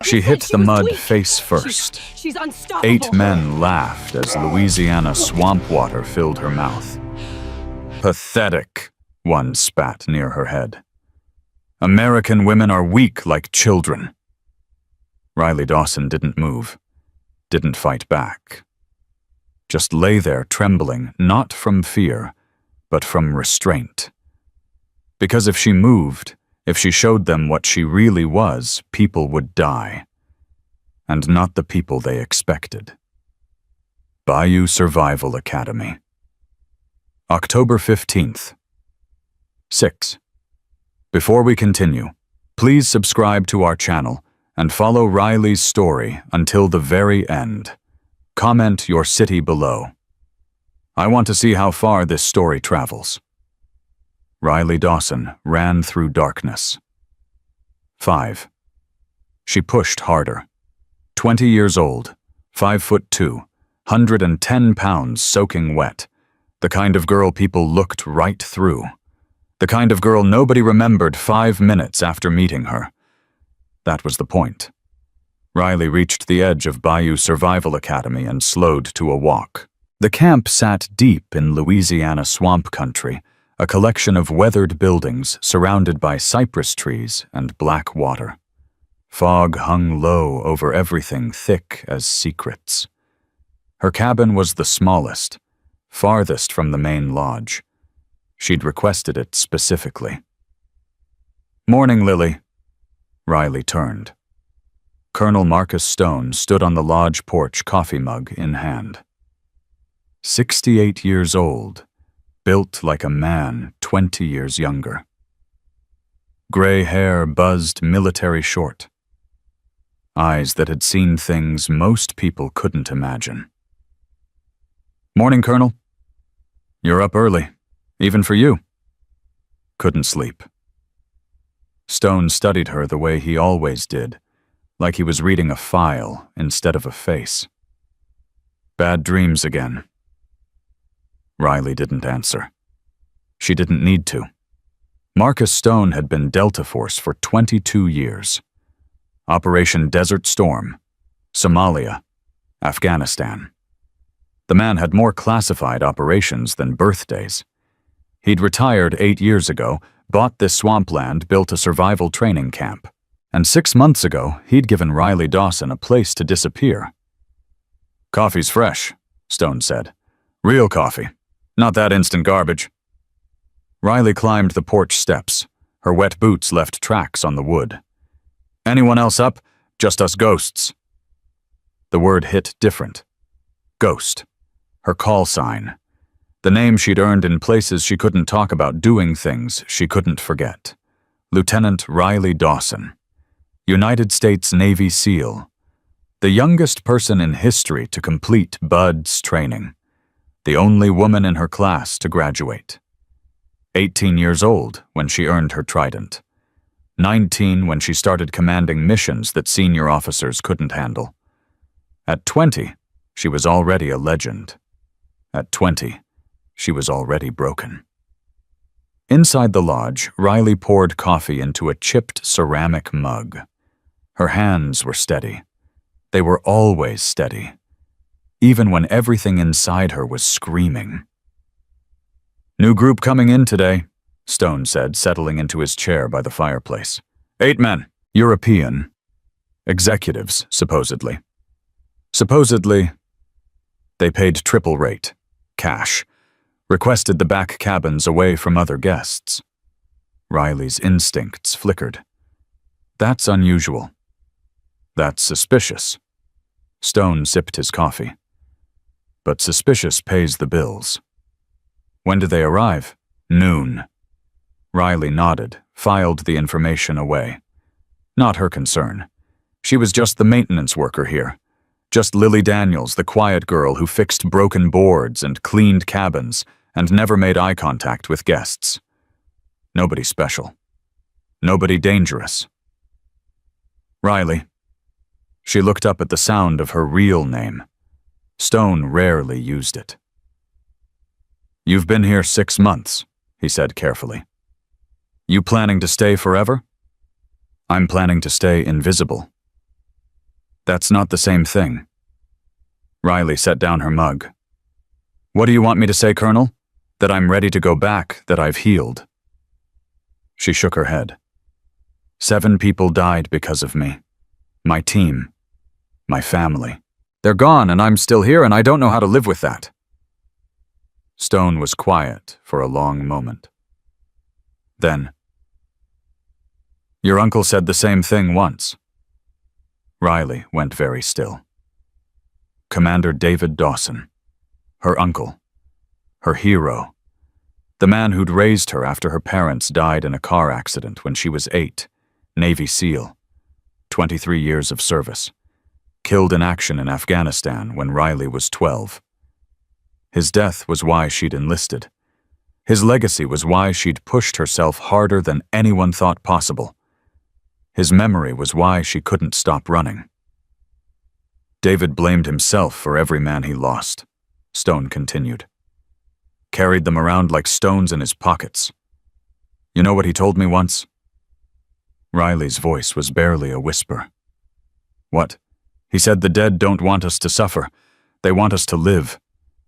She hit the mud face first. She's unstoppable. 8 men laughed as Louisiana swamp water filled her mouth. Pathetic, one spat near her head. American women are weak like children. Riley Dawson didn't move, didn't fight back. Just lay there trembling, not from fear, but from restraint. Because if she moved, if she showed them what she really was, people would die. And not the people they expected. Bayou Survival Academy. October 15th. 6. Before we continue, please subscribe to our channel and follow Riley's story until the very end. Comment your city below. I want to see how far this story travels. Riley Dawson ran through darkness. 5. She pushed harder. 20 years old, 5'2", 110 pounds soaking wet. The kind of girl people looked right through. The kind of girl nobody remembered 5 minutes after meeting her. That was the point. Riley reached the edge of Bayou Survival Academy and slowed to a walk. The camp sat deep in Louisiana swamp country, a collection of weathered buildings surrounded by cypress trees and black water. Fog hung low over everything, thick as secrets. Her cabin was the smallest, farthest from the main lodge. She'd requested it specifically. "Morning, Lily." Riley turned. Colonel Marcus Stone stood on the lodge porch, coffee mug in hand. 68 years old, built like a man 20 years younger. Gray hair buzzed military short. Eyes that had seen things most people couldn't imagine. "Morning, Colonel. You're up early, even for you." Couldn't sleep. Stone studied her the way he always did, like he was reading a file instead of a face. "Bad dreams again." Riley didn't answer. She didn't need to. Marcus Stone had been Delta Force for 22 years. Operation Desert Storm, Somalia, Afghanistan. The man had more classified operations than birthdays. He'd retired 8 years ago, bought this swampland, built a survival training camp. And 6 months ago, he'd given Riley Dawson a place to disappear. "Coffee's fresh," Stone said. "Real coffee, not that instant garbage." Riley climbed the porch steps. Her wet boots left tracks on the wood. "Anyone else up? Just us ghosts." The word hit different. Ghost. Her call sign. The name she'd earned in places she couldn't talk about, doing things she couldn't forget. Lieutenant Riley Dawson. United States Navy SEAL. The youngest person in history to complete BUD/S training. The only woman in her class to graduate. 18 years old when she earned her trident. 19 when she started commanding missions that senior officers couldn't handle. At 20, she was already a legend. At 20, she was already broken. Inside the lodge, Riley poured coffee into a chipped ceramic mug. Her hands were steady. They were always steady, even when everything inside her was screaming. "New group coming in today," Stone said, settling into his chair by the fireplace. 8 men, European. Executives, supposedly. Supposedly, they paid triple rate, cash, requested the back cabins away from other guests. Riley's instincts flickered. That's unusual. That's suspicious. Stone sipped his coffee. But suspicious pays the bills. When did they arrive? Noon. Riley nodded, filed the information away. Not her concern. She was just the maintenance worker here. Just Lily Daniels, the quiet girl who fixed broken boards and cleaned cabins and never made eye contact with guests. Nobody special. Nobody dangerous. Riley. She looked up at the sound of her real name. Stone rarely used it. "You've been here 6 months," he said carefully. "You planning to stay forever?" "I'm planning to stay invisible." That's not the same thing. Riley set down her mug. What do you want me to say, Colonel? That I'm ready to go back, that I've healed. She shook her head. 7 people died because of me. My team. My family. They're gone and I'm still here and I don't know how to live with that. Stone was quiet for a long moment. Then, your uncle said the same thing once. Riley went very still. Commander David Dawson. Her uncle. Her hero. The man who'd raised her after her parents died in a car accident when she was 8. Navy SEAL. 23 years of service. Killed in action in Afghanistan when Riley was 12. His death was why she'd enlisted. His legacy was why she'd pushed herself harder than anyone thought possible. His memory was why she couldn't stop running. David blamed himself for every man he lost, Stone continued. Carried them around like stones in his pockets. You know what he told me once? Riley's voice was barely a whisper. What? He said the dead don't want us to suffer. They want us to live,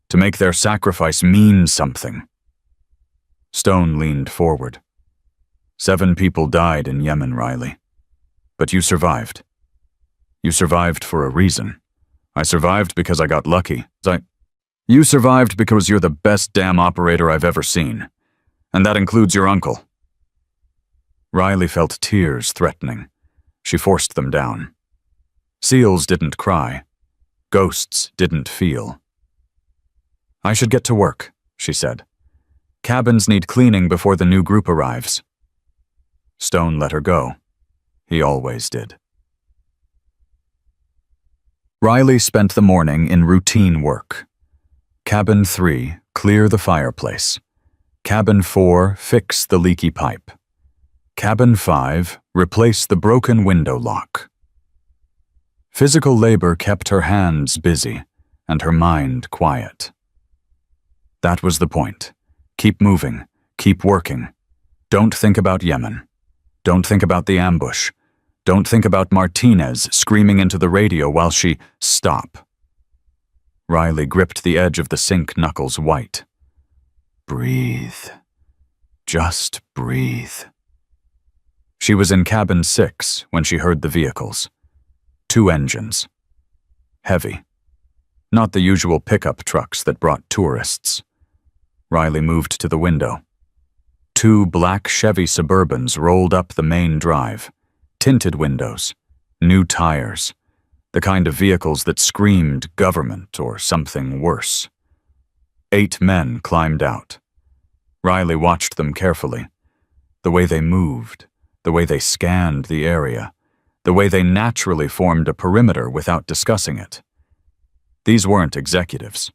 to make their sacrifice mean something. Stone leaned forward. 7 people died in Yemen, Riley. But you survived. You survived for a reason. I survived because I got lucky. You survived because you're the best damn operator I've ever seen. And that includes your uncle. Riley felt tears threatening. She forced them down. Seals didn't cry. Ghosts didn't feel. I should get to work, she said. Cabins need cleaning before the new group arrives. Stone let her go. He always did. Riley spent the morning in routine work. Cabin 3, clear the fireplace. Cabin 4, fix the leaky pipe. Cabin 5, replace the broken window lock. Physical labor kept her hands busy and her mind quiet. That was the point. Keep moving. Keep working. Don't think about Yemen. Don't think about the ambush. Don't think about Martinez screaming into the radio while she... Stop. Riley gripped the edge of the sink knuckles white. Breathe. Just breathe. She was in cabin 6 when she heard the vehicles. 2 engines. Heavy. Not the usual pickup trucks that brought tourists. Riley moved to the window. 2 black Chevy Suburbans rolled up the main drive. Tinted windows. New tires. The kind of vehicles that screamed government or something worse. 8 men climbed out. Riley watched them carefully. The way they moved. The way they scanned the area. The way they naturally formed a perimeter without discussing it. These weren't executives.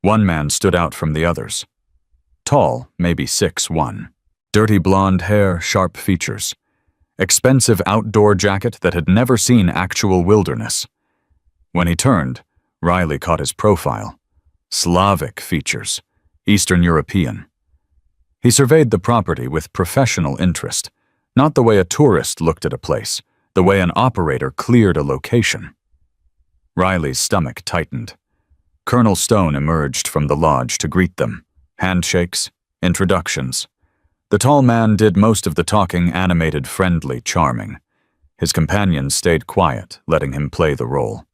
One man stood out from the others. Tall, maybe 6'1". Dirty blonde hair, sharp features. Expensive outdoor jacket that had never seen actual wilderness. When he turned, Riley caught his profile. Slavic features. Eastern European. He surveyed the property with professional interest, not the way a tourist looked at a place, the way an operator cleared a location. Riley's stomach tightened. Colonel Stone emerged from the lodge to greet them. Handshakes, introductions. The tall man did most of the talking, animated, friendly, charming. His companions stayed quiet, letting him play the role.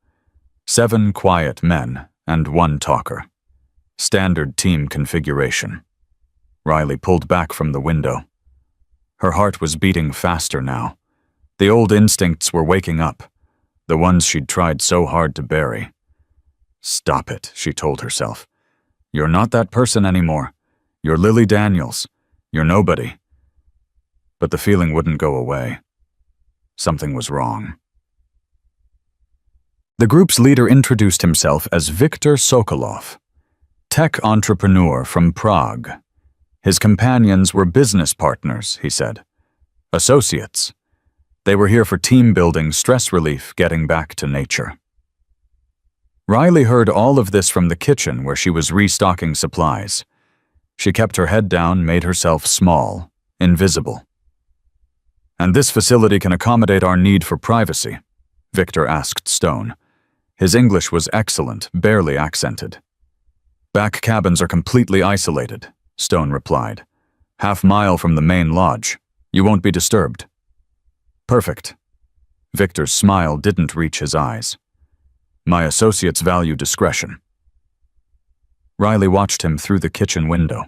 7 quiet men and 1 talker. Standard team configuration. Riley pulled back from the window. Her heart was beating faster now. The old instincts were waking up, the ones she'd tried so hard to bury. Stop it, she told herself. You're not that person anymore. You're Lily Daniels. You're nobody. But the feeling wouldn't go away. Something was wrong. The group's leader introduced himself as Viktor Sokolov, tech entrepreneur from Prague. His companions were business partners, he said. Associates. They were here for team building, stress relief, getting back to nature. Riley heard all of this from the kitchen where she was restocking supplies. She kept her head down, made herself small, invisible. And this facility can accommodate our need for privacy. Victor asked Stone. His English was excellent, barely accented. Back cabins are completely isolated, Stone replied. Half-mile from the main lodge. You won't be disturbed. Perfect. Victor's smile didn't reach his eyes. My associates value discretion. Riley watched him through the kitchen window.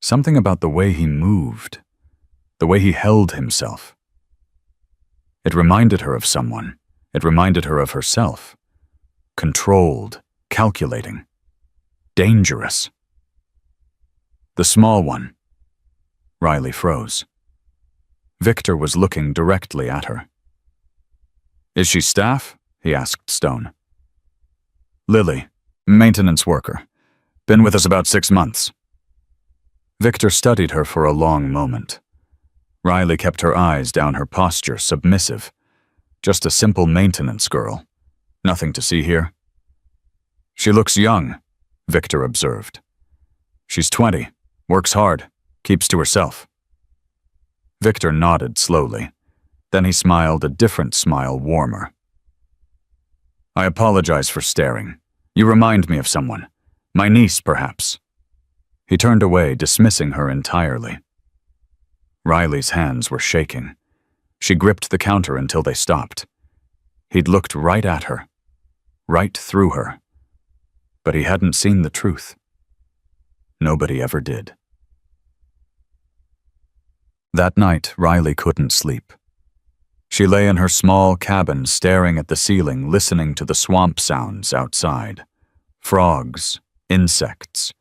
Something about the way he moved, the way he held himself. It reminded her of someone. It reminded her of herself. Controlled, calculating, dangerous. The small one. Riley froze. Victor was looking directly at her. Is she staff? He asked Stone. Lily, maintenance worker. Been with us about 6 months. Victor studied her for a long moment. Riley kept her eyes down her posture, submissive. Just a simple maintenance girl. Nothing to see here. She looks young, Victor observed. She's 20, works hard, keeps to herself. Victor nodded slowly. Then he smiled, a different smile, warmer. I apologize for staring. You remind me of someone. My niece, perhaps. He turned away, dismissing her entirely. Riley's hands were shaking. She gripped the counter until they stopped. He'd looked right at her, right through her. But he hadn't seen the truth. Nobody ever did. That night, Riley couldn't sleep. She lay in her small cabin, staring at the ceiling, listening to the swamp sounds outside. Frogs, insects,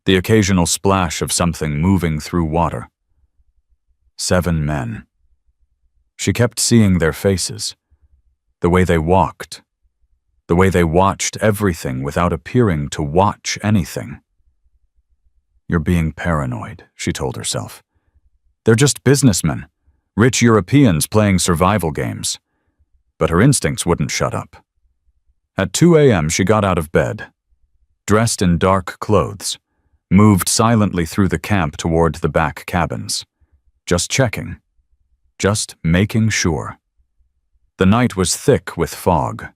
the occasional splash of something moving through water. 7 men. She kept seeing their faces, the way they walked, the way they watched everything without appearing to watch anything. You're being paranoid, she told herself. They're just businessmen, rich Europeans playing survival games. But her instincts wouldn't shut up. At 2 a.m. she got out of bed, dressed in dark clothes, moved silently through the camp toward the back cabins. Just checking. Just making sure. The night was thick with fog.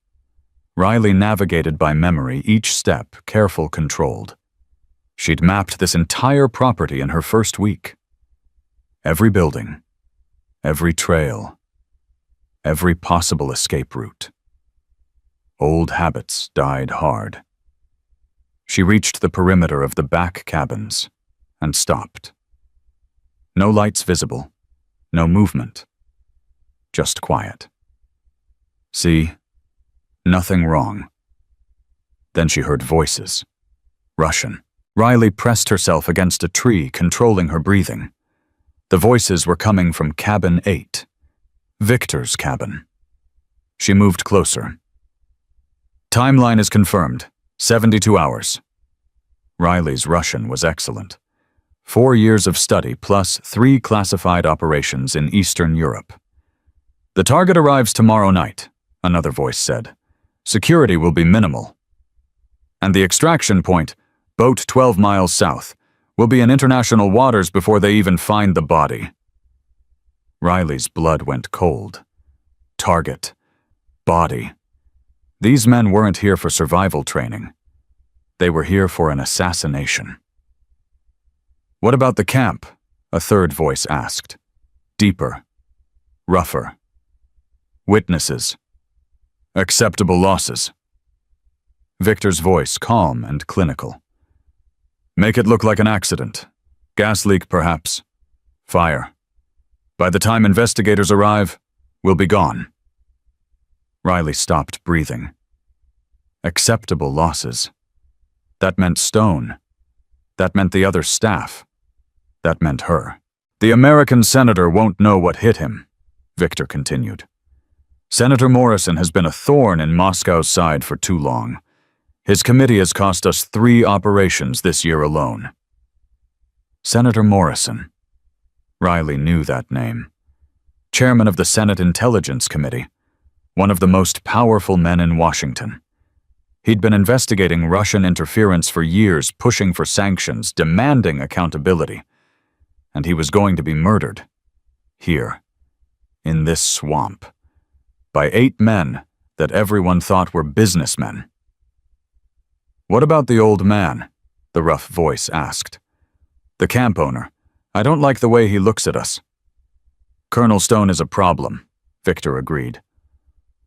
Riley navigated by memory, each step careful, controlled. She'd mapped this entire property in her first week. Every building, every trail, every possible escape route. Old habits died hard. She reached the perimeter of the back cabins and stopped. No lights visible, no movement, just quiet. See, nothing wrong. Then she heard voices. Russian. Riley pressed herself against a tree, controlling her breathing. The voices were coming from cabin 8, Victor's cabin. She moved closer. Timeline is confirmed, 72 hours. Riley's Russian was excellent. 4 years of study plus 3 classified operations in Eastern Europe. The target arrives tomorrow night, another voice said. Security will be minimal. And the extraction point, boat 12 miles south, will be in international waters before they even find the body. Riley's blood went cold. Target. Body. These men weren't here for survival training. They were here for an assassination. What about the camp? A third voice asked. Deeper. Rougher. Witnesses. Acceptable losses. Victor's voice calm and clinical. Make it look like an accident. Gas leak, perhaps. Fire. By the time investigators arrive, we'll be gone. Riley stopped breathing. Acceptable losses. That meant Stone. That meant the other staff. That meant her. The American senator won't know what hit him, Victor continued. Senator Morrison has been a thorn in Moscow's side for too long. His committee has cost us 3 operations this year alone. Senator Morrison. Riley knew that name. Chairman of the Senate Intelligence Committee, one of the most powerful men in Washington. He'd been investigating Russian interference for years, pushing for sanctions, demanding accountability. And he was going to be murdered. Here. In this swamp. by 8 men that everyone thought were businessmen. "What about the old man?" the rough voice asked. "The camp owner. I don't like the way he looks at us." "Colonel Stone is a problem," Victor agreed.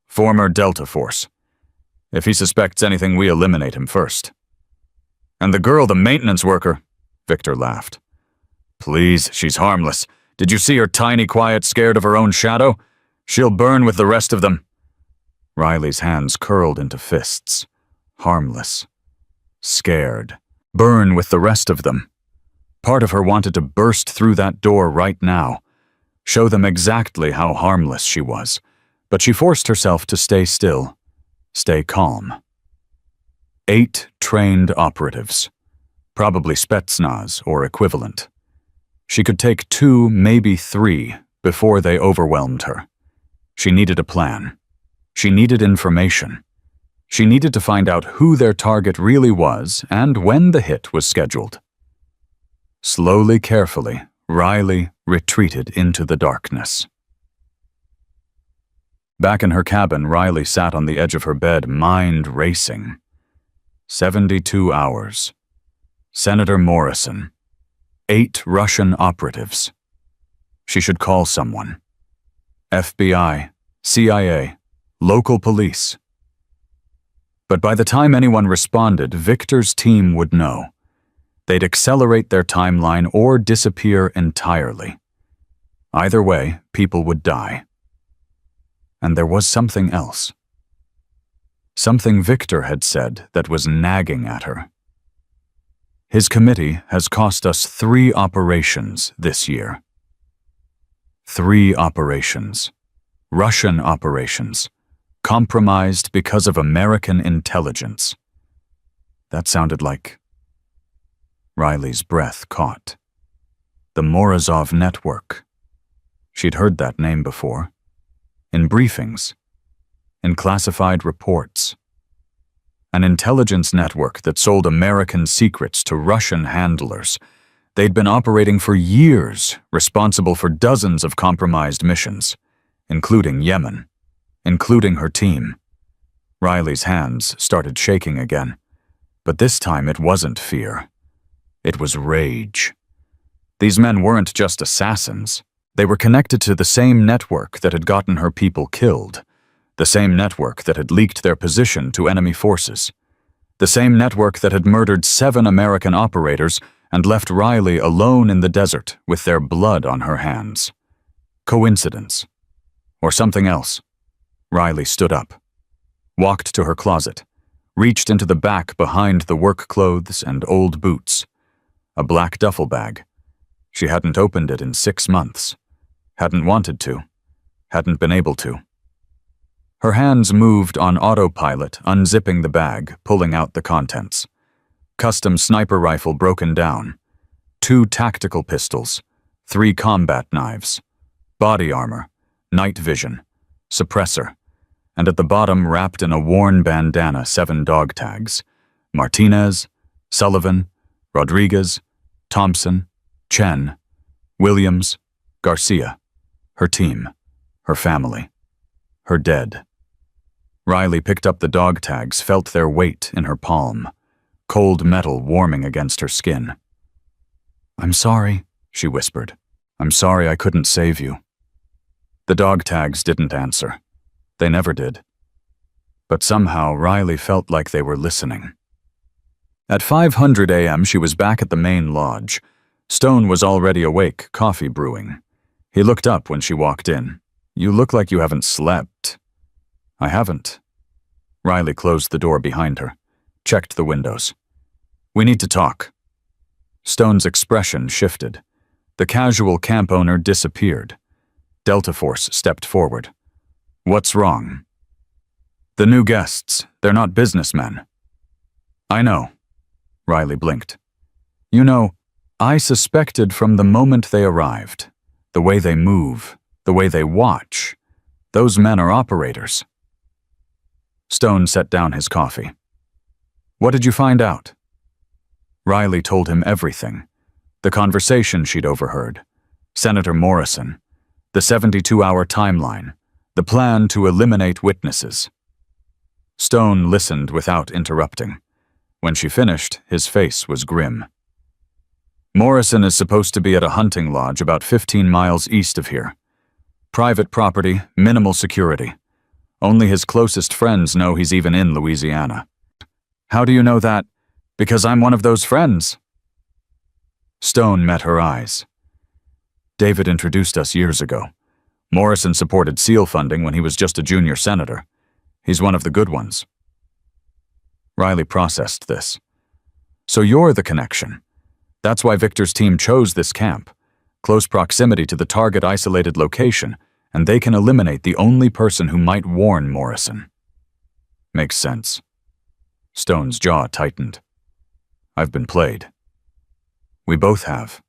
"Former Delta Force. If he suspects anything, we eliminate him first." "And the girl, the maintenance worker," Victor laughed. "Please, she's harmless. Did you see her tiny, quiet, scared of her own shadow? She'll burn with the rest of them." Riley's hands curled into fists. Harmless. Scared. Burn with the rest of them. Part of her wanted to burst through that door right now, show them exactly how harmless she was, but she forced herself to stay still, stay calm. 8 trained operatives, probably Spetsnaz or equivalent. She could take 2, maybe 3, before they overwhelmed her. She needed a plan. She needed information. She needed to find out who their target really was and when the hit was scheduled. Slowly, carefully, Riley retreated into the darkness. Back in her cabin, Riley sat on the edge of her bed, mind racing. 72 hours. Senator Morrison. 8 Russian operatives. She should call someone. FBI, CIA, local police. But by the time anyone responded, Victor's team would know. They'd accelerate their timeline or disappear entirely. Either way, people would die. And there was something else. Something Victor had said that was nagging at her. His committee has cost us 3 operations this year. 3 operations. Russian operations. Compromised because of American intelligence. That sounded like... Riley's breath caught. The Morozov Network. She'd heard that name before. In briefings. In classified reports. An intelligence network that sold American secrets to Russian handlers. They'd been operating for years, responsible for dozens of compromised missions, including Yemen, including her team. Riley's hands started shaking again, but this time it wasn't fear. It was rage. These men weren't just assassins. They were connected to the same network that had gotten her people killed, the same network that had leaked their position to enemy forces, the same network that had murdered 7 American operators and left Riley alone in the desert with their blood on her hands. Coincidence? Or something else? Riley stood up, walked to her closet, reached into the back behind the work clothes and old boots. A black duffel bag. She hadn't opened it in 6 months. Hadn't wanted to. Hadn't been able to. Her hands moved on autopilot, unzipping the bag, pulling out the contents. Custom sniper rifle broken down. 2 tactical pistols. 3 combat knives. Body armor. Night vision. Suppressor. And at the bottom, wrapped in a worn bandana, 7 dog tags. Martinez, Sullivan, Rodriguez, Thompson, Chen, Williams, Garcia. Her team. Her family. Her dead. Riley picked up the dog tags, felt their weight in her palm. Cold metal warming against her skin. "I'm sorry," she whispered. "I'm sorry I couldn't save you." The dog tags didn't answer. They never did. But somehow Riley felt like they were listening. At 5:00 a.m., she was back at the main lodge. Stone was already awake, coffee brewing. He looked up when she walked in. "You look like you haven't slept." "I haven't." Riley closed the door behind her, checked the windows. "We need to talk." Stone's expression shifted. The casual camp owner disappeared. Delta Force stepped forward. "What's wrong?" "The new guests, they're not businessmen." "I know." Riley blinked. "You know, I suspected from the moment they arrived, the way they move, the way they watch, those men are operators." Stone set down his coffee. "What did you find out?" Riley told him everything. The conversation she'd overheard. Senator Morrison. The 72-hour timeline. The plan to eliminate witnesses. Stone listened without interrupting. When she finished, his face was grim. Morrison is supposed to be at a hunting lodge about 15 miles east of here. Private property, minimal security. Only his closest friends know he's even in Louisiana. How do you know that? Because I'm one of those friends. Stone met her eyes. David introduced us years ago. Morrison supported SEAL funding when he was just a junior senator. He's one of the good ones. Riley processed this. So you're the connection. That's why Victor's team chose this camp. Close proximity to the target isolated location, and they can eliminate the only person who might warn Morrison. Makes sense. Stone's jaw tightened. I've been played. We both have.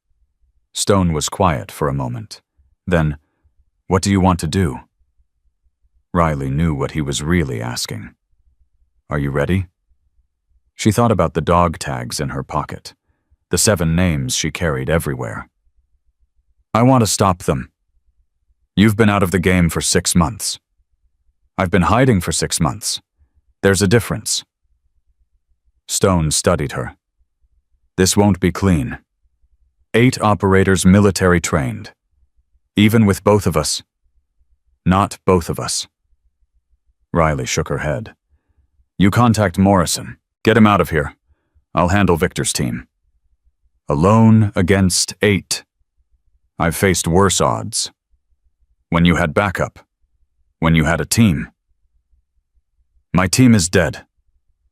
Stone was quiet for a moment. Then, what do you want to do? Riley knew what he was really asking. Are you ready? She thought about the dog tags in her pocket, the 7 names she carried everywhere. I want to stop them. You've been out of the game for 6 months. I've been hiding for 6 months. There's a difference. Stone studied her. This won't be clean. 8 operators military trained. Even with both of us. Not both of us. Riley shook her head. You contact Morrison. Get him out of here. I'll handle Victor's team. Alone against 8. I've faced worse odds. When you had backup. When you had a team. My team is dead.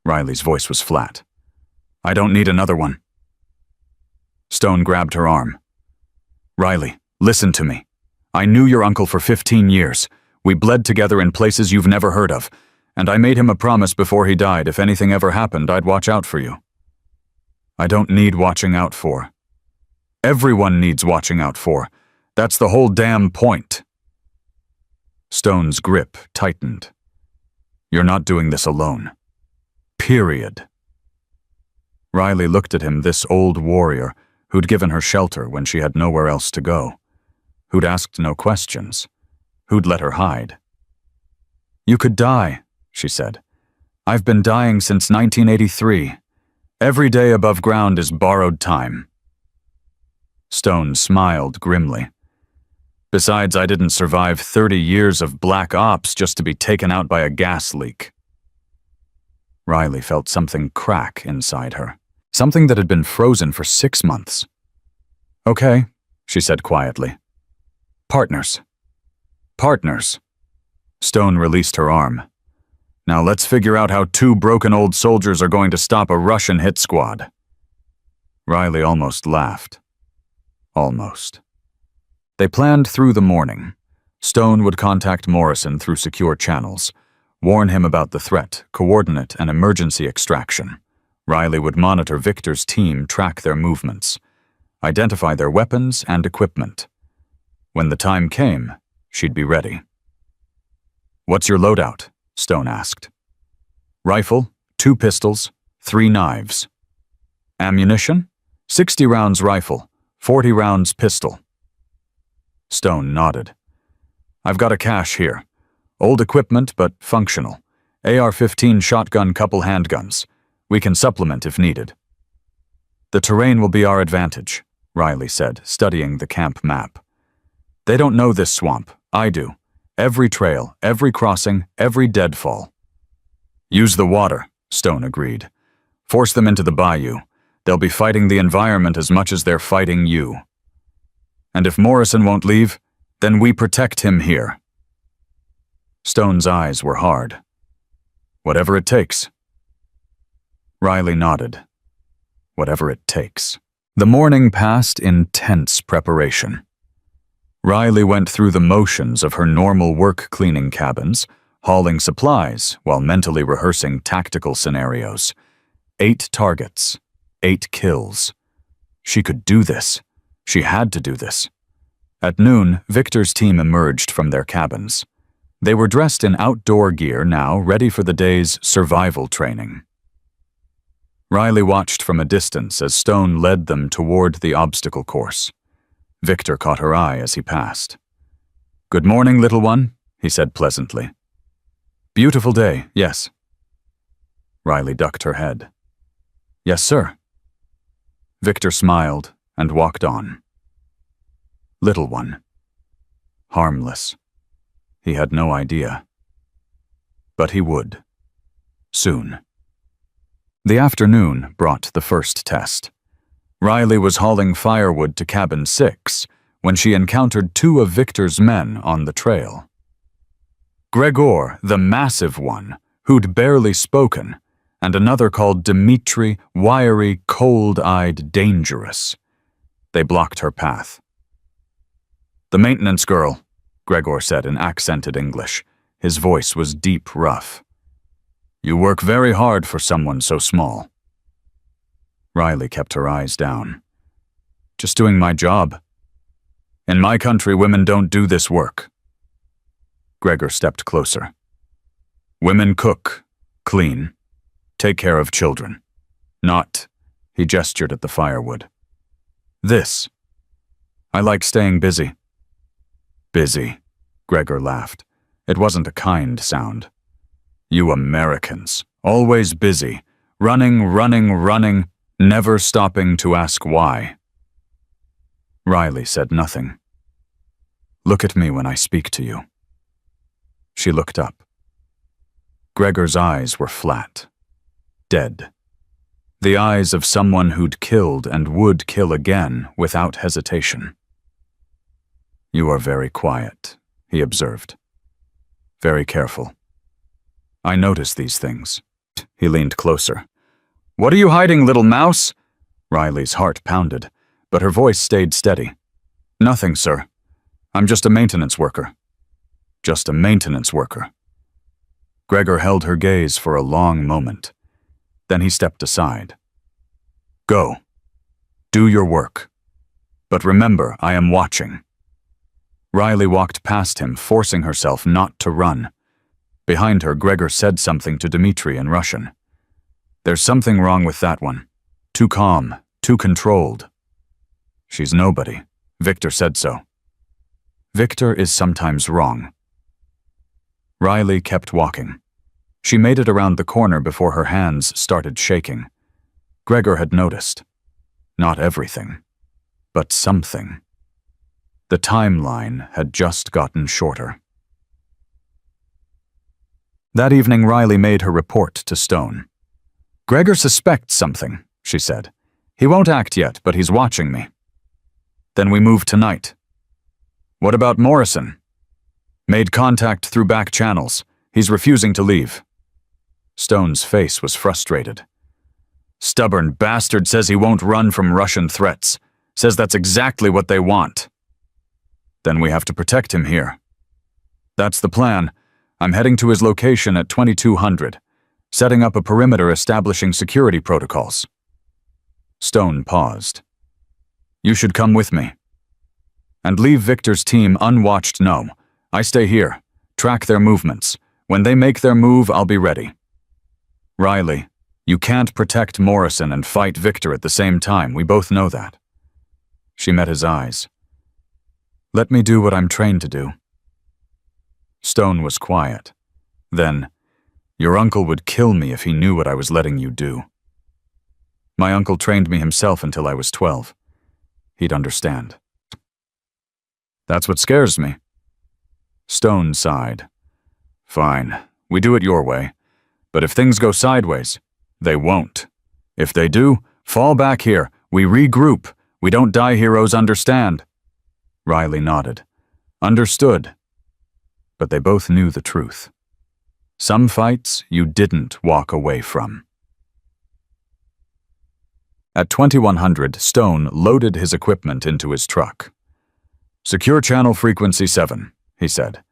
Riley's voice was flat. I don't need another one. Stone grabbed her arm. Riley, listen to me. I knew your uncle for 15 years. We bled together in places you've never heard of, and I made him a promise before he died if anything ever happened, I'd watch out for you. I don't need watching out for. Everyone needs watching out for. That's the whole damn point. Stone's grip tightened. You're not doing this alone. Period. Riley looked at him, this old warrior who'd given her shelter when she had nowhere else to go, who'd asked no questions, who'd let her hide. You could die, she said. I've been dying since 1983. Every day above ground is borrowed time. Stone smiled grimly. Besides, I didn't survive 30 years of black ops just to be taken out by a gas leak. Riley felt something crack inside her, something that had been frozen for 6 months. Okay, she said quietly. Partners. Partners. Stone released her arm. Now let's figure out how 2 broken old soldiers are going to stop a Russian hit squad. Riley almost laughed. Almost. They planned through the morning. Stone would contact Morrison through secure channels, warn him about the threat, coordinate an emergency extraction. Riley would monitor Victor's team, track their movements, identify their weapons and equipment. When the time came, she'd be ready. What's your loadout? Stone asked. Rifle, 2 pistols, 3 knives. Ammunition? 60 rounds rifle, 40 rounds pistol. Stone nodded. I've got a cache here. Old equipment, but functional. AR-15 shotgun, couple handguns. We can supplement if needed. The terrain will be our advantage, Riley said, studying the camp map. They don't know this swamp. I do. Every trail, every crossing, every deadfall. Use the water, Stone agreed. Force them into the bayou. They'll be fighting the environment as much as they're fighting you. And if Morrison won't leave, then we protect him here. Stone's eyes were hard. Whatever it takes. Riley nodded. Whatever it takes. The morning passed in tense preparation. Riley went through the motions of her normal work cleaning cabins, hauling supplies while mentally rehearsing tactical scenarios. 8 targets, 8 kills. She could do this. She had to do this. At noon, Victor's team emerged from their cabins. They were dressed in outdoor gear now, ready for the day's survival training. Riley watched from a distance as Stone led them toward the obstacle course. Victor caught her eye as he passed. Good morning, little one, he said pleasantly. Beautiful day, yes. Riley ducked her head. Yes, sir. Victor smiled and walked on. Little one. Harmless. He had no idea. But he would. Soon. The afternoon brought the first test. Riley was hauling firewood to cabin 6 when she encountered 2 of Victor's men on the trail. Gregor, the massive one, who'd barely spoken, and another called Dmitri, wiry, cold-eyed, dangerous. They blocked her path. The maintenance girl, Gregor said in accented English. His voice was deep rough. You work very hard for someone so small. Riley kept her eyes down. Just doing my job. In my country, women don't do this work. Gregor stepped closer. Women cook, clean, take care of children. Not, he gestured at the firewood. This. I like staying busy. Busy, Gregor laughed. It wasn't a kind sound. You Americans, always busy, running, running, running, never stopping to ask why. Riley said nothing. Look at me when I speak to you. She looked up. Gregor's eyes were flat, dead. The eyes of someone who'd killed and would kill again without hesitation. You are very quiet, he observed. Very careful. I notice these things. He leaned closer. What are you hiding, little mouse? Riley's heart pounded, but her voice stayed steady. Nothing, sir. I'm just a maintenance worker. Just a maintenance worker. Gregor held her gaze for a long moment. Then he stepped aside. Go. Do your work. But remember, I am watching. Riley walked past him, forcing herself not to run. Behind her, Gregor said something to Dmitri in Russian. There's something wrong with that one. Too calm, too controlled. She's nobody. Victor said so. Victor is sometimes wrong. Riley kept walking. She made it around the corner before her hands started shaking. Gregor had noticed. Not everything, but something. The timeline had just gotten shorter. That evening, Riley made her report to Stone. Gregor suspects something, she said. He won't act yet, but he's watching me. Then we move tonight. What about Morrison? Made contact through back channels. He's refusing to leave. Stone's face was frustrated. Stubborn bastard says he won't run from Russian threats. Says that's exactly what they want. Then we have to protect him here. That's the plan. I'm heading to his location at 2200, setting up a perimeter establishing security protocols. Stone paused. You should come with me. And leave Victor's team unwatched. No. I stay here. Track their movements. When they make their move, I'll be ready. Riley, you can't protect Morrison and fight Victor at the same time. We both know that. She met his eyes. Let me do what I'm trained to do. Stone was quiet. Then, your uncle would kill me if he knew what I was letting you do. My uncle trained me himself until I was 12. He'd understand. That's what scares me. Stone sighed. Fine, we do it your way. But if things go sideways, they won't. If they do, fall back here. We regroup. We don't die heroes, understand? Riley nodded. Understood. But they both knew the truth. Some fights you didn't walk away from. At 2100, Stone loaded his equipment into his truck. Secure channel frequency 7, he said.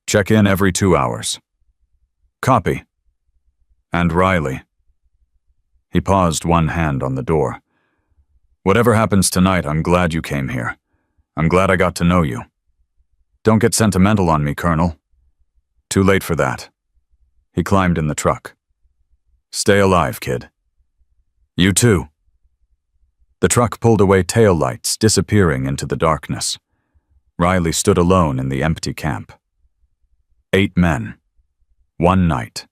Check in every 2 hours. Copy. And Riley. He paused, one hand on the door. Whatever happens tonight, I'm glad you came here. I'm glad I got to know you. Don't get sentimental on me, Colonel. Too late for that. He climbed in the truck. Stay alive, kid. You too. The truck pulled away taillights, disappearing into the darkness. Riley stood alone in the empty camp. 8 men. 1 night.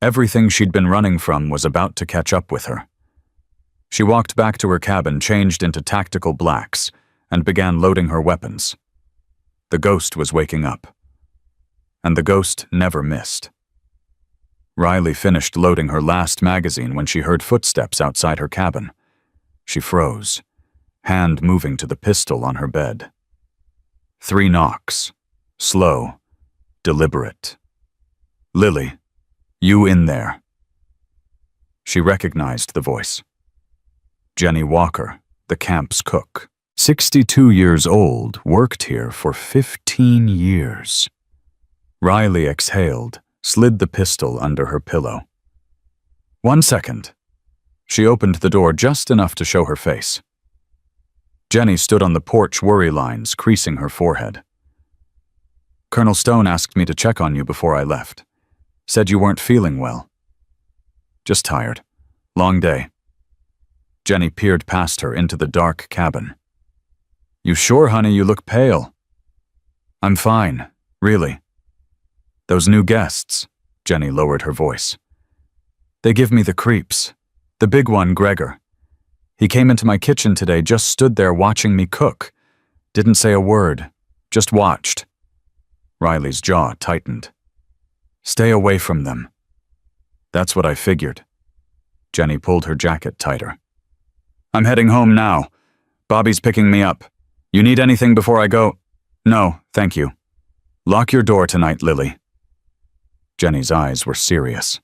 Everything she'd been running from was about to catch up with her. She walked back to her cabin, changed into tactical blacks, and began loading her weapons. The ghost was waking up. And the ghost never missed. Riley finished loading her last magazine when she heard footsteps outside her cabin. She froze, hand moving to the pistol on her bed. 3 knocks. Slow, deliberate. "Lily, you in there?" She recognized the voice. Jenny Walker, the camp's cook. 62 years old, worked here for 15 years. Riley exhaled, slid the pistol under her pillow. "1 second." She opened the door just enough to show her face. Jenny stood on the porch, worry lines creasing her forehead. "Colonel Stone asked me to check on you before I left. Said you weren't feeling well." "Just tired. Long day." Jenny peered past her into the dark cabin. "You sure, honey? You look pale." "I'm fine, really." "Those new guests," Jenny lowered her voice. "They give me the creeps. The big one, Gregor. He came into my kitchen today, just stood there watching me cook. Didn't say a word, just watched." Riley's jaw tightened. "Stay away from them." "That's what I figured." Jenny pulled her jacket tighter. "I'm heading home now. Bobby's picking me up. You need anything before I go?" "No, thank you." "Lock your door tonight, Lily." Jenny's eyes were serious.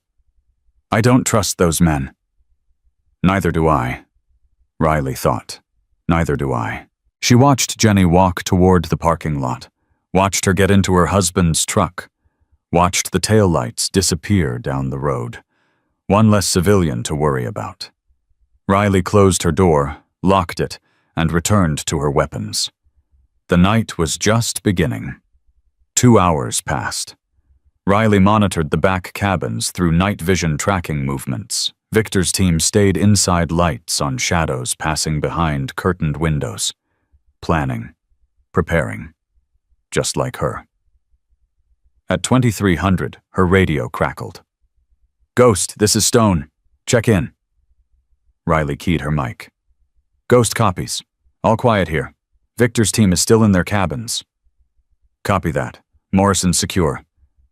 "I don't trust those men." "Neither do I," Riley thought. "Neither do I." She watched Jenny walk toward the parking lot, watched her get into her husband's truck, watched the taillights disappear down the road. One less civilian to worry about. Riley closed her door, locked it, and returned to her weapons. The night was just beginning. 2 hours passed. Riley monitored the back cabins through night vision tracking movements. Victor's team stayed inside lights on shadows passing behind curtained windows. Planning. Preparing. Just like her. At 2300, her radio crackled. "Ghost, this is Stone. Check in." Riley keyed her mic. "Ghost copies. All quiet here. Victor's team is still in their cabins." "Copy that. Morrison's secure.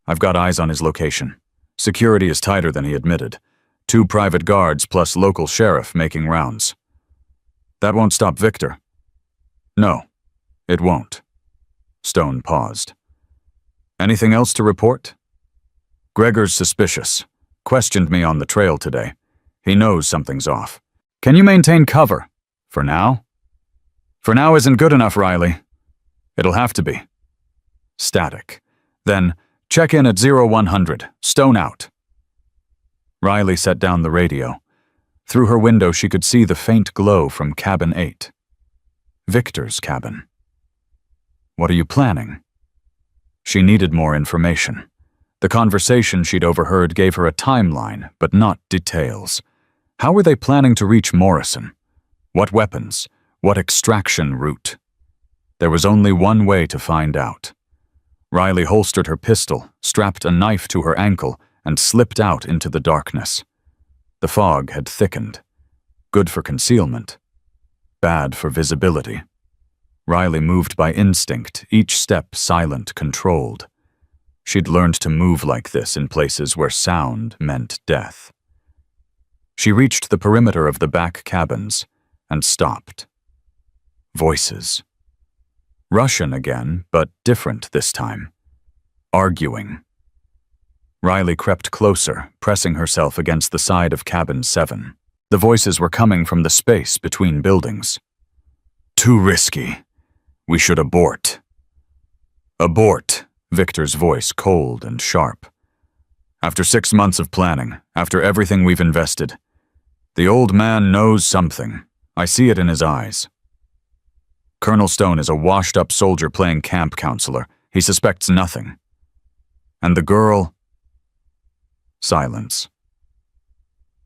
I've got eyes on his location. Security is tighter than he admitted. 2 private guards plus local sheriff making rounds." "That won't stop Victor." "No, it won't." Stone paused. "Anything else to report?" "Gregor's suspicious. Questioned me on the trail today. He knows something's off. Can you maintain cover? For now?" "For now isn't good enough, Riley. It'll have to be." Static. Then, "Check in at 0100. Stone out." Riley set down the radio. Through her window she could see the faint glow from cabin 8. Victor's cabin. "What are you planning?" She needed more information. The conversation she'd overheard gave her a timeline, but not details. How were they planning to reach Morrison? What weapons? What extraction route? There was only one way to find out. Riley holstered her pistol, strapped a knife to her ankle, and slipped out into the darkness. The fog had thickened. Good for concealment. Bad for visibility. Riley moved by instinct, each step silent, controlled. She'd learned to move like this in places where sound meant death. She reached the perimeter of the back cabins and stopped. Voices. Russian again, but different this time. Arguing. Riley crept closer, pressing herself against the side of cabin 7. The voices were coming from the space between buildings. "Too risky. We should abort." "Abort," Victor's voice cold and sharp. "After 6 months of planning, after everything we've invested, the old man knows something. I see it in his eyes. Colonel Stone is a washed-up soldier playing camp counselor. He suspects nothing. And the girl..." Silence.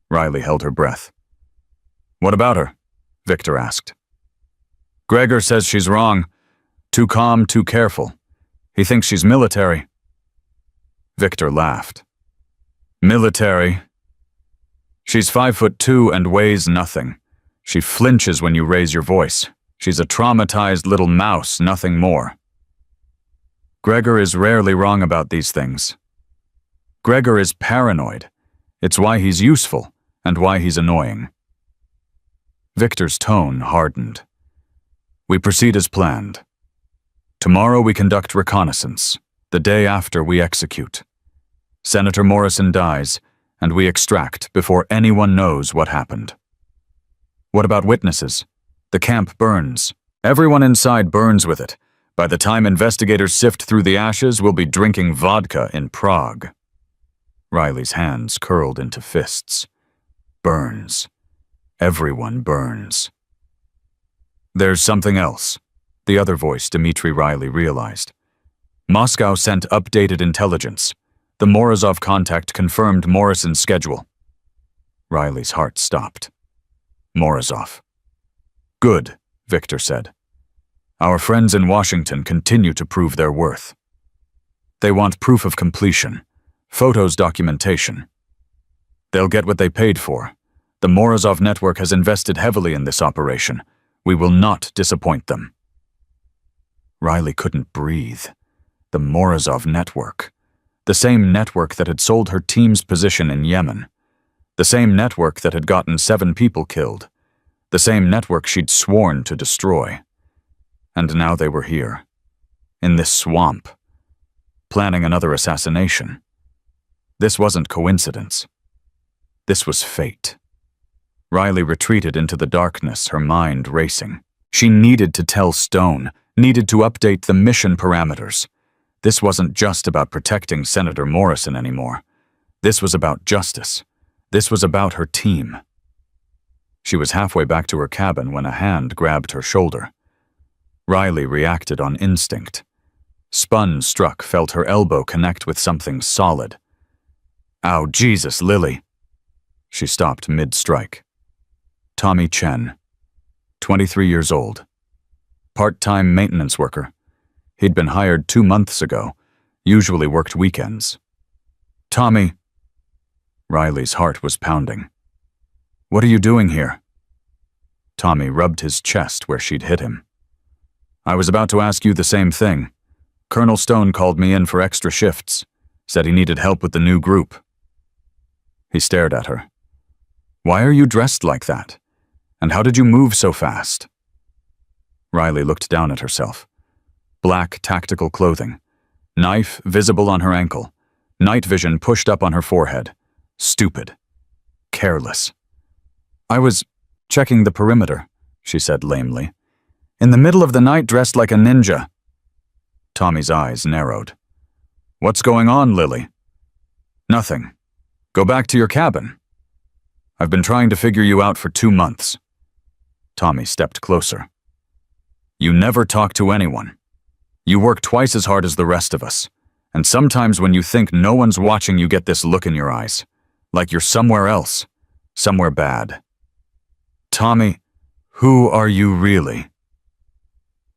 Riley held her breath. "What about her?" Victor asked. "Gregor says she's wrong. Too calm, too careful. He thinks she's military. Victor laughed. Military. She's 5'2" and weighs nothing. She flinches when you raise your voice. She's a traumatized little mouse, nothing more. Gregor is rarely wrong about these things. Gregor is paranoid. It's why he's useful and why he's annoying. Victor's tone hardened. We proceed as planned. Tomorrow we conduct reconnaissance. The day after we execute. Senator Morrison dies, and we extract before anyone knows what happened. What about witnesses? The camp burns. Everyone inside burns with it. By the time investigators sift through the ashes, we'll be drinking vodka in Prague. Riley's hands curled into fists. Burns. Everyone burns. There's something else, the other voice Dmitri Riley realized. Moscow sent updated intelligence. The Morozov contact confirmed Morrison's schedule. Riley's heart stopped. Morozov. Good, Victor said. Our friends in Washington continue to prove their worth. They want proof of completion, photos documentation. They'll get what they paid for. The Morozov network has invested heavily in this operation. We will not disappoint them. Riley couldn't breathe. The Morozov network. The same network that had sold her team's position in Yemen. The same network that had gotten 7 people killed. The same network she'd sworn to destroy. And now they were here. In this swamp. Planning another assassination. This wasn't coincidence. This was fate. Riley retreated into the darkness, her mind racing. She needed to tell Stone, needed to update the mission parameters. This wasn't just about protecting Senator Morrison anymore. This was about justice. This was about her team. She was halfway back to her cabin when a hand grabbed her shoulder. Riley reacted on instinct. Spun struck, felt her elbow connect with something solid. Ow, Jesus, Lily. She stopped mid-strike. Tommy Chen, 23 years old. Part-time maintenance worker. He'd been hired 2 months ago, usually worked weekends. Tommy. Riley's heart was pounding. What are you doing here? Tommy rubbed his chest where she'd hit him. I was about to ask you the same thing. Colonel Stone called me in for extra shifts, said he needed help with the new group. He stared at her. Why are you dressed like that? And how did you move so fast? Riley looked down at herself. Black tactical clothing. Knife visible on her ankle. Night vision pushed up on her forehead. Stupid. Careless. I was checking the perimeter, she said lamely. In the middle of the night dressed like a ninja. Tommy's eyes narrowed. What's going on, Lily? Nothing. Go back to your cabin. I've been trying to figure you out for 2 months. Tommy stepped closer. You never talk to anyone. You work twice as hard as the rest of us. And sometimes when you think no one's watching, you get this look in your eyes. Like you're somewhere else. Somewhere bad. Tommy, who are you really?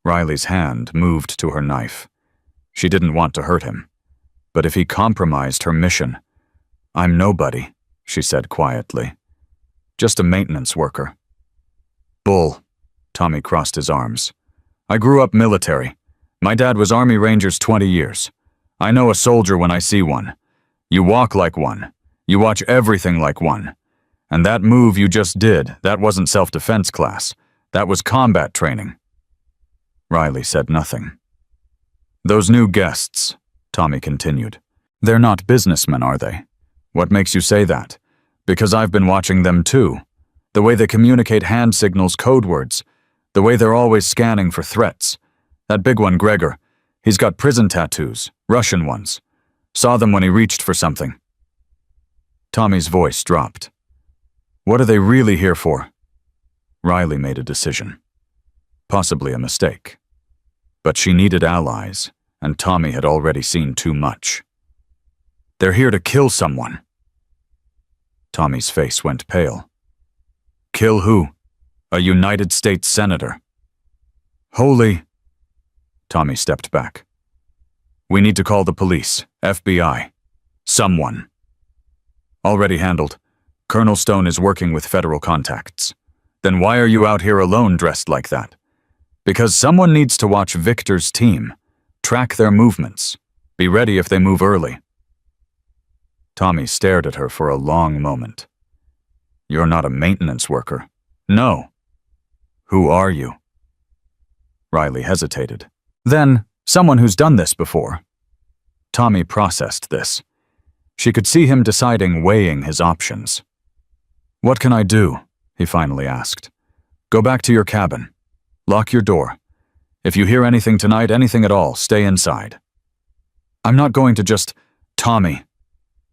Riley's hand moved to her knife. She didn't want to hurt him. But if he compromised her mission, I'm nobody, she said quietly. Just a maintenance worker. Bull. Tommy crossed his arms. I grew up military. My dad was Army Rangers 20 years. I know a soldier when I see one. You walk like one. You watch everything like one. And that move you just did, that wasn't self-defense class. That was combat training. Riley said nothing. Those new guests, Tommy continued. They're not businessmen, are they? What makes you say that? Because I've been watching them too. The way they communicate hand signals, code words. The way they're always scanning for threats. That big one, Gregor, he's got prison tattoos, Russian ones. Saw them when he reached for something. Tommy's voice dropped. What are they really here for? Riley made a decision. Possibly a mistake. But she needed allies, and Tommy had already seen too much. They're here to kill someone. Tommy's face went pale. Kill who? A United States senator. Holy... Tommy stepped back. We need to call the police, FBI. Someone. Already handled. Colonel Stone is working with federal contacts. Then why are you out here alone dressed like that? Because someone needs to watch Victor's team, track their movements, be ready if they move early. Tommy stared at her for a long moment. You're not a maintenance worker. No. Who are you? Riley hesitated. Then, someone who's done this before. Tommy processed this. She could see him deciding, weighing his options. What can I do? He finally asked. Go back to your cabin. Lock your door. If you hear anything tonight, anything at all, stay inside. I'm not going to just... Tommy.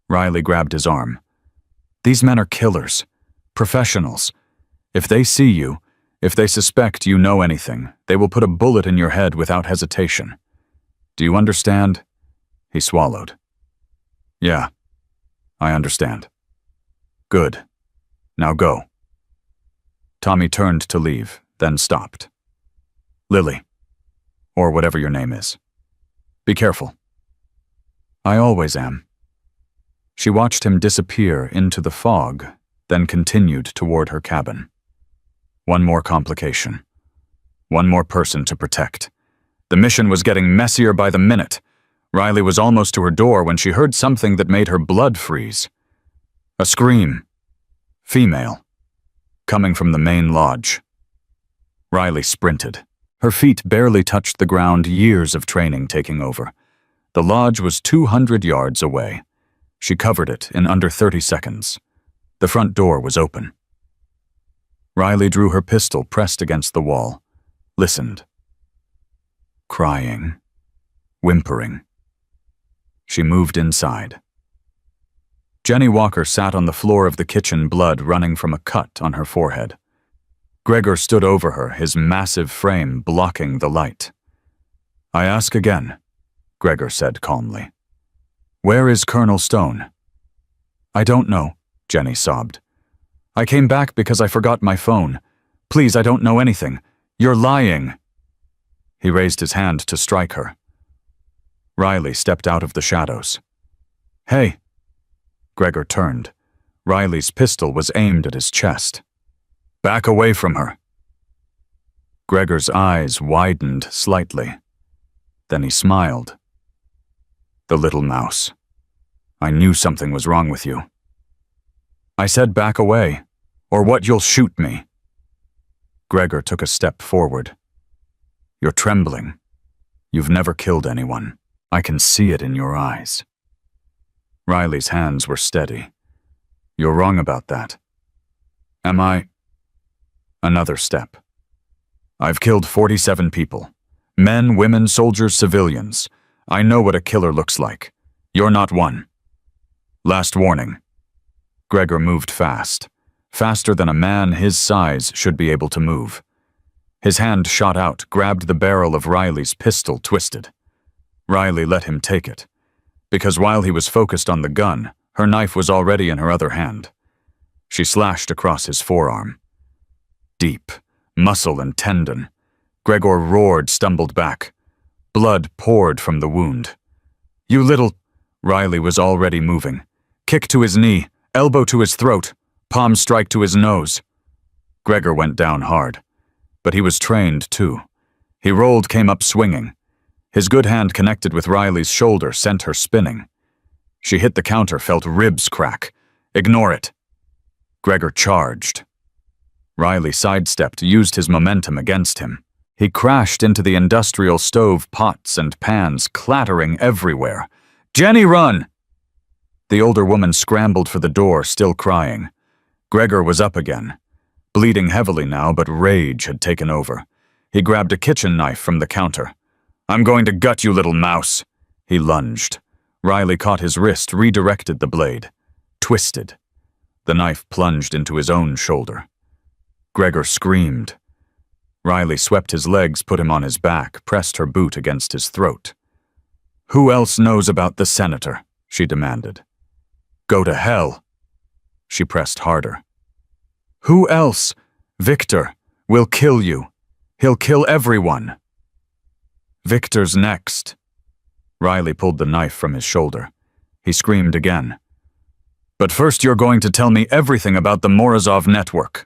Riley grabbed his arm. These men are killers. Professionals. If they see you, if they suspect you know anything, they will put a bullet in your head without hesitation. Do you understand? He swallowed. Yeah, I understand. Good. Now go. Tommy turned to leave, then stopped. Lily, or whatever your name is. Be careful. I always am. She watched him disappear into the fog, then continued toward her cabin. One more complication. One more person to protect. The mission was getting messier by the minute. Riley was almost to her door when she heard something that made her blood freeze. A scream. Female. Coming from the main lodge. Riley sprinted. Her feet barely touched the ground, years of training taking over. The lodge was 200 yards away. She covered it in under 30 seconds. The front door was open. Riley drew her pistol pressed against the wall, listened. Crying. Whimpering. She moved inside. Jenny Walker sat on the floor of the kitchen, blood running from a cut on her forehead. Gregor stood over her, his massive frame blocking the light. I ask again, Gregor said calmly. Where is Colonel Stone? I don't know, Jenny sobbed. I came back because I forgot my phone. Please, I don't know anything. You're lying. He raised his hand to strike her. Riley stepped out of the shadows. Hey. Gregor turned. Riley's pistol was aimed at his chest. Back away from her. Gregor's eyes widened slightly. Then he smiled. The little mouse. I knew something was wrong with you. I said back away, or what you'll shoot me. Gregor took a step forward. You're trembling. You've never killed anyone. I can see it in your eyes. Riley's hands were steady. You're wrong about that. Am I? Another step. I've killed 47 people. Men, women, soldiers, civilians. I know what a killer looks like. You're not one. Last warning. Gregor moved fast. Faster than a man his size should be able to move. His hand shot out, grabbed the barrel of Riley's pistol, twisted. Riley let him take it. Because while he was focused on the gun, her knife was already in her other hand. She slashed across his forearm. Deep, muscle and tendon. Gregor roared, stumbled back. Blood poured from the wound. You little... Riley was already moving. Kick to his knee, elbow to his throat, palm strike to his nose. Gregor went down hard. But he was trained, too. He rolled, came up swinging. His good hand connected with Riley's shoulder, sent her spinning. She hit the counter, felt ribs crack. Ignore it. Gregor charged. Riley sidestepped, used his momentum against him. He crashed into the industrial stove, pots and pans clattering everywhere. Jenny, run! The older woman scrambled for the door, still crying. Gregor was up again. Bleeding heavily now, but rage had taken over. He grabbed a kitchen knife from the counter. I'm going to gut you, little mouse. He lunged. Riley caught his wrist, redirected the blade. Twisted. The knife plunged into his own shoulder. Gregor screamed. Riley swept his legs, put him on his back, pressed her boot against his throat. Who else knows about the senator? She demanded. Go to hell. She pressed harder. Who else? Victor will kill you. He'll kill everyone. Victor's next. Riley pulled the knife from his shoulder. He screamed again. "But first you're going to tell me everything about the Morozov network."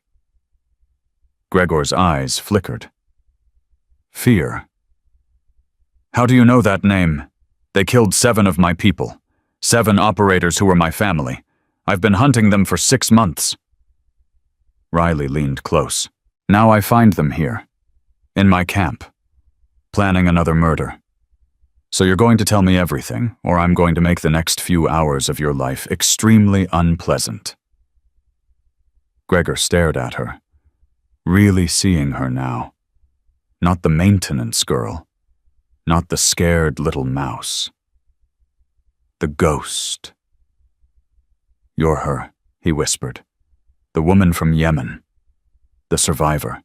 Gregor's eyes flickered. Fear. "How do you know that name? They killed 7 of my people. 7 operators who were my family. I've been hunting them for 6 months. Riley leaned close. "Now I find them here. In my camp. Planning another murder. So you're going to tell me everything, or I'm going to make the next few hours of your life extremely unpleasant." Gregor stared at her, really seeing her now. Not the maintenance girl. Not the scared little mouse. The ghost. "You're her," he whispered. "The woman from Yemen. The survivor.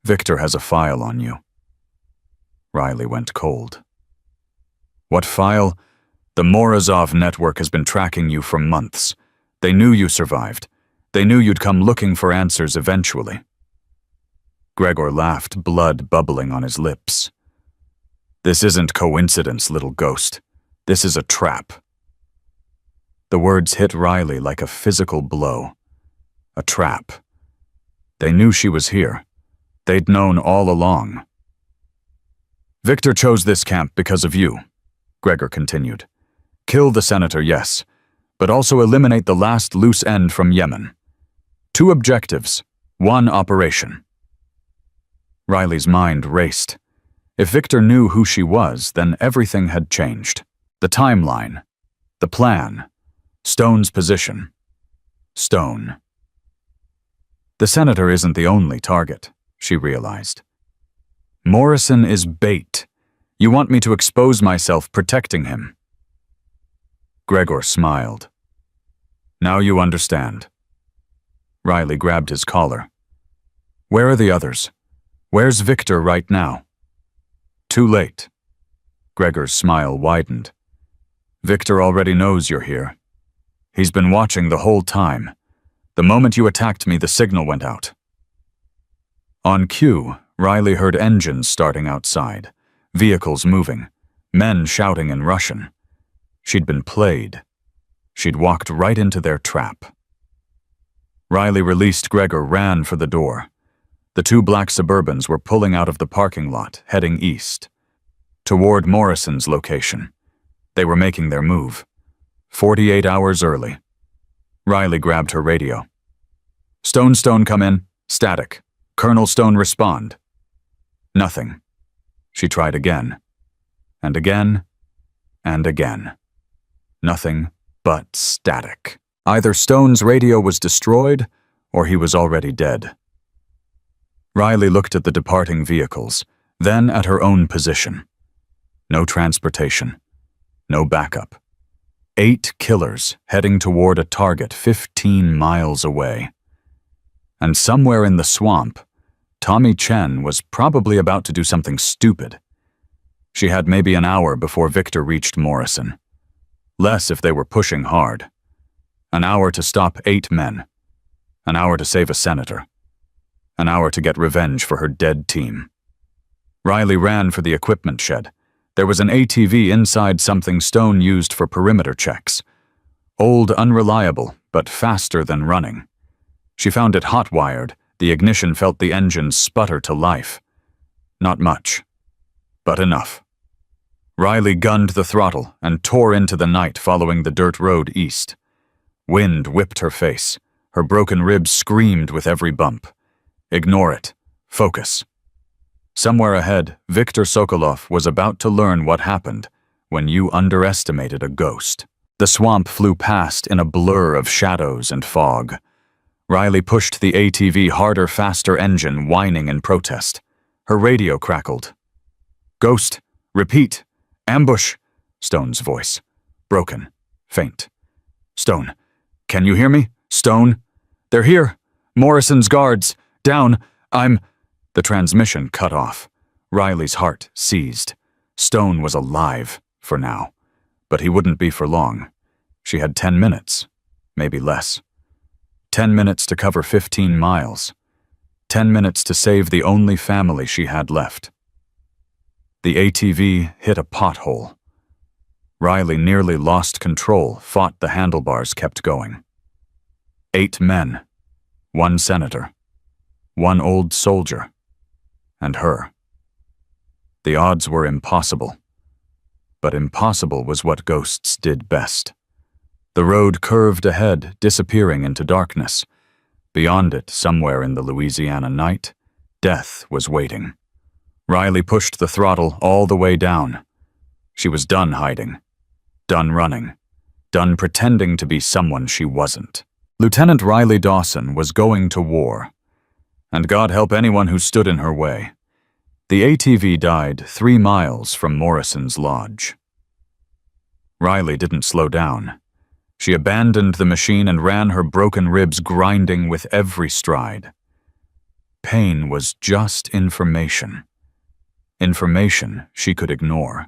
Victor has a file on you." Riley went cold. "What file?" "The Morozov network has been tracking you for months. They knew you survived. They knew you'd come looking for answers eventually." Gregor laughed, blood bubbling on his lips. "This isn't coincidence, little ghost. This is a trap." The words hit Riley like a physical blow. A trap. They knew she was here. They'd known all along. "Victor chose this camp because of you," Gregor continued. "Kill the senator, yes, but also eliminate the last loose end from Yemen. 2 objectives, 1 operation." Riley's mind raced. If Victor knew who she was, then everything had changed. The timeline. The plan. Stone's position. Stone. The senator isn't the only target, she realized. Morrison is bait. You want me to expose myself protecting him. Gregor smiled. Now you understand. Riley grabbed his collar. Where are the others? Where's Victor right now? Too late. Gregor's smile widened. Victor already knows you're here. He's been watching the whole time. The moment you attacked me, the signal went out. On cue, Riley heard engines starting outside, vehicles moving, men shouting in Russian. She'd been played. She'd walked right into their trap. Riley released Gregor, ran for the door. The 2 black Suburbans were pulling out of the parking lot, heading east, toward Morrison's location. They were making their move. 48 hours early. Riley grabbed her radio. Stone, come in. Static. Colonel Stone, respond. Nothing. She tried again. And again. And again. Nothing but static. Either Stone's radio was destroyed, or he was already dead. Riley looked at the departing vehicles, then at her own position. No transportation. No backup. 8 killers heading toward a target 15 miles away. And somewhere in the swamp, Tommy Chen was probably about to do something stupid. She had maybe an hour before Victor reached Morrison. Less if they were pushing hard. An hour to stop 8 men. An hour to save a senator. An hour to get revenge for her dead team. Riley ran for the equipment shed. There was an ATV inside something Stone used for perimeter checks. Old, unreliable, but faster than running. She found it hot-wired. The ignition felt the engine sputter to life. Not much, but enough. Riley gunned the throttle and tore into the night following the dirt road east. Wind whipped her face. Her broken ribs screamed with every bump. Ignore it. Focus. Somewhere ahead, Viktor Sokolov was about to learn what happened when you underestimated a ghost. The swamp flew past in a blur of shadows and fog. Riley pushed the ATV harder, faster engine, whining in protest. Her radio crackled. Ghost, repeat, ambush, Stone's voice. Broken, faint. Stone, can you hear me? Stone? They're here. Morrison's guards. Down. The transmission cut off. Riley's heart seized. Stone was alive, for now. But he wouldn't be for long. She had 10 minutes, maybe less. 10 minutes to cover 15 miles. 10 minutes to save the only family she had left. The ATV hit a pothole. Riley nearly lost control, fought the handlebars, kept going. 8 men, 1 senator, 1 old soldier, and her. The odds were impossible. But impossible was what ghosts did best. The road curved ahead, disappearing into darkness. Beyond it, somewhere in the Louisiana night, death was waiting. Riley pushed the throttle all the way down. She was done hiding, done running, done pretending to be someone she wasn't. Lieutenant Riley Dawson was going to war, and God help anyone who stood in her way. The ATV died 3 miles from Morrison's lodge. Riley didn't slow down. She abandoned the machine and ran, her broken ribs grinding with every stride. Pain was just information. Information she could ignore.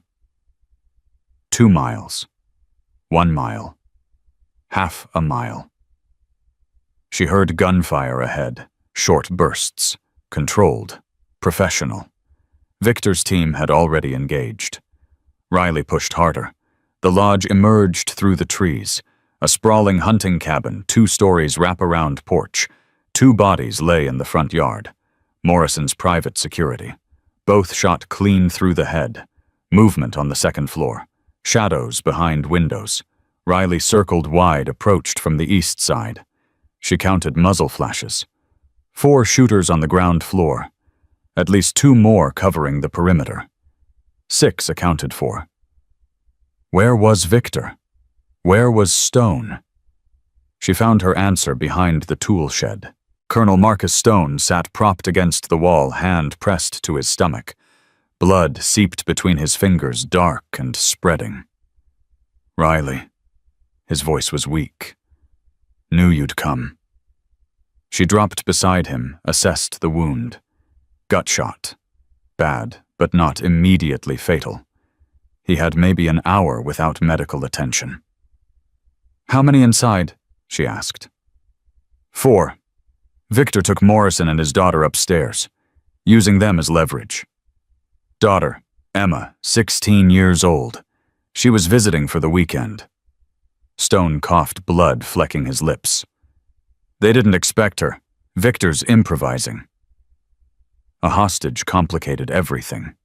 2 miles. 1 mile. Half a mile. She heard gunfire ahead, short bursts, controlled, professional. Victor's team had already engaged. Riley pushed harder. The lodge emerged through the trees. A sprawling hunting cabin, 2 stories wrap-around porch. 2 bodies lay in the front yard. Morrison's private security. Both shot clean through the head. Movement on the 2nd floor. Shadows behind windows. Riley circled wide, approached from the east side. She counted muzzle flashes. 4 shooters on the ground floor. At least 2 more covering the perimeter. 6 accounted for. Where was Victor? Where was Stone? She found her answer behind the tool shed. Colonel Marcus Stone sat propped against the wall, hand pressed to his stomach. Blood seeped between his fingers, dark and spreading. Riley. His voice was weak. Knew you'd come. She dropped beside him, assessed the wound. Gut shot. Bad, but not immediately fatal. He had maybe an hour without medical attention. How many inside? She asked. 4. Victor took Morrison and his daughter upstairs, using them as leverage. Daughter, Emma, 16 years old. She was visiting for the weekend. Stone coughed, blood flecking his lips. They didn't expect her. Victor's improvising. A hostage complicated everything.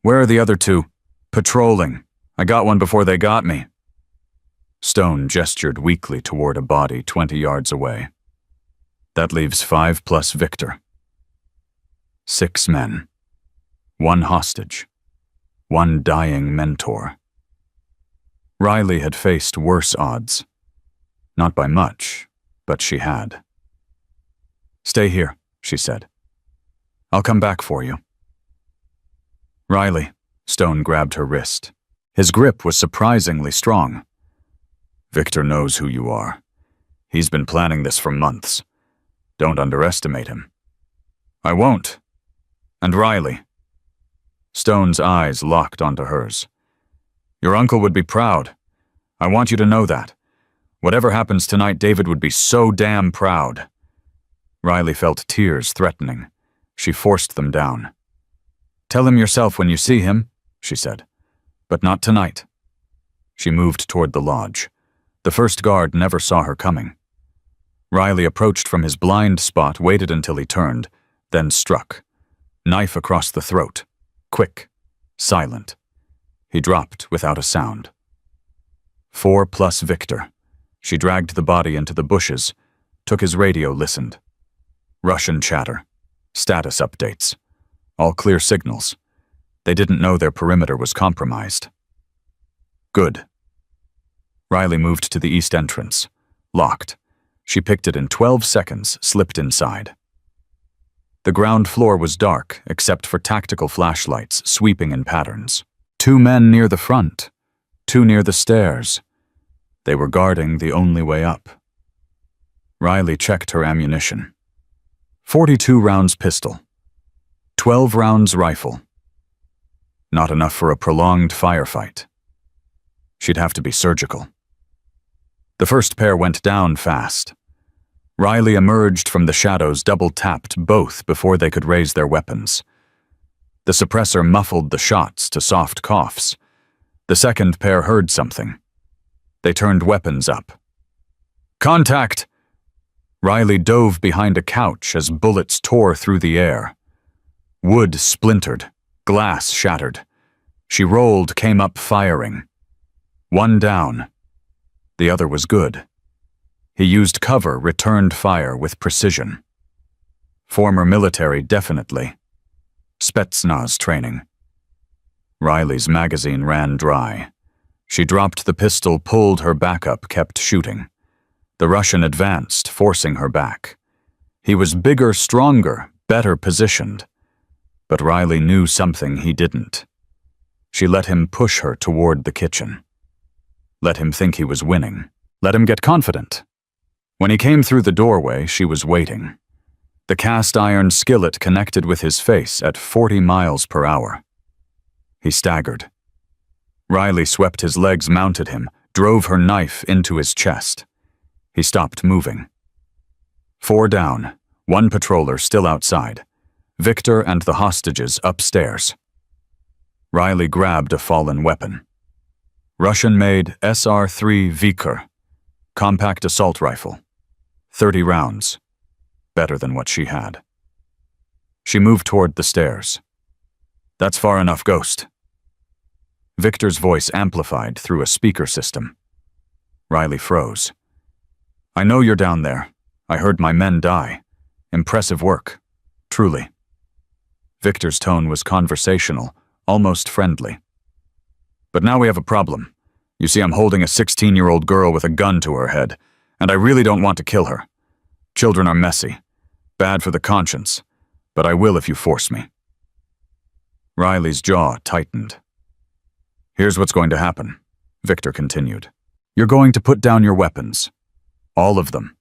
Where are the other 2? Patrolling. I got one before they got me. Stone gestured weakly toward a body 20 yards away. That leaves 5 plus Victor. 6 men. 1 hostage. 1 dying mentor. Riley had faced worse odds. Not by much, but she had. Stay here, she said. I'll come back for you. Riley, Stone grabbed her wrist. His grip was surprisingly strong. Victor knows who you are. He's been planning this for months. Don't underestimate him. I won't. And Riley. Stone's eyes locked onto hers. Your uncle would be proud. I want you to know that. Whatever happens tonight, David would be so damn proud. Riley felt tears threatening. She forced them down. Tell him yourself when you see him, she said. But not tonight. She moved toward the lodge. The first guard never saw her coming. Riley approached from his blind spot, waited until he turned, then struck. Knife across the throat. Quick. Silent. He dropped without a sound. 4 plus Victor. She dragged the body into the bushes, took his radio, listened. Russian chatter. Status updates. All clear signals. They didn't know their perimeter was compromised. Good. Riley moved to the east entrance. Locked. She picked it in 12 seconds, slipped inside. The ground floor was dark, except for tactical flashlights sweeping in patterns. 2 men near the front, 2 near the stairs. They were guarding the only way up. Riley checked her ammunition. 42 rounds pistol. 12 rounds rifle. Not enough for a prolonged firefight. She'd have to be surgical. The first pair went down fast. Riley emerged from the shadows, double-tapped both before they could raise their weapons. The suppressor muffled the shots to soft coughs. The second pair heard something. They turned weapons up. "Contact!" Riley dove behind a couch as bullets tore through the air. Wood splintered, glass shattered. She rolled, came up firing. One down. The other was good. He used cover, returned fire with precision. Former military, definitely. Spetsnaz training. Riley's magazine ran dry. She dropped the pistol, pulled her back up, kept shooting. The Russian advanced, forcing her back. He was bigger, stronger, better positioned. But Riley knew something he didn't. She let him push her toward the kitchen. Let him think he was winning. Let him get confident. When he came through the doorway, she was waiting. The cast-iron skillet connected with his face at 40 miles per hour. He staggered. Riley swept his legs, mounted him, drove her knife into his chest. He stopped moving. 4 down, 1 patroller still outside. Victor and the hostages upstairs. Riley grabbed a fallen weapon. Russian-made SR-3 Viker, compact assault rifle. 30 rounds. Better than what she had. She moved toward the stairs. "That's far enough, Ghost." Victor's voice amplified through a speaker system. Riley froze. "I know you're down there. I heard my men die. Impressive work. Truly." Victor's tone was conversational, almost friendly. "But now we have a problem. You see, I'm holding a 16-year-old girl with a gun to her head, and I really don't want to kill her. Children are messy, bad for the conscience, but I will if you force me." Riley's jaw tightened. "Here's what's going to happen," Victor continued. "You're going to put down your weapons. All of them.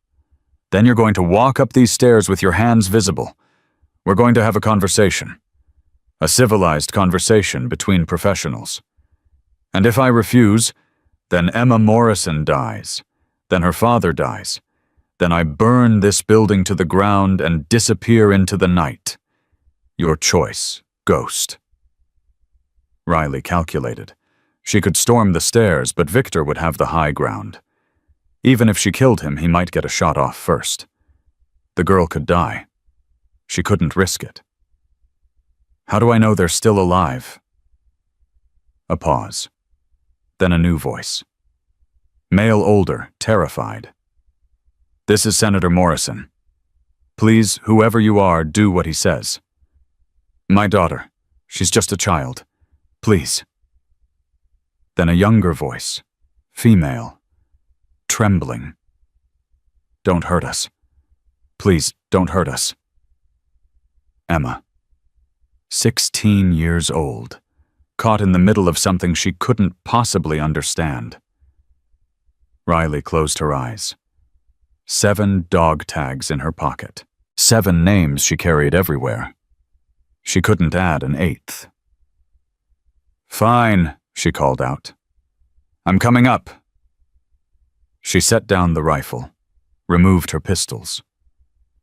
Then you're going to walk up these stairs with your hands visible. We're going to have a conversation. A civilized conversation between professionals. And if I refuse, then Emma Morrison dies. Then her father dies. Then I burn this building to the ground and disappear into the night. Your choice, Ghost." Riley calculated. She could storm the stairs, but Victor would have the high ground. Even if she killed him, he might get a shot off first. The girl could die. She couldn't risk it. "How do I know they're still alive?" A pause. Then a new voice. Male older, terrified. "This is Senator Morrison. Please, whoever you are, do what he says. My daughter. She's just a child. Please." Then a younger voice. Female. Trembling. "Don't hurt us. Please, don't hurt us." Emma. 16 years old. Caught in the middle of something she couldn't possibly understand. Riley closed her eyes. 7 dog tags in her pocket. 7 names she carried everywhere. She couldn't add an 8th. "Fine," she called out. "I'm coming up." She set down the rifle, removed her pistols,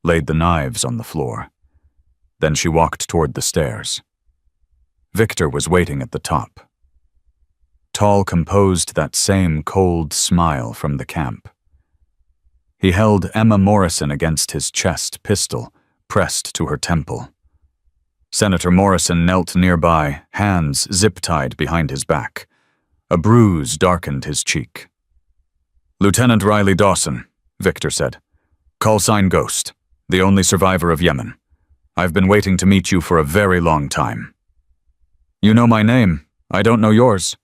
laid the knives on the floor. Then she walked toward the stairs. Victor was waiting at the top. Tall, composed, that same cold smile from the camp. He held Emma Morrison against his chest, pistol pressed to her temple. Senator Morrison knelt nearby, hands zip-tied behind his back. A bruise darkened his cheek. "Lieutenant Riley Dawson," Victor said. "Call sign Ghost, the only survivor of Yemen. I've been waiting to meet you for a very long time." "You know my name. I don't know yours."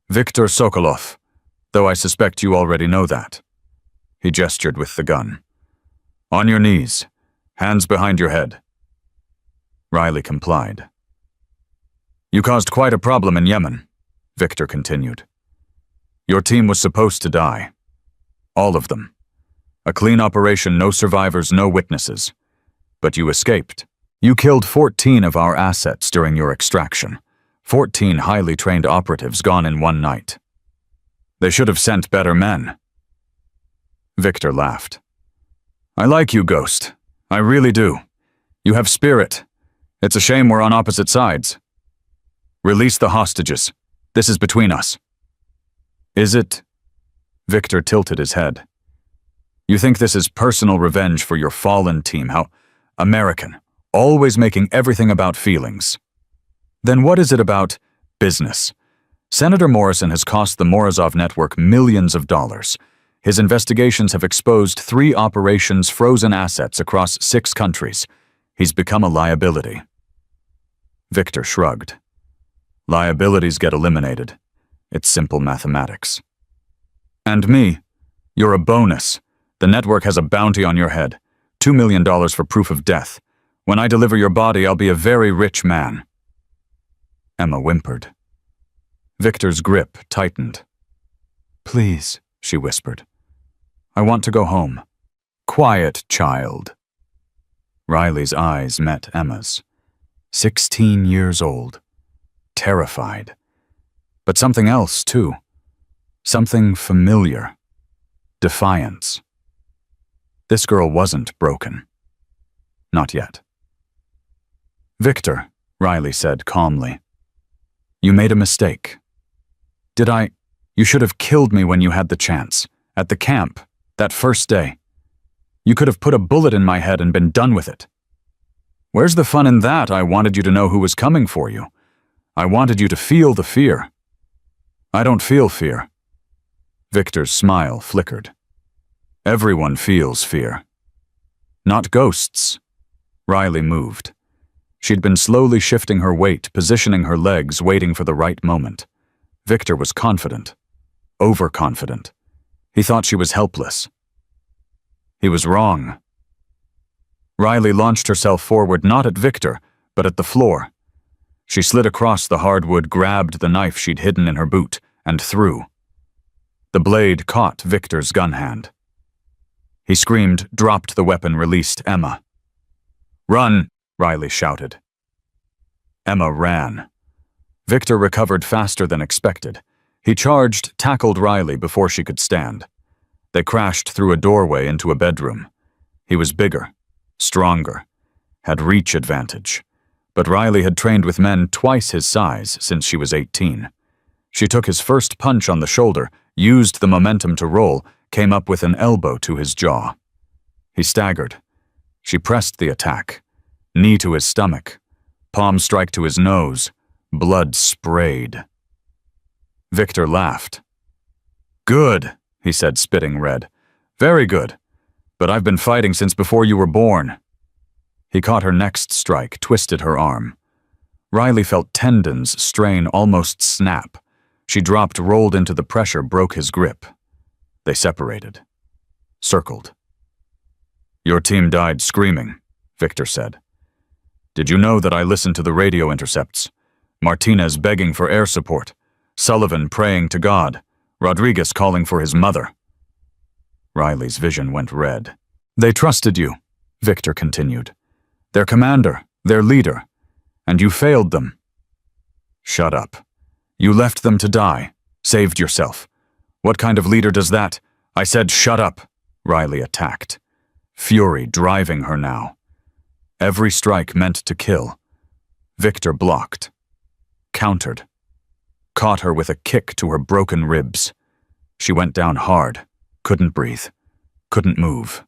"Viktor Sokolov, though I suspect you already know that." He gestured with the gun. "On your knees, hands behind your head." Riley complied. "You caused quite a problem in Yemen," Victor continued. "Your team was supposed to die. All of them. A clean operation, no survivors, no witnesses. But you escaped. You killed 14 of our assets during your extraction. 14 highly trained operatives gone in one night. They should have sent better men." Victor laughed. "I like you, Ghost. I really do. You have spirit. It's a shame we're on opposite sides. Release the hostages. This is between us." "Is it?" Victor tilted his head. "You think this is personal revenge for your fallen team? How American, always making everything about feelings. Then what is it about business? Senator Morrison has cost the Morozov network millions of dollars. His investigations have exposed 3 operations frozen assets across 6 countries. He's become a liability." Victor shrugged. "Liabilities get eliminated. It's simple mathematics." "And me? You're a bonus. The network has a bounty on your head. $2 million for proof of death. When I deliver your body, I'll be a very rich man." Emma whimpered. Victor's grip tightened. "Please," she whispered. "I want to go home." "Quiet, child." Riley's eyes met Emma's. 16 years old. Terrified. But something else, too. Something familiar. Defiance. This girl wasn't broken. Not yet. "Victor," Riley said calmly, "you made a mistake." "Did I? You should have killed me when you had the chance. At the camp, that first day. You could have put a bullet in my head and been done with it." "Where's the fun in that? I wanted you to know who was coming for you. I wanted you to feel the fear." "I don't feel fear." Victor's smile flickered. "Everyone feels fear." "Not ghosts." Riley moved. She'd been slowly shifting her weight, positioning her legs, waiting for the right moment. Victor was confident. Overconfident. He thought she was helpless. He was wrong. Riley launched herself forward, not at Victor, but at the floor. She slid across the hardwood, grabbed the knife she'd hidden in her boot, and threw. The blade caught Victor's gun hand. He screamed, dropped the weapon, released Emma. "Run!" Riley shouted. Emma ran. Victor recovered faster than expected. He charged, tackled Riley before she could stand. They crashed through a doorway into a bedroom. He was bigger, stronger, had reach advantage. But Riley had trained with men twice his size since she was 18. She took his first punch on the shoulder, used the momentum to roll, came up with an elbow to his jaw. He staggered. She pressed the attack. Knee to his stomach. Palm strike to his nose. Blood sprayed. Victor laughed. "Good," he said, spitting red. "Very good. But I've been fighting since before you were born." He caught her next strike, twisted her arm. Riley felt tendons strain, almost snap. She dropped, rolled into the pressure, broke his grip. They separated. Circled. "Your team died screaming," Victor said. "Did you know that I listened to the radio intercepts? Martinez begging for air support. Sullivan praying to God. Rodriguez calling for his mother." Riley's vision went red. "They trusted you," Victor continued. "Their commander, their leader. And you failed them." "Shut up. You left them to die. Saved yourself. What kind of leader does that?" "I said shut up," Riley attacked. Fury driving her now. Every strike meant to kill. Victor blocked. Countered. Caught her with a kick to her broken ribs. She went down hard. Couldn't breathe. Couldn't move.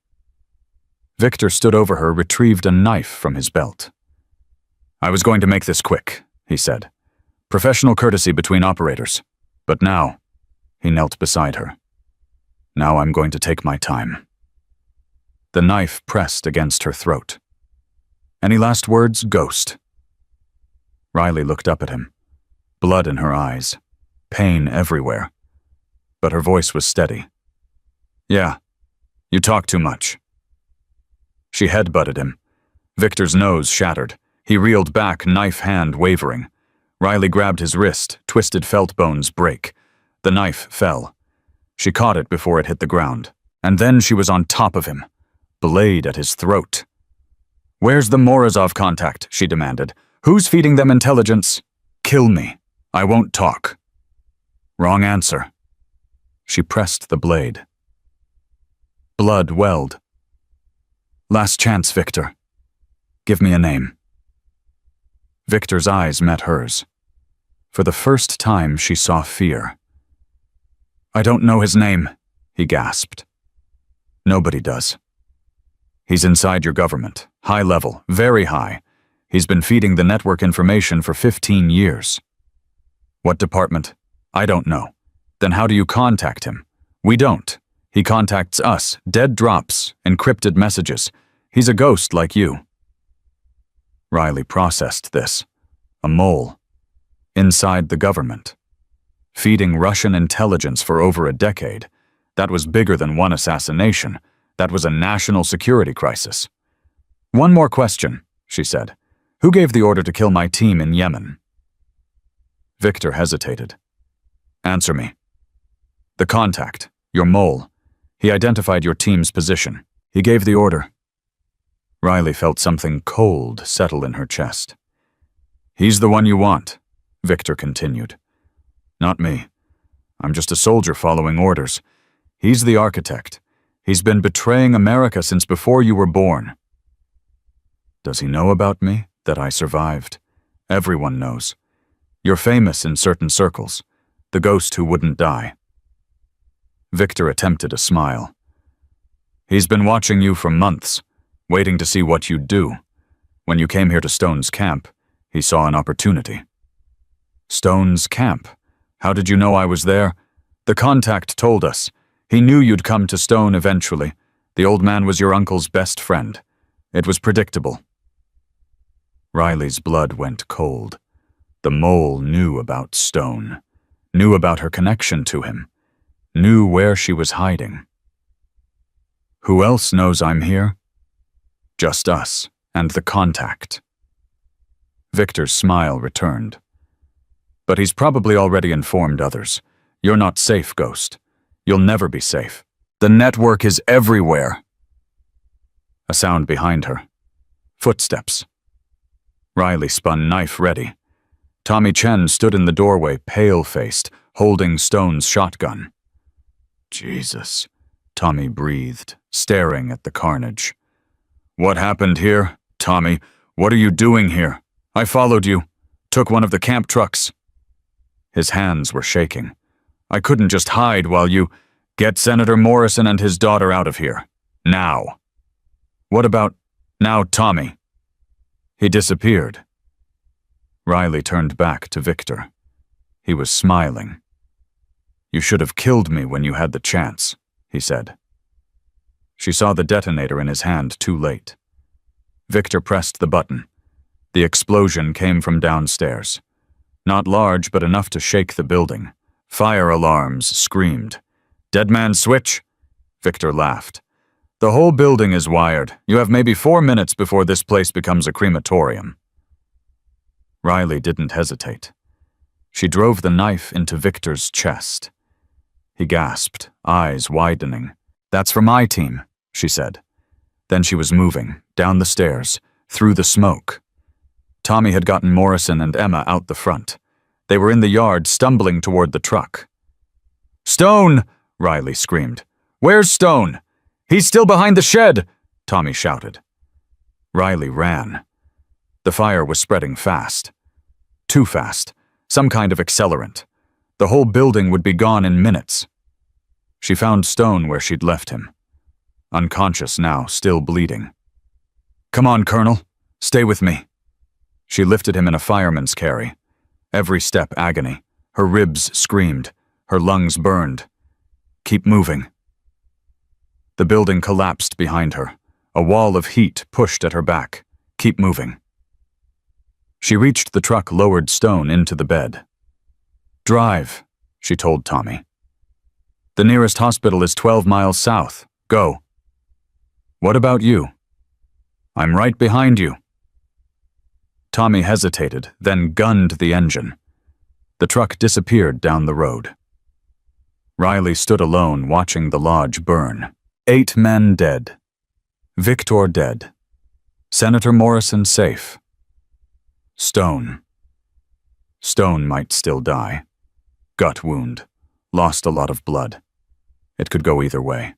Victor stood over her, retrieved a knife from his belt. "I was going to make this quick," he said. "Professional courtesy between operators. But now," he knelt beside her. "Now I'm going to take my time." The knife pressed against her throat. "Any last words, Ghost?" Riley looked up at him. Blood in her eyes. Pain everywhere. But her voice was steady. "Yeah, you talk too much." She headbutted him. Victor's nose shattered. He reeled back, knife hand wavering. Riley grabbed his wrist, twisted felt bones break. The knife fell. She caught it before it hit the ground. And then she was on top of him. Blade at his throat. "Where's the Morozov contact?" she demanded. "Who's feeding them intelligence?" "Kill me. I won't talk." Wrong answer. She pressed the blade. Blood welled. "Last chance, Victor. Give me a name." Victor's eyes met hers. For the first time, she saw fear. "I don't know his name," he gasped. "Nobody does. He's inside your government, high level, very high. He's been feeding the network information for 15 years. What department? I don't know. Then how do you contact him? We don't. He contacts us, dead drops, encrypted messages. He's a ghost like you." Riley processed this. A mole. Inside the government. Feeding Russian intelligence for over a decade. That was bigger than one assassination. That was a national security crisis. "One more question," she said. "Who gave the order to kill my team in Yemen?" Victor hesitated. "Answer me." "The contact, your mole. He identified your team's position. He gave the order." Riley felt something cold settle in her chest. "He's the one you want," Victor continued. "Not me. I'm just a soldier following orders. He's the architect. He's been betraying America since before you were born." "Does he know about me, that I survived?" "Everyone knows. You're famous in certain circles. The ghost who wouldn't die." Victor attempted a smile. "He's been watching you for months, waiting to see what you'd do. When you came here to Stone's camp, he saw an opportunity." "Stone's camp? How did you know I was there?" "The contact told us. He knew you'd come to Stone eventually. The old man was your uncle's best friend. It was predictable." Riley's blood went cold. The mole knew about Stone, knew about her connection to him, knew where she was hiding. "Who else knows I'm here?" "Just us, and the contact." Victor's smile returned. "But he's probably already informed others. You're not safe, Ghost. You'll never be safe. The network is everywhere." A sound behind her. Footsteps. Riley spun knife ready. Tommy Chen stood in the doorway, pale-faced, holding Stone's shotgun. "Jesus," Tommy breathed, staring at the carnage. "What happened here? Tommy, what are you doing here? I followed you. Took one of the camp trucks." His hands were shaking. "I couldn't just hide while you— Get Senator Morrison and his daughter out of here. Now." "What about— Now, Tommy?" "He disappeared." Riley turned back to Victor. He was smiling. "You should have killed me when you had the chance," he said. She saw the detonator in his hand too late. Victor pressed the button. The explosion came from downstairs. Not large, but enough to shake the building. Fire alarms screamed. "Dead man switch?" Victor laughed. "The whole building is wired. You have maybe 4 minutes before this place becomes a crematorium." Riley didn't hesitate. She drove the knife into Victor's chest. He gasped, eyes widening. "That's for my team," she said. Then she was moving, down the stairs, through the smoke. Tommy had gotten Morrison and Emma out the front. They were in the yard, stumbling toward the truck. "Stone!" Riley screamed. "Where's Stone?" "He's still behind the shed!" Tommy shouted. Riley ran. The fire was spreading fast. Too fast. Some kind of accelerant. The whole building would be gone in minutes. She found Stone where she'd left him. Unconscious now, still bleeding. "Come on, Colonel. Stay with me." She lifted him in a fireman's carry. Every step agony. Her ribs screamed. Her lungs burned. "Keep moving." The building collapsed behind her. A wall of heat pushed at her back. "Keep moving." She reached the truck, lowered Stone into the bed. "Drive," she told Tommy. "The nearest hospital is 12 miles south. Go." "What about you?" "I'm right behind you." Tommy hesitated, then gunned the engine. The truck disappeared down the road. Riley stood alone, watching the lodge burn. 8 men dead. Victor dead. Senator Morrison safe. Stone. Stone might still die. Gut wound. Lost a lot of blood. It could go either way.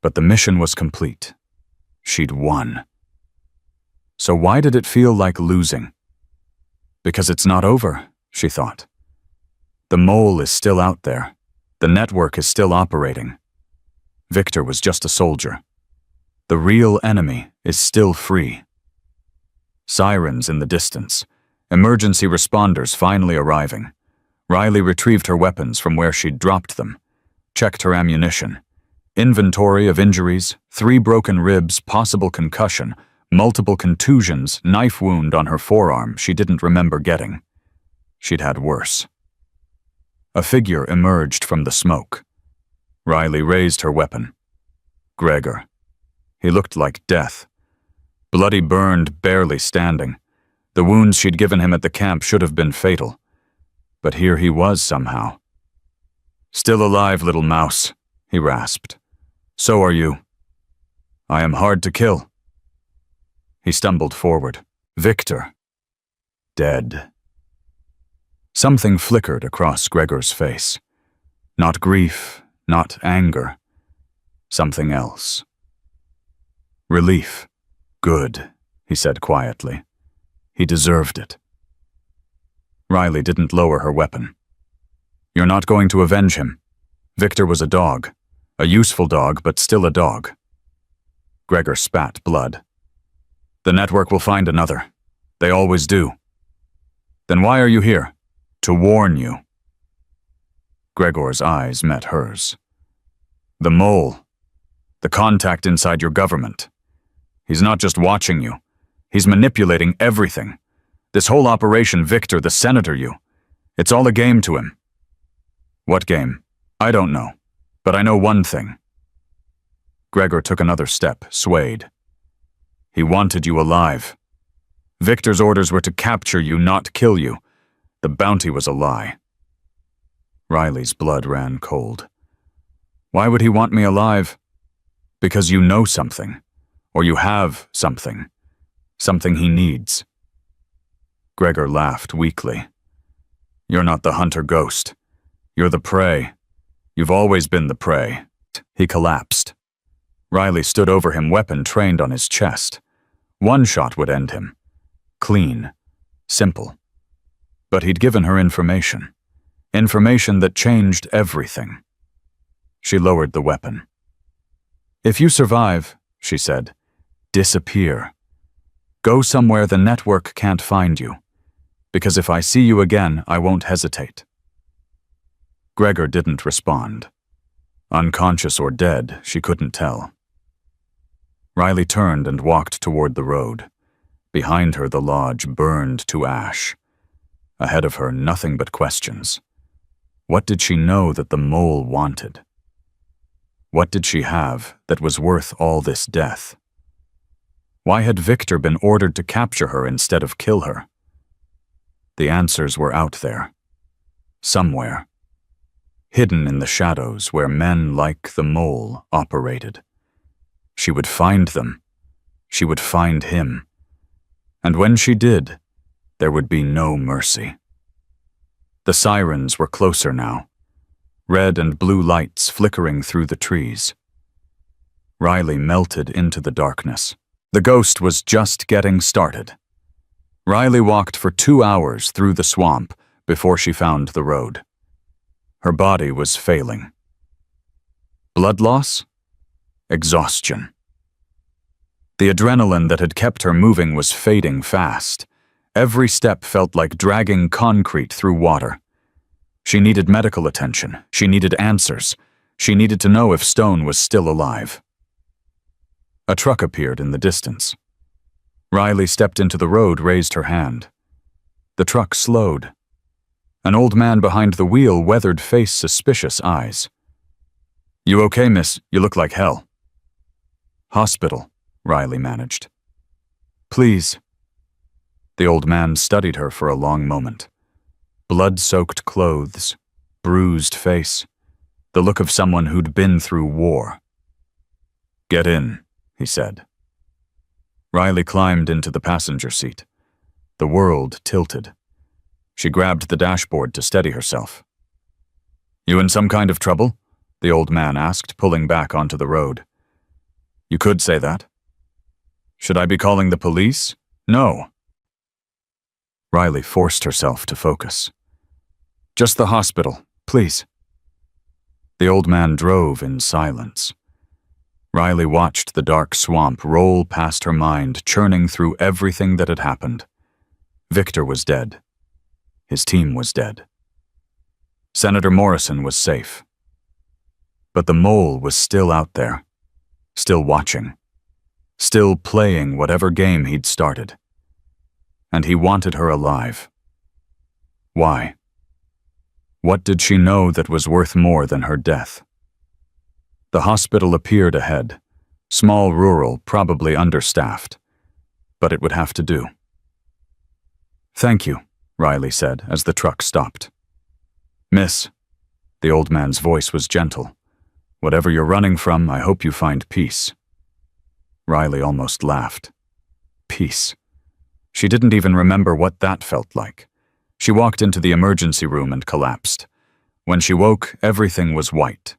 But the mission was complete. She'd won. So why did it feel like losing? Because it's not over, she thought. The mole is still out there. The network is still operating. Victor was just a soldier. The real enemy is still free. Sirens in the distance. Emergency responders finally arriving. Riley retrieved her weapons from where she'd dropped them, checked her ammunition. Inventory of injuries, 3 broken ribs, possible concussion, multiple contusions, knife wound on her forearm she didn't remember getting. She'd had worse. A figure emerged from the smoke. Riley raised her weapon. Gregor. He looked like death. Bloody burned, barely standing. The wounds she'd given him at the camp should have been fatal. But here he was somehow. "Still alive, little mouse," he rasped. "So are you. I am hard to kill." He stumbled forward. Victor. Dead. Something flickered across Gregor's face. Not grief, not anger. Something else. Relief. "Good," he said quietly. He deserved it. Riley didn't lower her weapon. "You're not going to avenge him. Victor was a dog. A useful dog, but still a dog." Gregor spat blood. "The network will find another. They always do." "Then why are you here?" "To warn you." Gregor's eyes met hers. "The mole. The contact inside your government. He's not just watching you. He's manipulating everything. This whole operation, Victor, the senator you. It's all a game to him." "What game?" "I don't know. But I know one thing." Gregor took another step, swayed. "He wanted you alive. Victor's orders were to capture you, not kill you. The bounty was a lie." Riley's blood ran cold. "Why would he want me alive?" "Because you know something. Or you have something. Something he needs." Gregor laughed weakly. "You're not the hunter ghost. You're the prey. You've always been the prey." He collapsed. Riley stood over him, weapon trained on his chest. One shot would end him. Clean. Simple. But he'd given her information. Information that changed everything. She lowered the weapon. "If you survive," she said, "disappear. Go somewhere the network can't find you. Because if I see you again, I won't hesitate." Gregor didn't respond. Unconscious or dead, she couldn't tell. Riley turned and walked toward the road. Behind her, the lodge burned to ash. Ahead of her, nothing but questions. What did she know that the mole wanted? What did she have that was worth all this death? Why had Victor been ordered to capture her instead of kill her? The answers were out there. Somewhere. Hidden in the shadows where men like the mole operated. She would find them. She would find him. And when she did, there would be no mercy. The sirens were closer now. Red and blue lights flickering through the trees. Riley melted into the darkness. The ghost was just getting started. Riley walked for 2 hours through the swamp before she found the road. Her body was failing. Blood loss? Exhaustion. The adrenaline that had kept her moving was fading fast. Every step felt like dragging concrete through water. She needed medical attention. She needed answers. She needed to know if Stone was still alive. A truck appeared in the distance. Riley stepped into the road, raised her hand. The truck slowed. An old man behind the wheel, weathered face, suspicious eyes. "You okay, miss? You look like hell." "Hospital," Riley managed. "Please." The old man studied her for a long moment. Blood-soaked clothes, bruised face, the look of someone who'd been through war. "Get in," he said. Riley climbed into the passenger seat. The world tilted. She grabbed the dashboard to steady herself. "You in some kind of trouble?" the old man asked, pulling back onto the road. "You could say that." "Should I be calling the police?" "No." Riley forced herself to focus. Just the hospital, please." The old man drove in silence. Riley watched the dark swamp roll past her mind, churning through everything that had happened. Victor was dead. His team was dead. Senator Morrison was safe. But the mole was still out there, still watching, still playing whatever game he'd started. And he wanted her alive. Why? What did she know that was worth more than her death? The hospital appeared ahead, small, rural, probably understaffed, but it would have to do. "Thank you," Riley said as the truck stopped. "Miss," the old man's voice was gentle, "whatever you're running from, I hope you find peace." Riley almost laughed. Peace. She didn't even remember what that felt like. She walked into the emergency room and collapsed. When she woke, everything was white.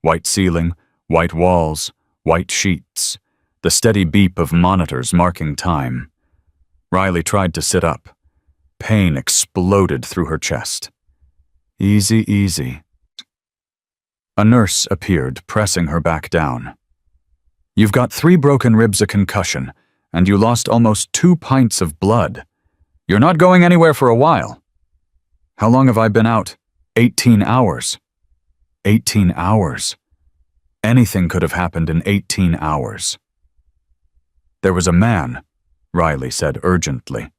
White ceiling, white walls, white sheets, the steady beep of monitors marking time. Riley tried to sit up. Pain exploded through her chest. "Easy, easy." A nurse appeared, pressing her back down. "You've got 3 broken ribs, a concussion, and you lost almost 2 pints of blood. You're not going anywhere for a while." "How long have I been out?" 18 hours. 18 hours. Anything could have happened in 18 hours. "There was a man," Riley said urgently.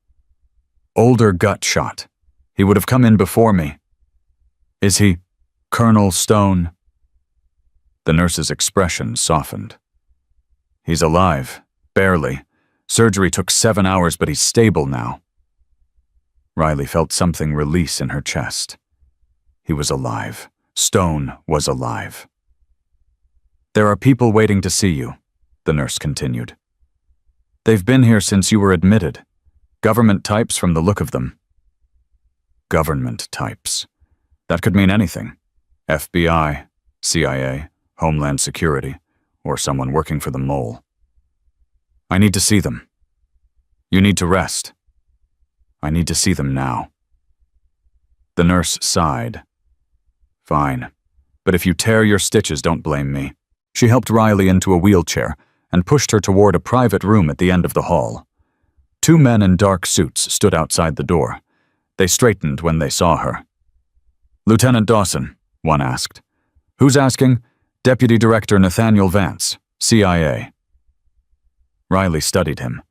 "Older gut shot. He would have come in before me." "Is he Colonel Stone?" The nurse's expression softened. "He's alive, barely. Surgery took 7 hours, but he's stable now." Riley felt something release in her chest. He was alive. Stone was alive. "There are people waiting to see you," the nurse continued. "They've been here since you were admitted. Government types from the look of them." Government types. That could mean anything. FBI, CIA, Homeland Security, or someone working for the mole. "I need to see them." "You need to rest." "I need to see them now." The nurse sighed. "Fine, but if you tear your stitches, don't blame me." She helped Riley into a wheelchair and pushed her toward a private room at the end of the hall. 2 men in dark suits stood outside the door. They straightened when they saw her. "Lieutenant Dawson," one asked. "Who's asking?" "Deputy Director Nathaniel Vance, CIA." Riley studied him.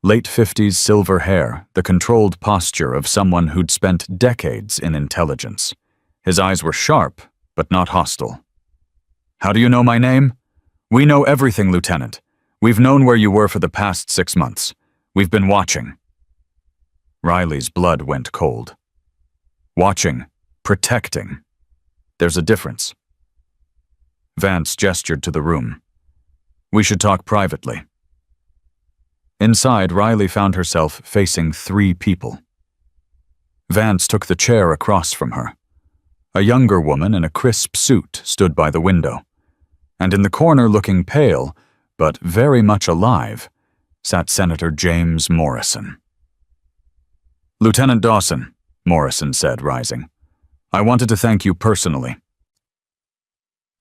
Late 50s silver hair, the controlled posture of someone who'd spent decades in intelligence. His eyes were sharp, but not hostile. "How do you know my name?" "We know everything, Lieutenant. We've known where you were for the past 6 months. We've been watching." Riley's blood went cold. Watching, protecting. There's a difference. Vance gestured to the room. "We should talk privately." Inside, Riley found herself facing 3 people. Vance took the chair across from her. A younger woman in a crisp suit stood by the window. And in the corner, looking pale, but very much alive, sat Senator James Morrison. "Lieutenant Dawson," Morrison said, rising, "I wanted to thank you personally."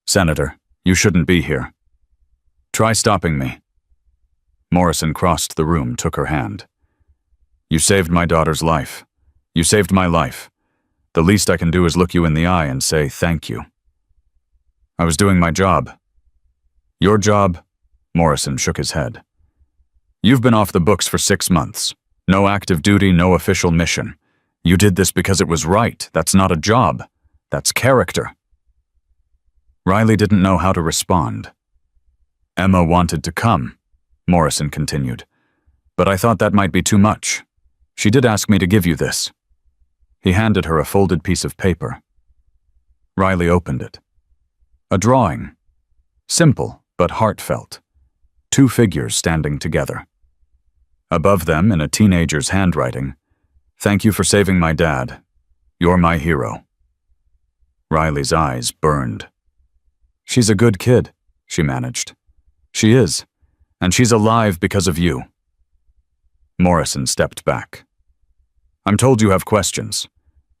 "Senator, you shouldn't be here. Try stopping me." Morrison crossed the room, took her hand. "You saved my daughter's life. You saved my life. The least I can do is look you in the eye and say thank you." "I was doing my job." "Your job?" Morrison shook his head. "You've been off the books for 6 months. No active duty, no official mission. You did this because it was right. That's not a job. That's character." Riley didn't know how to respond. "Emma wanted to come," Morrison continued, "but I thought that might be too much. She did ask me to give you this." He handed her a folded piece of paper. Riley opened it. A drawing. Simple, but heartfelt. 2 figures standing together. Above them, in a teenager's handwriting, "Thank you for saving my dad. You're my hero." Riley's eyes burned. "She's a good kid," she managed. "She is, and she's alive because of you." Morrison stepped back. "I'm told you have questions.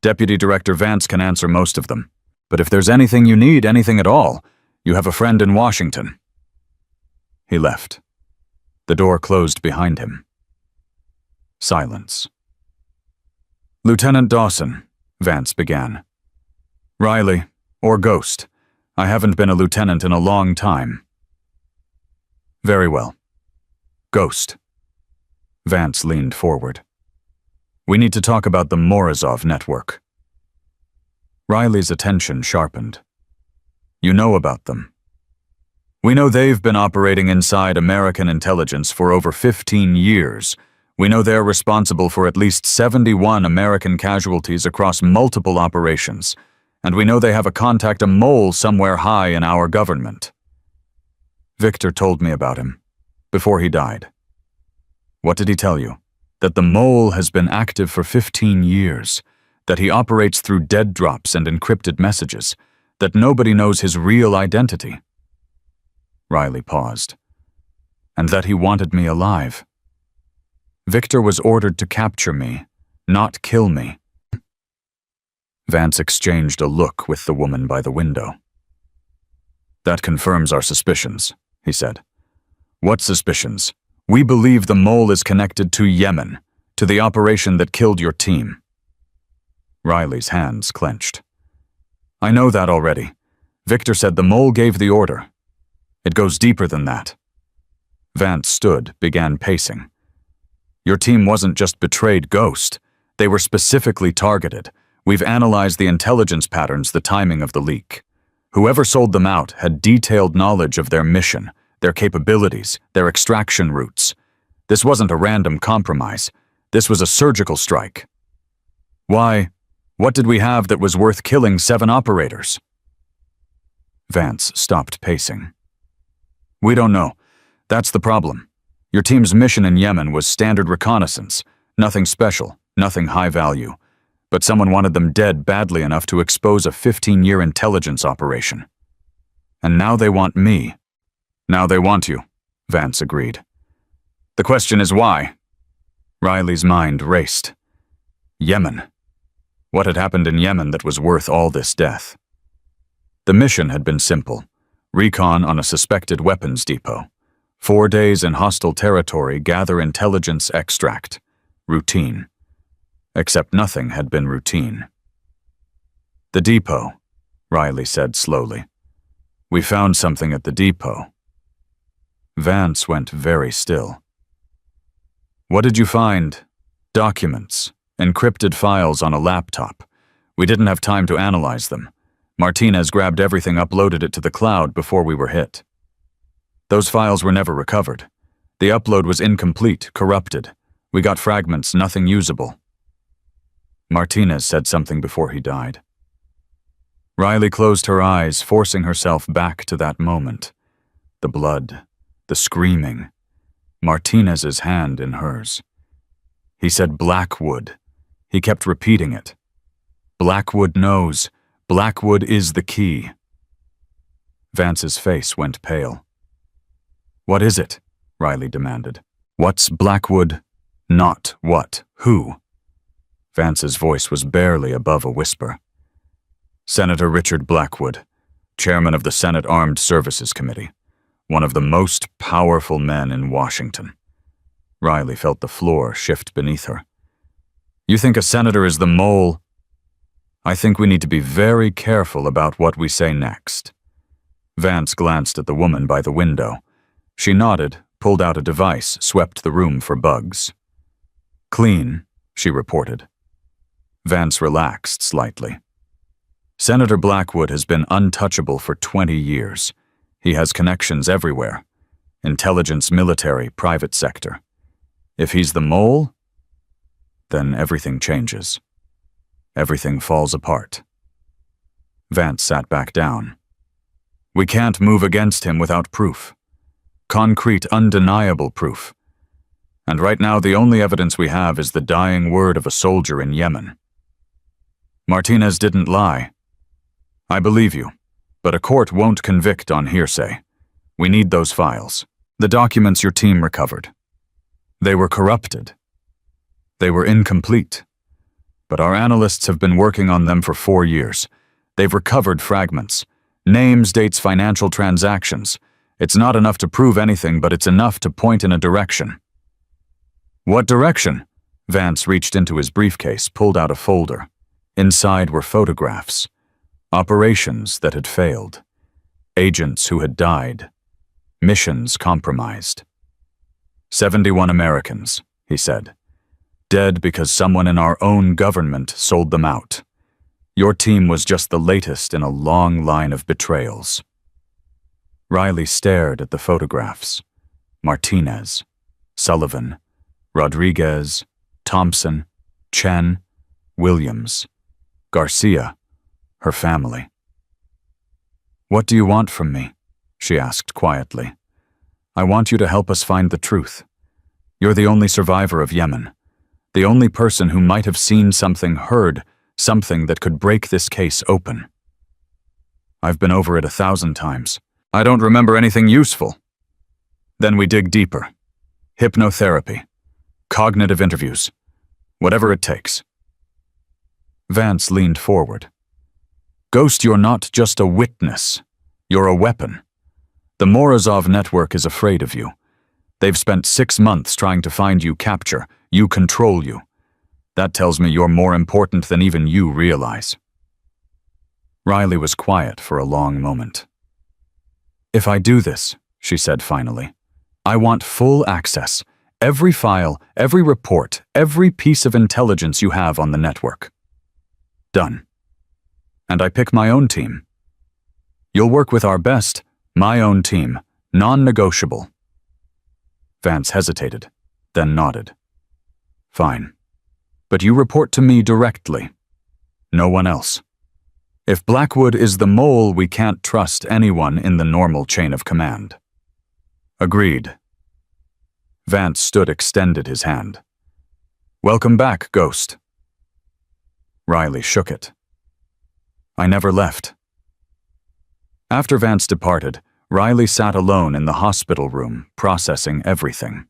Deputy Director Vance can answer most of them. But if there's anything you need, anything at all, you have a friend in Washington." He left. The door closed behind him. Silence. "Lieutenant Dawson," Vance began. "Riley, or Ghost. I haven't been a lieutenant in a long time." "Very well. Ghost." Vance leaned forward. "We need to talk about the Morozov network." Riley's attention sharpened. "You know about them." "We know they've been operating inside American intelligence for over 15 years. We know they're responsible for at least 71 American casualties across multiple operations. And we know they have a mole somewhere high in our government." "Victor told me about him, before he died." "What did he tell you?" "That the mole has been active for 15 years, that he operates through dead drops and encrypted messages, that nobody knows his real identity." Riley paused. "And that he wanted me alive." "Victor was ordered to capture me, not kill me." Vance exchanged a look with the woman by the window. "That confirms our suspicions," he said. "What suspicions?" "We believe the mole is connected to Yemen, to the operation that killed your team." Riley's hands clenched. "I know that already. Victor said the mole gave the order. It goes deeper than that." Vance stood, began pacing. "Your team wasn't just betrayed, Ghost. They were specifically targeted. We've analyzed the intelligence patterns, the timing of the leak. Whoever sold them out had detailed knowledge of their mission, their capabilities, their extraction routes. This wasn't a random compromise. This was a surgical strike. Why? What did we have that was worth killing 7 operators?" Vance stopped pacing. "We don't know. That's the problem. Your team's mission in Yemen was standard reconnaissance, nothing special, nothing high value. But someone wanted them dead badly enough to expose a 15-year intelligence operation. And now they want me." "Now they want you," Vance agreed. "The question is why?" Riley's mind raced. Yemen. What had happened in Yemen that was worth all this death? The mission had been simple. Recon on a suspected weapons depot. 4 days in hostile territory, gather intelligence, extract. Routine. Except nothing had been routine. "The depot," Riley said slowly. "We found something at the depot." Vance went very still. "What did you find?" "Documents. Encrypted files on a laptop. We didn't have time to analyze them. Martinez grabbed everything, uploaded it to the cloud before we were hit. Those files were never recovered. The upload was incomplete, corrupted. We got fragments, nothing usable." Martinez said something before he died. Riley closed her eyes, forcing herself back to that moment. The blood, the screaming, Martinez's hand in hers. He said Blackwood. He kept repeating it. Blackwood knows. Blackwood is the key. Vance's face went pale. "What is it?" Riley demanded. "What's Blackwood? Not what, who?" Vance's voice was barely above a whisper. "Senator Richard Blackwood, chairman of the Senate Armed Services Committee, one of the most powerful men in Washington." Riley felt the floor shift beneath her. "You think a senator is the mole?" "I think we need to be very careful about what we say next." Vance glanced at the woman by the window. She nodded, pulled out a device, swept the room for bugs. "Clean," she reported. Vance relaxed slightly. "Senator Blackwood has been untouchable for 20 years. He has connections everywhere. Intelligence, military, private sector. If he's the mole, then everything changes. Everything falls apart." Vance sat back down. "We can't move against him without proof. Concrete, undeniable proof. And right now the only evidence we have is the dying word of a soldier in Yemen. Martinez didn't lie. I believe you, but a court won't convict on hearsay. We need those files. The documents your team recovered. They were corrupted. They were incomplete. But our analysts have been working on them for 4 years. They've recovered fragments. Names, dates, financial transactions. It's not enough to prove anything, but it's enough to point in a direction. What direction? Vance reached into his briefcase, pulled out a folder. Inside were photographs. Operations that had failed. Agents who had died. Missions compromised. 71 Americans, he said. Dead because someone in our own government sold them out. Your team was just the latest in a long line of betrayals. Riley stared at the photographs. Martinez, Sullivan, Rodriguez, Thompson, Chen, Williams, Garcia, her family. What do you want from me? She asked quietly. I want you to help us find the truth. You're the only survivor of Yemen. The only person who might have seen something, heard something that could break this case open. I've been over it 1,000 times. I don't remember anything useful. Then we dig deeper. Hypnotherapy. Cognitive interviews. Whatever it takes. Vance leaned forward. Ghost, you're not just a witness. You're a weapon. The Morozov network is afraid of you. They've spent 6 months trying to find you, capture you, control you. That tells me you're more important than even you realize. Riley was quiet for a long moment. If I do this, she said finally, I want full access. Every file, every report, every piece of intelligence you have on the network. Done. And I pick my own team. You'll work with our best, my own team, non-negotiable. Vance hesitated, then nodded. Fine. But you report to me directly. No one else. If Blackwood is the mole, we can't trust anyone in the normal chain of command. Agreed. Vance extended his hand. Welcome back, Ghost. Riley shook it. I never left. After Vance departed, Riley sat alone in the hospital room, processing everything.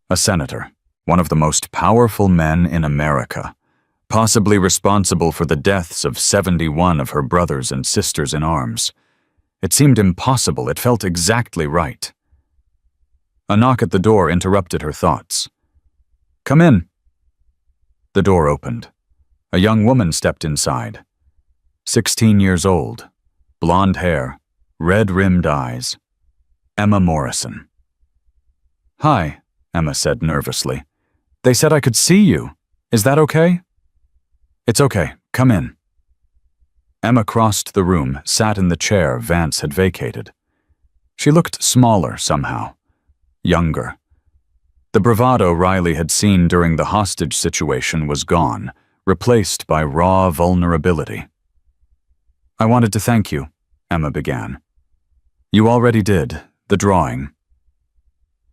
A senator, one of the most powerful men in America, possibly responsible for the deaths of 71 of her brothers and sisters in arms. It seemed impossible. It felt exactly right. A knock at the door interrupted her thoughts. Come in. The door opened. A young woman stepped inside. 16 years old, blonde hair, red-rimmed eyes. Emma Morrison. Hi, Emma said nervously. They said I could see you. Is that okay? It's okay. Come in. Emma crossed the room, sat in the chair Vance had vacated. She looked smaller somehow, younger. The bravado Riley had seen during the hostage situation was gone, replaced by raw vulnerability. I wanted to thank you, Emma began. You already did, the drawing.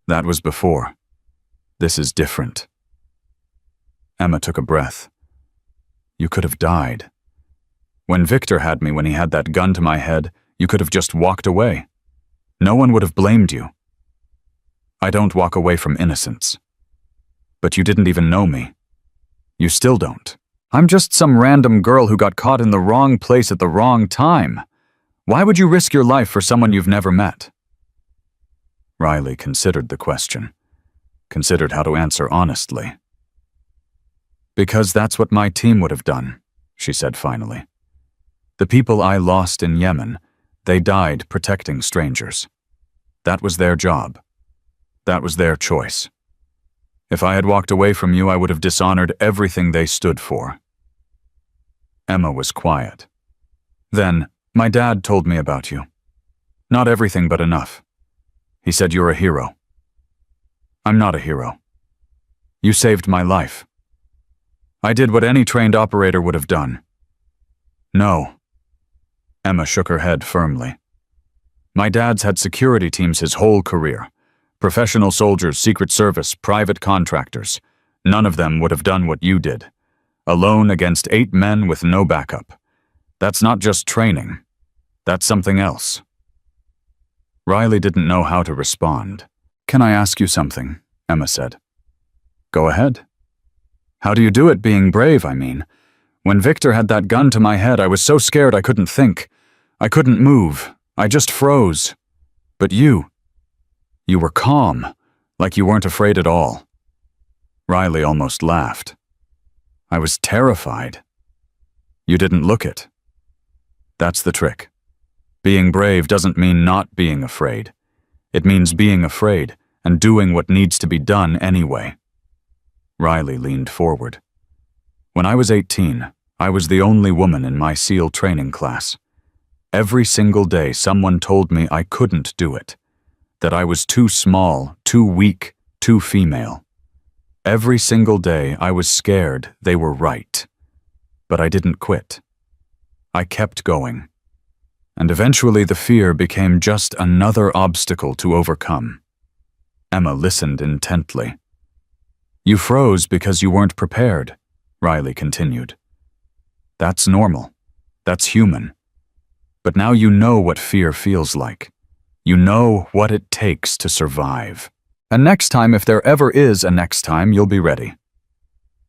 That was before. This is different. Emma took a breath. You could have died. When Victor had me, when he had that gun to my head, you could have just walked away. No one would have blamed you. I don't walk away from innocence. But you didn't even know me. You still don't. I'm just some random girl who got caught in the wrong place at the wrong time. Why would you risk your life for someone you've never met? Riley considered the question, considered how to answer honestly. Because that's what my team would have done, she said finally. The people I lost in Yemen, they died protecting strangers. That was their job. That was their choice. If I had walked away from you, I would have dishonored everything they stood for. Emma was quiet. Then, my dad told me about you. Not everything, but enough. He said you're a hero. I'm not a hero. You saved my life. I did what any trained operator would have done. No. Emma shook her head firmly. My dad's had security teams his whole career. Professional soldiers, Secret Service, private contractors. None of them would have done what you did. Alone against 8 men with no backup. That's not just training. That's something else. Riley didn't know how to respond. Can I ask you something? Emma said. Go ahead. How do you do it being brave, I mean? When Victor had that gun to my head, I was so scared I couldn't think. I couldn't move. I just froze. But you were calm, like you weren't afraid at all. Riley almost laughed. I was terrified. You didn't look it. That's the trick. Being brave doesn't mean not being afraid. It means being afraid and doing what needs to be done anyway. Riley leaned forward. When I was 18, I was the only woman in my SEAL training class. Every single day someone told me I couldn't do it, that I was too small, too weak, too female. Every single day I was scared they were right. But I didn't quit. I kept going. And eventually the fear became just another obstacle to overcome. Emma listened intently. You froze because you weren't prepared, Riley continued. That's normal. That's human. But now you know what fear feels like. You know what it takes to survive. And next time, if there ever is a next time, you'll be ready.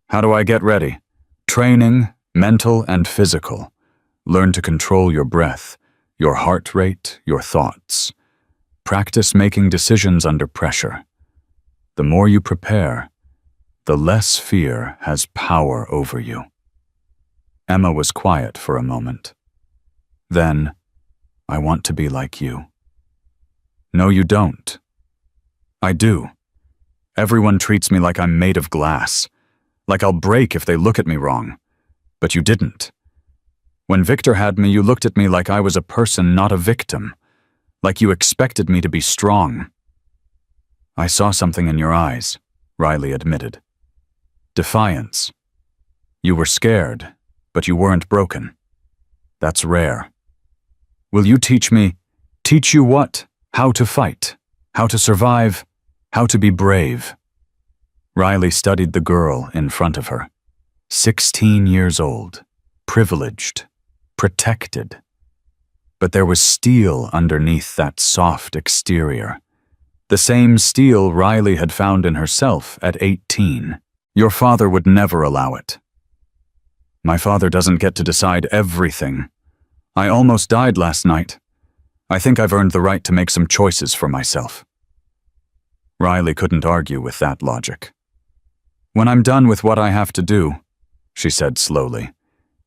How do I get ready? Training, mental and physical. Learn to control your breath, your heart rate, your thoughts. Practice making decisions under pressure. The more you prepare, the less fear has power over you. Emma was quiet for a moment. Then, I want to be like you. No, you don't. I do. Everyone treats me like I'm made of glass, like I'll break if they look at me wrong. But you didn't. When Victor had me, you looked at me like I was a person, not a victim, like you expected me to be strong. I saw something in your eyes, Riley admitted. Defiance. You were scared, but you weren't broken. That's rare. Will you teach me? Teach you what? How to fight, how to survive, how to be brave. Riley studied the girl in front of her. 16 years old, privileged, protected. But there was steel underneath that soft exterior. The same steel Riley had found in herself at 18. Your father would never allow it. My father doesn't get to decide everything. I almost died last night. I think I've earned the right to make some choices for myself. Riley couldn't argue with that logic. When I'm done with what I have to do, she said slowly,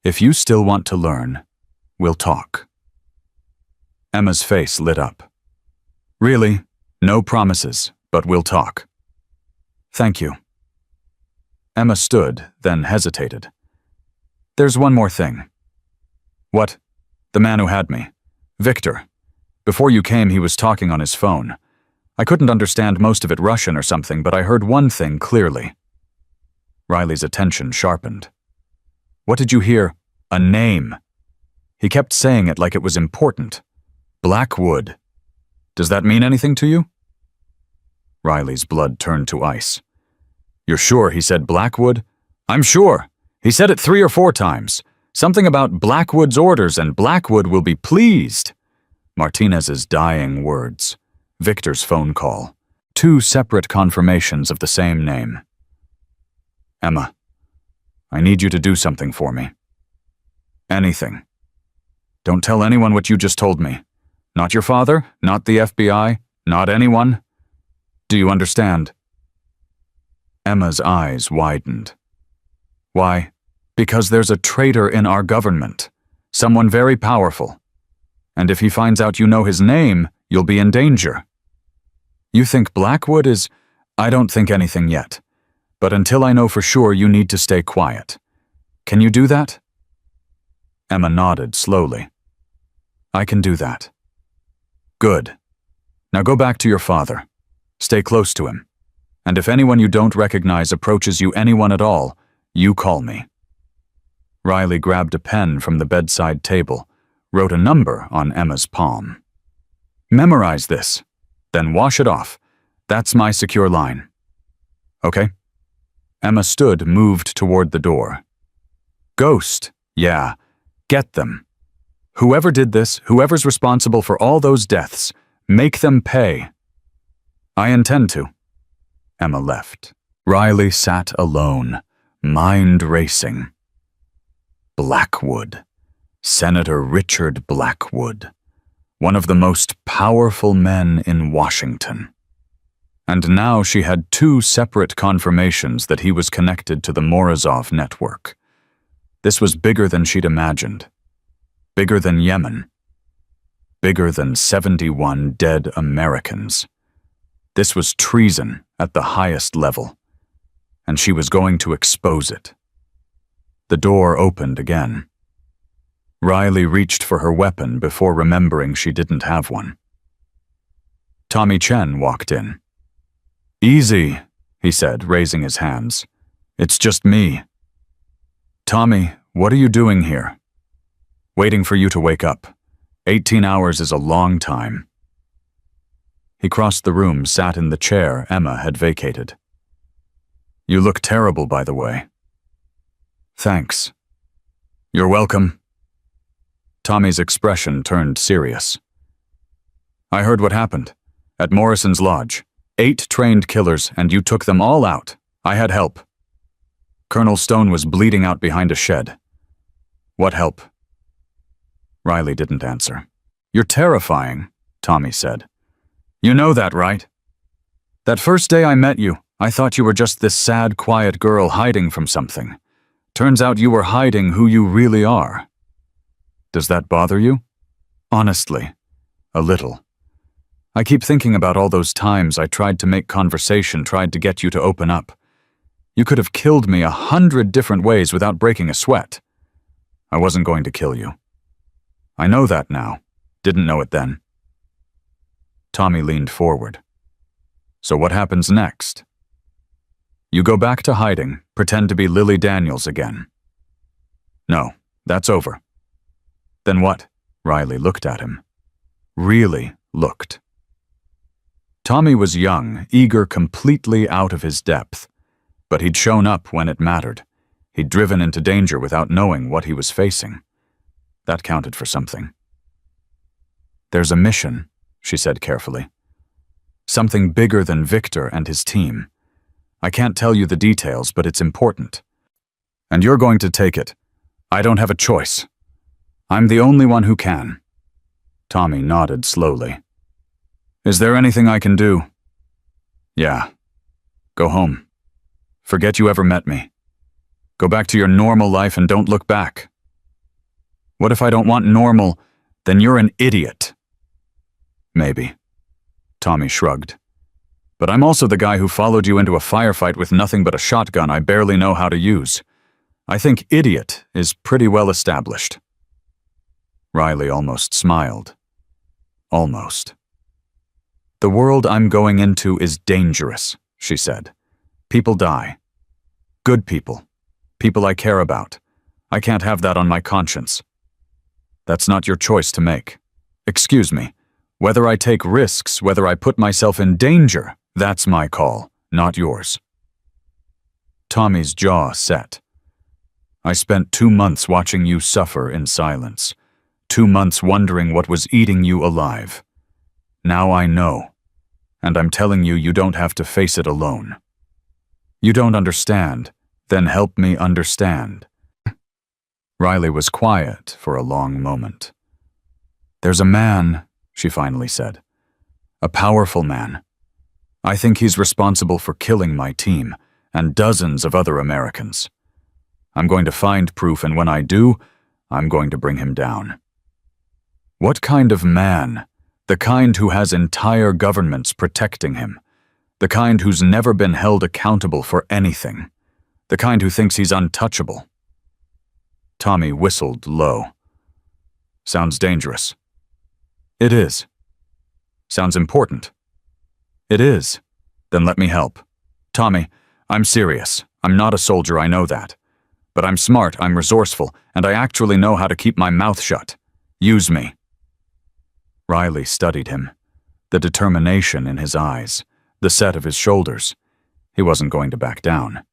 if you still want to learn, we'll talk. Emma's face lit up. Really? No promises, but we'll talk. Thank you. Emma stood, then hesitated. There's one more thing. What? The man who had me. Victor. Before you came, he was talking on his phone. I couldn't understand most of it Russian or something, but I heard one thing clearly. Riley's attention sharpened. What did you hear? A name. He kept saying it like it was important. Blackwood. Does that mean anything to you? Riley's blood turned to ice. You're sure he said Blackwood? I'm sure. He said it 3 or 4 times. Something about Blackwood's orders and Blackwood will be pleased. Martinez's dying words. Victor's phone call. 2 separate confirmations of the same name. Emma, I need you to do something for me. Anything. Don't tell anyone what you just told me. Not your father, not the FBI, not anyone. Do you understand? Emma's eyes widened. Why? Because there's a traitor in our government. Someone very powerful. And if he finds out you know his name, you'll be in danger. You think Blackwood is... I don't think anything yet. But until I know for sure, you need to stay quiet. Can you do that? Emma nodded slowly. I can do that. Good. Now go back to your father. Stay close to him. And if anyone you don't recognize approaches you, anyone at all, you call me. Riley grabbed a pen from the bedside table, wrote a number on Emma's palm. Memorize this, then wash it off. That's my secure line. Okay? Emma stood, moved toward the door. Ghost, yeah, get them. Whoever did this, whoever's responsible for all those deaths, make them pay. I intend to. Emma left. Riley sat alone, mind racing. Blackwood. Senator Richard Blackwood. One of the most powerful men in Washington. And now she had two separate confirmations that he was connected to the Morozov network. This was bigger than she'd imagined. Bigger than Yemen. Bigger than 71 dead Americans. This was treason at the highest level, and she was going to expose it. The door opened again. Riley reached for her weapon before remembering she didn't have one. Tommy Chen walked in. "Easy," he said, raising his hands. "It's just me." "Tommy, what are you doing here?" "Waiting for you to wake up. 18 hours is a long time." He crossed the room, sat in the chair Emma had vacated. "You look terrible, by the way." "Thanks." "You're welcome." Tommy's expression turned serious. "I heard what happened. At Morrison's Lodge. 8 trained killers, and you took them all out. I had help. Colonel Stone was bleeding out behind a shed." "What help?" Riley didn't answer. "You're terrifying," Tommy said. "You know that, right? That first day I met you, I thought you were just this sad, quiet girl hiding from something. Turns out you were hiding who you really are. Does that bother you?" "Honestly, a little. I keep thinking about all those times I tried to make conversation, tried to get you to open up. You could have killed me 100 different ways without breaking a sweat. I wasn't going to kill you. I know that now. Didn't know it then." Tommy leaned forward. "So what happens next?" "You go back to hiding, pretend to be Lily Daniels again." "No, that's over." "Then what?" Riley looked at him. Really looked. Tommy was young, eager, completely out of his depth. But he'd shown up when it mattered. He'd driven into danger without knowing what he was facing. That counted for something. "There's a mission," she said carefully. "Something bigger than Victor and his team. I can't tell you the details, but it's important. And you're going to take it. I don't have a choice. I'm the only one who can." Tommy nodded slowly. "Is there anything I can do?" "Yeah. Go home. Forget you ever met me. Go back to your normal life and don't look back." "What if I don't want normal? Then you're an idiot." "Maybe." Tommy shrugged. "But I'm also the guy who followed you into a firefight with nothing but a shotgun I barely know how to use. I think idiot is pretty well established." Riley almost smiled. Almost. "The world I'm going into is dangerous," she said. "People die. Good people. People I care about. I can't have that on my conscience." "That's not your choice to make. Excuse me. Whether I take risks, whether I put myself in danger, that's my call, not yours." Tommy's jaw set. "I spent 2 months watching you suffer in silence. 2 months wondering what was eating you alive. Now I know. And I'm telling you, you don't have to face it alone. You don't understand, then help me understand." Riley was quiet for a long moment. "There's a man," she finally said. "A powerful man. I think he's responsible for killing my team and dozens of other Americans. I'm going to find proof, and when I do, I'm going to bring him down." "What kind of man? The kind who has entire governments protecting him. The kind who's never been held accountable for anything. The kind who thinks he's untouchable." Tommy whistled low. "Sounds dangerous." "It is." "Sounds important." "It is." "Then let me help. Tommy, I'm serious. I'm not a soldier, I know that. But I'm smart, I'm resourceful, and I actually know how to keep my mouth shut. Use me." Riley studied him. The determination in his eyes, the set of his shoulders. He wasn't going to back down.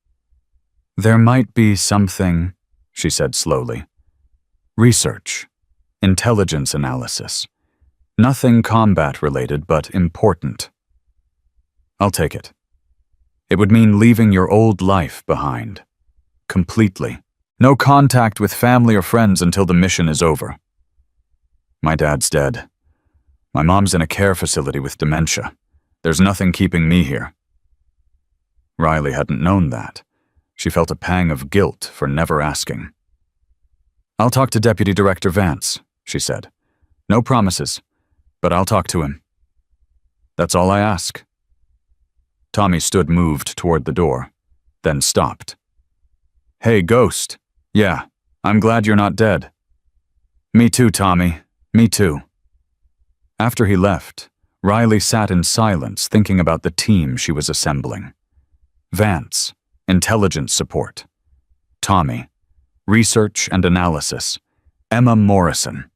"There might be something," she said slowly. "Research. Intelligence analysis. Nothing combat-related, but important. I'll take it. It would mean leaving your old life behind. completely. No contact with family or friends until the mission is over. My dad's dead. My mom's in a care facility with dementia. There's nothing keeping me here. Riley hadn't known that. She felt a pang of guilt for never asking. "I'll talk to Deputy Director Vance," she said. "No promises, but I'll talk to him. That's all I ask." Tommy stood moved toward the door, then stopped. "Hey, Ghost. Yeah, I'm glad you're not dead." "Me too, Tommy. Me too." After he left, Riley sat in silence thinking about the team she was assembling. Vance, intelligence support. Tommy, research and analysis. Emma Morrison,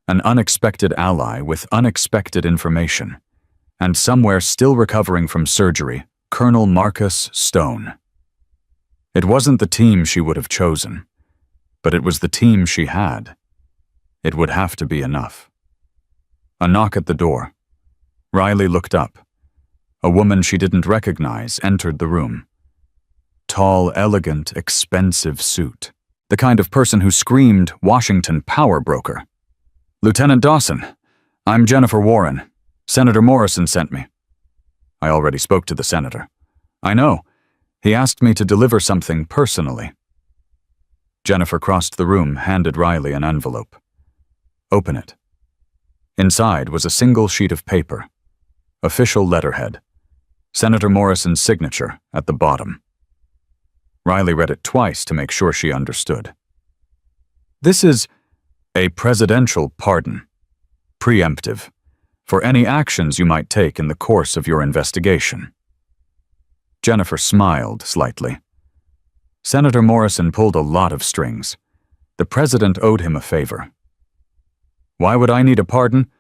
an unexpected ally with unexpected information. And somewhere still recovering from surgery, Colonel Marcus Stone. It wasn't the team she would have chosen, but it was the team she had. It would have to be enough. A knock at the door. Riley looked up. A woman she didn't recognize entered the room. Tall, elegant, expensive suit. The kind of person who screamed Washington power broker. "Lieutenant Dawson, I'm Jennifer Warren. Senator Morrison sent me." "I already spoke to the senator." "I know. He asked me to deliver something personally." Jennifer crossed the room, handed Riley an envelope. "Open it." Inside was a single sheet of paper. Official letterhead. Senator Morrison's signature at the bottom. Riley read it twice to make sure she understood. "This is a presidential pardon. Preemptive. For any actions you might take in the course of your investigation." Jennifer smiled slightly. Senator Morrison pulled a lot of strings. The president owed him a favor. "Why would I need a pardon?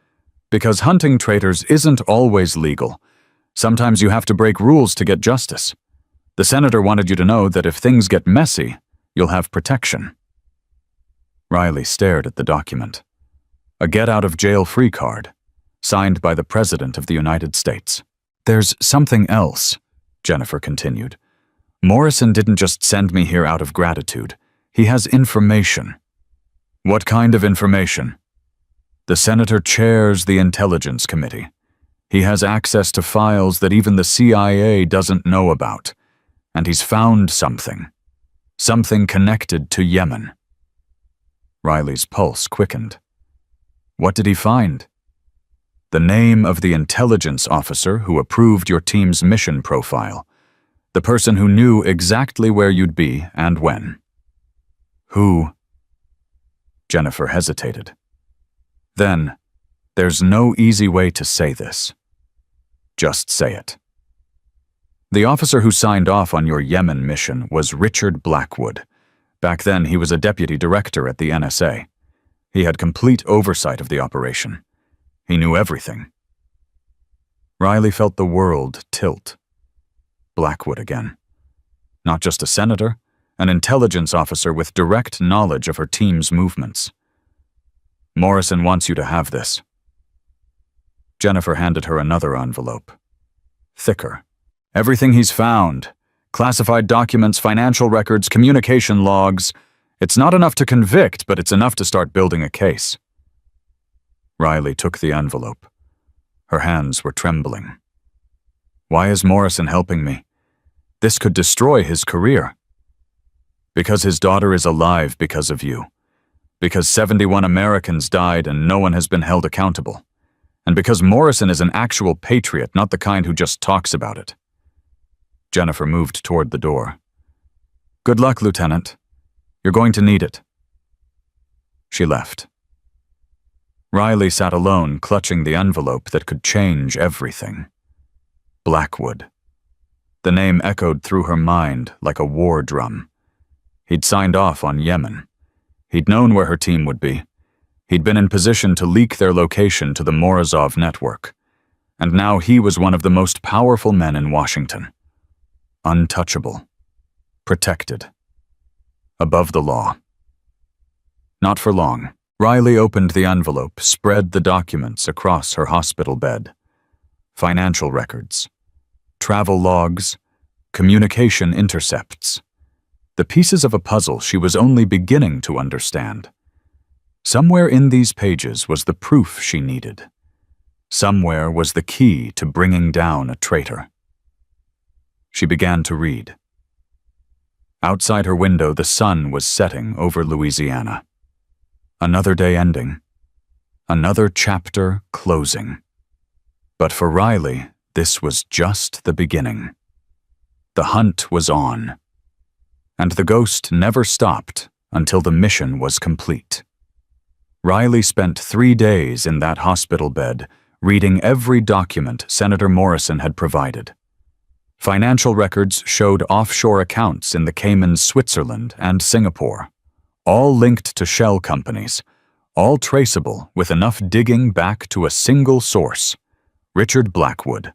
Because hunting traitors isn't always legal. Sometimes you have to break rules to get justice. The senator wanted you to know that if things get messy, you'll have protection." Riley stared at the document. A get-out-of-jail-free card, signed by the President of the United States. "There's something else," Jennifer continued. "Morrison didn't just send me here out of gratitude. He has information." "What kind of information?" "The senator chairs the Intelligence Committee. He has access to files that even the CIA doesn't know about. And he's found something. Something connected to Yemen." Riley's pulse quickened. "What did he find?" "The name of the intelligence officer who approved your team's mission profile. The person who knew exactly where you'd be and when." "Who?" Jennifer hesitated. Then, "There's no easy way to say this. Just say it. The officer who signed off on your Yemen mission was Richard Blackwood. Back then, he was a deputy director at the NSA. He had complete oversight of the operation. He knew everything." Riley felt the world tilt. Blackwood again. Not just a senator, an intelligence officer with direct knowledge of her team's movements. "Morrison wants you to have this." Jennifer handed her another envelope. Thicker. "Everything he's found. Classified documents, financial records, communication logs. It's not enough to convict, but it's enough to start building a case." Riley took the envelope. Her hands were trembling. "Why is Morrison helping me? This could destroy his career." "Because his daughter is alive because of you. Because 71 Americans died and no one has been held accountable. And because Morrison is an actual patriot, not the kind who just talks about it." Jennifer moved toward the door. "Good luck, Lieutenant. You're going to need it." She left. Riley sat alone, clutching the envelope that could change everything. Blackwood. The name echoed through her mind like a war drum. He'd signed off on Yemen. He'd known where her team would be. He'd been in position to leak their location to the Morozov network. And now he was one of the most powerful men in Washington. Untouchable. Protected. Above the law. Not for long. Riley opened the envelope, spread the documents across her hospital bed. Financial records. Travel logs. Communication intercepts. the pieces of a puzzle she was only beginning to understand. Somewhere in these pages was the proof she needed. Somewhere was the key to bringing down a traitor. She began to read. Outside her window, the sun was setting over Louisiana. Another day ending. Another chapter closing. But for Riley, this was just the beginning. The hunt was on. And the ghost never stopped until the mission was complete. Riley spent 3 days in that hospital bed, reading every document Senator Morrison had provided. Financial records showed offshore accounts in the Caymans, Switzerland, and Singapore, all linked to shell companies, all traceable with enough digging back to a single source, Richard Blackwood.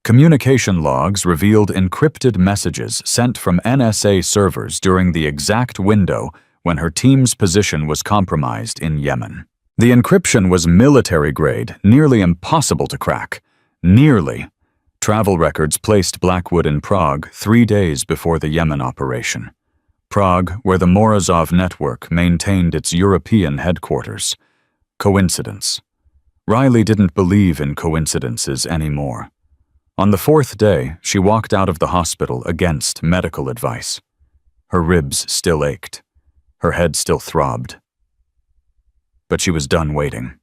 Communication logs revealed encrypted messages sent from NSA servers during the exact window when her team's position was compromised in Yemen. The encryption was military-grade, nearly impossible to crack. Nearly. Travel records placed Blackwood in Prague 3 days before the Yemen operation. Prague, where the Morozov network maintained its European headquarters. Coincidence. Riley didn't believe in coincidences anymore. On the 4th day, she walked out of the hospital against medical advice. Her ribs still ached. Her head still throbbed. But she was done waiting.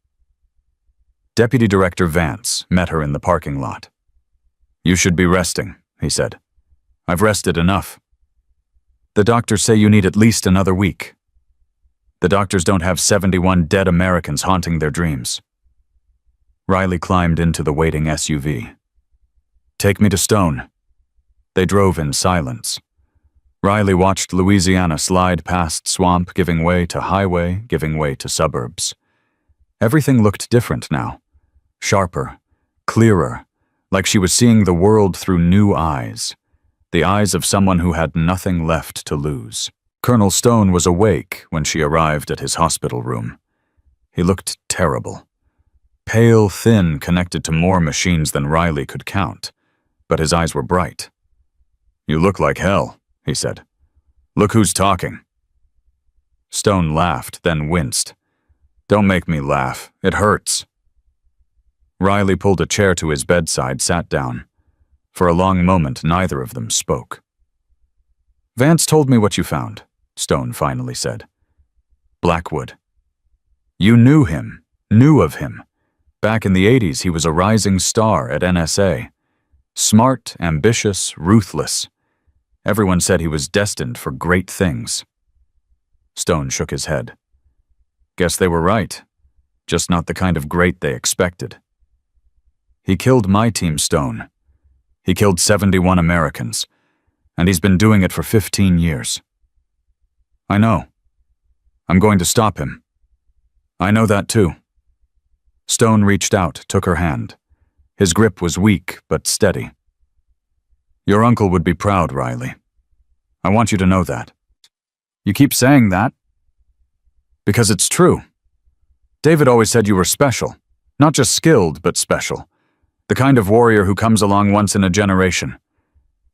Deputy Director Vance met her in the parking lot. "You should be resting," he said. "I've rested enough." "The doctors say you need at least another week." "The doctors don't have 71 dead Americans haunting their dreams." Riley climbed into the waiting SUV. "Take me to Stone." They drove in silence. Riley watched Louisiana slide past swamp, giving way to highway, giving way to suburbs. Everything looked different now. Sharper, clearer, like she was seeing the world through new eyes. The eyes of someone who had nothing left to lose. Colonel Stone was awake when she arrived at his hospital room. He looked terrible. Pale, thin, connected to more machines than Riley could count. But his eyes were bright. "You look like hell," he said. "Look who's talking." Stone laughed, then winced. "Don't make me laugh. It hurts." Riley pulled a chair to his bedside, sat down. For a long moment, neither of them spoke. "Vance told me what you found," Stone finally said. "Blackwood. You knew him, knew of him. Back in the 80s, he was a rising star at NSA. Smart, ambitious, ruthless. Everyone said he was destined for great things." Stone shook his head. "Guess they were right. Just not the kind of great they expected." "He killed my team, Stone. He killed 71 Americans, and he's been doing it for 15 years. I know. I'm going to stop him. I know that too." Stone reached out, took her hand. His grip was weak, but steady. "Your uncle would be proud, Riley. I want you to know that." "You keep saying that." "Because it's true. David always said you were special. Not just skilled, but special. The kind of warrior who comes along once in a generation.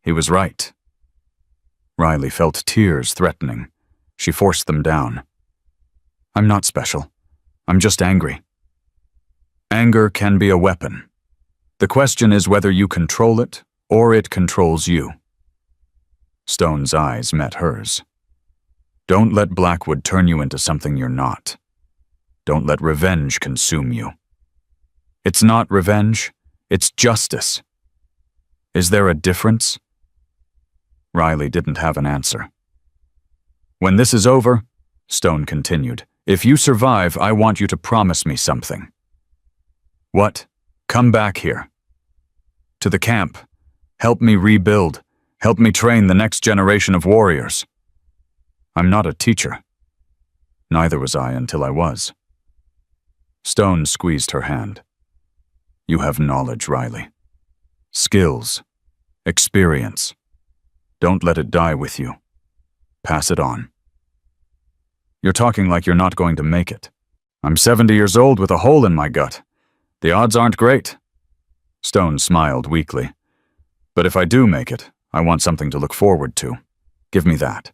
He was right." Riley felt tears threatening. She forced them down. "I'm not special. I'm just angry." "Anger can be a weapon. The question is whether you control it or it controls you." Stone's eyes met hers. "Don't let Blackwood turn you into something you're not. Don't let revenge consume you. It's not revenge, it's justice. Is there a difference?" Riley didn't have an answer. "When this is over," Stone continued, "if you survive, I want you to promise me something." "What?" "Come back here. To the camp. Help me rebuild. Help me train the next generation of warriors." "I'm not a teacher." "Neither was I until I was." Stone squeezed her hand. "You have knowledge, Riley. Skills. Experience. Don't let it die with you. Pass it on." "You're talking like you're not going to make it." "I'm 70 years old with a hole in my gut. The odds aren't great." Stone smiled weakly. "But if I do make it, I want something to look forward to. Give me that."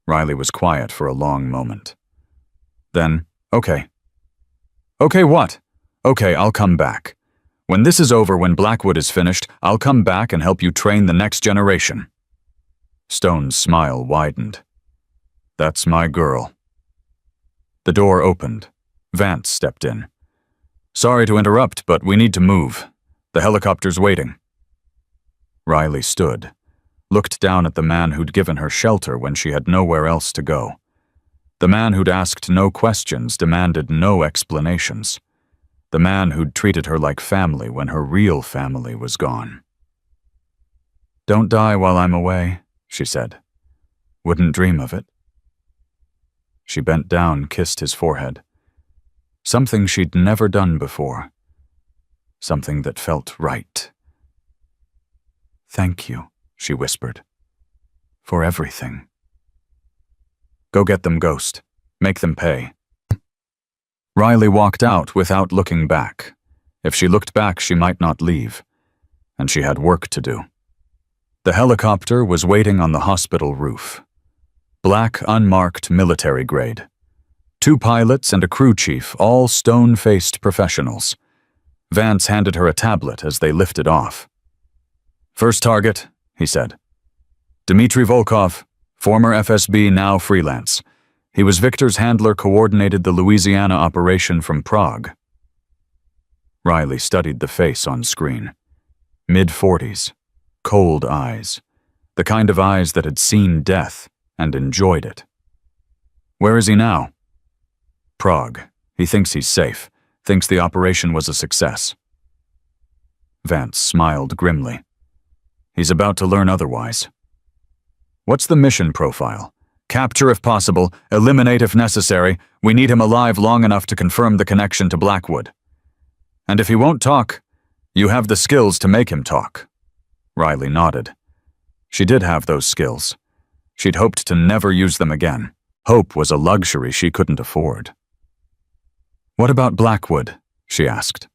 Riley was quiet for a long moment. Then, okay. Okay, what? Okay, I'll come back. When this is over, when Blackwood is finished, I'll come back and help you train the next generation. Stone's smile widened. That's my girl. The door opened. Vance stepped in. Sorry to interrupt, but we need to move. The helicopter's waiting. Riley stood, looked down at the man who'd given her shelter when she had nowhere else to go. The man who'd asked no questions, demanded no explanations. The man who'd treated her like family when her real family was gone. Don't die while I'm away, she said. Wouldn't dream of it. She bent down, kissed his forehead. Something she'd never done before. Something that felt right. Thank you, she whispered. For everything. Go get them, Ghost. Make them pay. Riley walked out without looking back. If she looked back, she might not leave. And she had work to do. The helicopter was waiting on the hospital roof. Black, unmarked military grade. 2 pilots and a crew chief, all stone-faced professionals. Vance handed her a tablet as they lifted off. First target, he said. Dmitry Volkov, former FSB, now freelance. He was Victor's handler, coordinated the Louisiana operation from Prague. Riley studied the face on screen. Mid-40s, cold eyes. The kind of eyes that had seen death and enjoyed it. Where is he now? Prague. He thinks he's safe, thinks the operation was a success. Vance smiled grimly. He's about to learn otherwise. What's the mission profile? Capture if possible, eliminate if necessary. We need him alive long enough to confirm the connection to Blackwood. And if he won't talk, you have the skills to make him talk. Riley nodded. She did have those skills. She'd hoped to never use them again. Hope was a luxury she couldn't afford. What about Blackwood? She asked.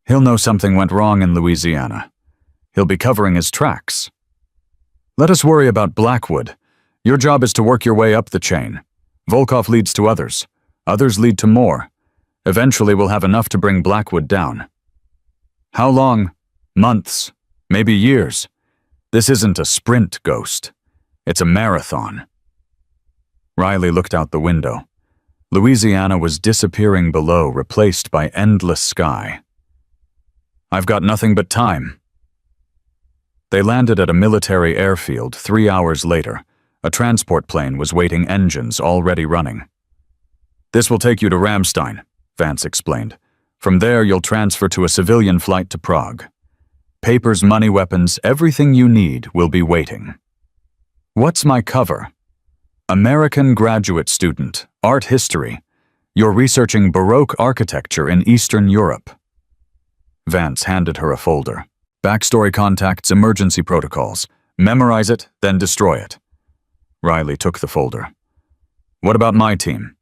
He'll know something went wrong in Louisiana. He'll be covering his tracks. Let us worry about Blackwood. Your job is to work your way up the chain. Volkov leads to others. Others lead to more. Eventually we'll have enough to bring Blackwood down. How long? Months. Maybe years. This isn't a sprint, Ghost. It's a marathon. Riley looked out the window. Louisiana was disappearing below, replaced by endless sky. I've got nothing but time. They landed at a military airfield 3 hours later. A transport plane was waiting, engines already running. This will take you to Ramstein, Vance explained. From there, you'll transfer to a civilian flight to Prague. Papers, money, weapons, everything you need will be waiting. What's my cover? American graduate student, art history. You're researching Baroque architecture in Eastern Europe. Vance handed her a folder. Backstory, contacts, emergency protocols. Memorize it, then destroy it. Riley took the folder. What about my team?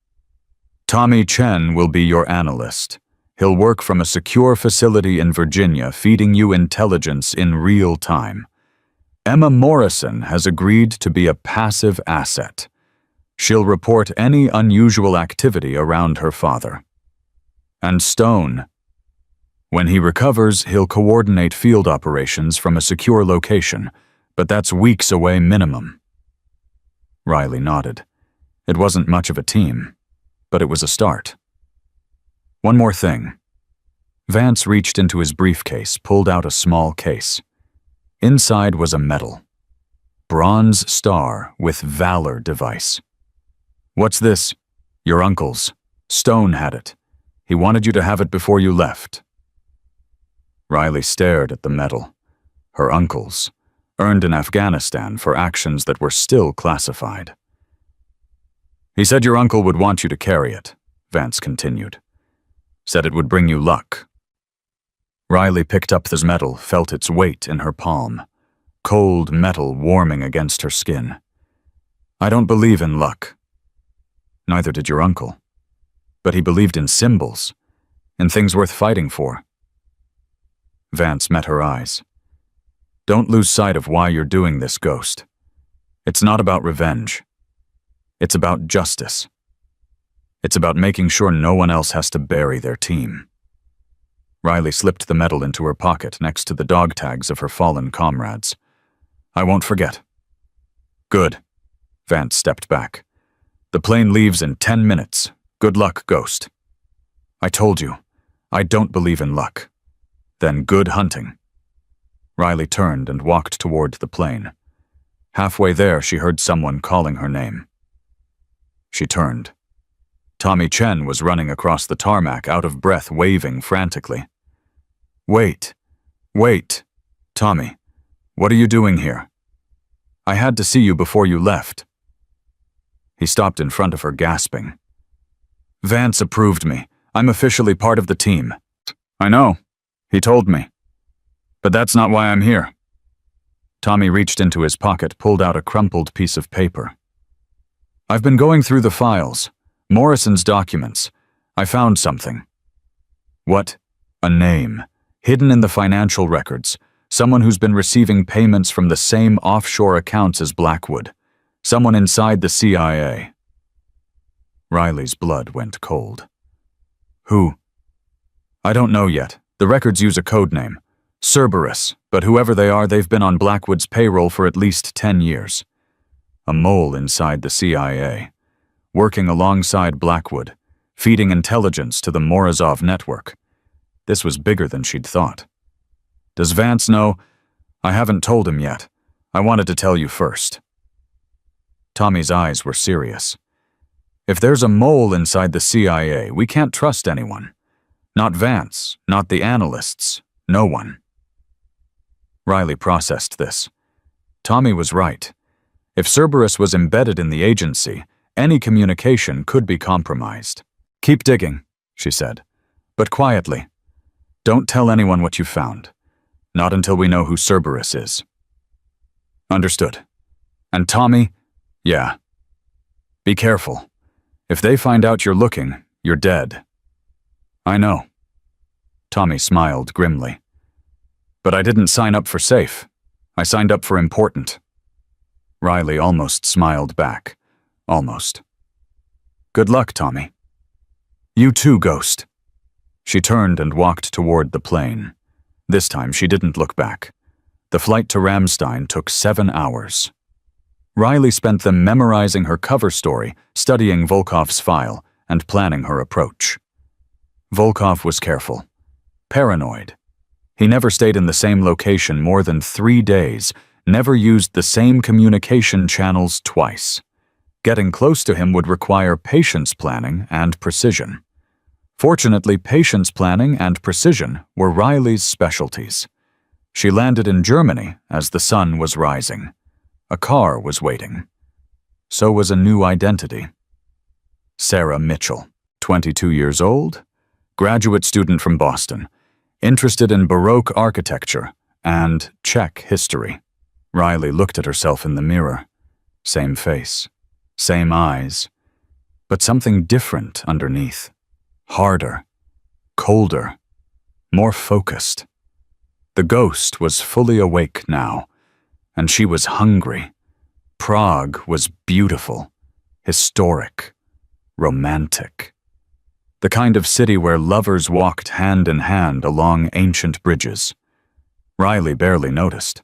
Tommy Chen will be your analyst. He'll work from a secure facility in Virginia, feeding you intelligence in real time. Emma Morrison has agreed to be a passive asset. She'll report any unusual activity around her father. And Stone. When he recovers, he'll coordinate field operations from a secure location, but that's weeks away minimum. Riley nodded. It wasn't much of a team, but it was a start. One more thing. Vance reached into his briefcase, pulled out a small case. Inside was a medal. Bronze star with Valor device. What's this? Your uncle's. Stone had it. He wanted you to have it before you left. Riley stared at the medal. Her uncle's, earned in Afghanistan for actions that were still classified. He said your uncle would want you to carry it, Vance continued. Said it would bring you luck. Riley picked up the medal, felt its weight in her palm. Cold metal warming against her skin. I don't believe in luck. Neither did your uncle. But he believed in symbols, in things worth fighting for. Vance met her eyes. Don't lose sight of why you're doing this, Ghost. It's not about revenge. It's about justice. It's about making sure no one else has to bury their team. Riley slipped the medal into her pocket next to the dog tags of her fallen comrades. I won't forget. Good. Vance stepped back. The plane leaves in 10 minutes. Good luck, Ghost. I told you, I don't believe in luck. Then good hunting. Riley turned and walked toward the plane. Halfway there, she heard someone calling her name. She turned. Tommy Chen was running across the tarmac, out of breath, waving frantically. Wait. Wait. Tommy, what are you doing here? I had to see you before you left. He stopped in front of her, gasping. Vance approved me. I'm officially part of the team. I know. He told me. But that's not why I'm here. Tommy reached into his pocket, pulled out a crumpled piece of paper. I've been going through the files. Morrison's documents. I found something. What? A name. Hidden in the financial records. Someone who's been receiving payments from the same offshore accounts as Blackwood. Someone inside the CIA. Riley's blood went cold. Who? I don't know yet. The records use a code name. Cerberus, but whoever they are, they've been on Blackwood's payroll for at least 10 years. A mole inside the CIA. Working alongside Blackwood, feeding intelligence to the Morozov network. This was bigger than she'd thought. Does Vance know? I haven't told him yet. I wanted to tell you first. Tommy's eyes were serious. If there's a mole inside the CIA, we can't trust anyone. Not Vance, not the analysts, no one. Riley processed this. Tommy was right. If Cerberus was embedded in the agency, any communication could be compromised. Keep digging, she said, but quietly. Don't tell anyone what you found. Not until we know who Cerberus is. Understood. And Tommy? Yeah. Be careful. If they find out you're looking, you're dead. I know. Tommy smiled grimly. But I didn't sign up for safe. I signed up for important. Riley almost smiled back. Almost. Good luck, Tommy. You too, Ghost. She turned and walked toward the plane. This time she didn't look back. The flight to Ramstein took 7 hours. Riley spent them memorizing her cover story, studying Volkov's file, and planning her approach. Volkov was careful. Paranoid. He never stayed in the same location more than 3 days, never used the same communication channels twice. Getting close to him would require patience planning and precision. Fortunately, patience planning and precision were Riley's specialties. She landed in Germany as the sun was rising. A car was waiting. So was a new identity. Sarah Mitchell, 22 years old, graduate student from Boston, interested in Baroque architecture and Czech history. Riley looked at herself in the mirror. Same face, same eyes, but something different underneath. Harder, colder, more focused. The ghost was fully awake now, and she was hungry. Prague was beautiful, historic, romantic. The kind of city where lovers walked hand in hand along ancient bridges. Riley barely noticed.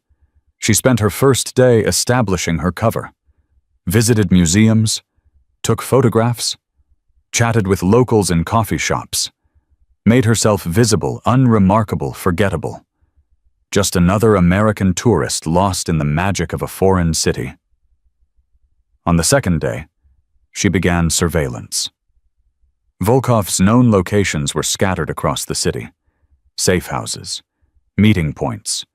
She spent her first day establishing her cover, visited museums, took photographs, chatted with locals in coffee shops, made herself visible, unremarkable, forgettable. Just another American tourist lost in the magic of a foreign city. On the second day, she began surveillance. Volkov's known locations were scattered across the city. Safe houses, meeting points,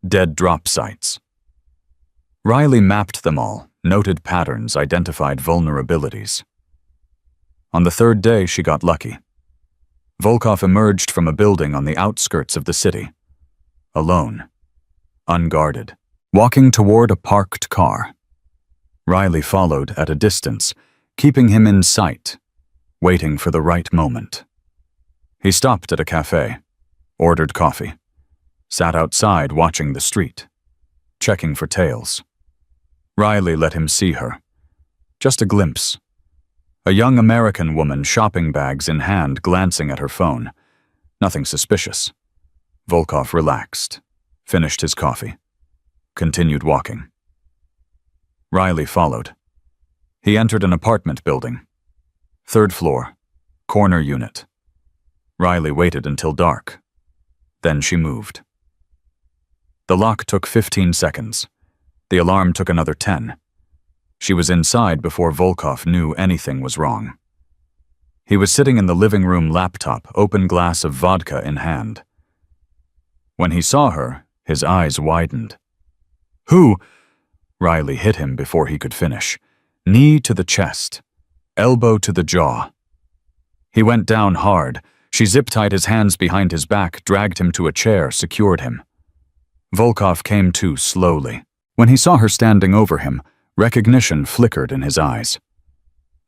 dead drop sites. Riley mapped them all, noted patterns, identified vulnerabilities. On the third day, she got lucky. Volkov emerged from a building on the outskirts of the city. Alone, unguarded, walking toward a parked car. Riley followed at a distance, keeping him in sight, waiting for the right moment. He stopped at a cafe, ordered coffee, sat outside watching the street, checking for tails. Riley let him see her, Just a glimpse. A young American woman, shopping bags in hand, glancing at her phone. Nothing suspicious. Volkov relaxed, finished his coffee, continued walking. Riley followed. He entered an apartment building. 3rd floor, corner unit. Riley waited until dark. Then she moved. The lock took 15 seconds. The alarm took another 10. She was inside before Volkov knew anything was wrong. He was sitting in the living room laptop, open glass of vodka in hand. When he saw her, his eyes widened. "Who?" Riley hit him before he could finish. Knee to the chest, elbow to the jaw. He went down hard. She zip-tied his hands behind his back, dragged him to a chair, secured him. Volkov came to slowly. When he saw her standing over him, recognition flickered in his eyes.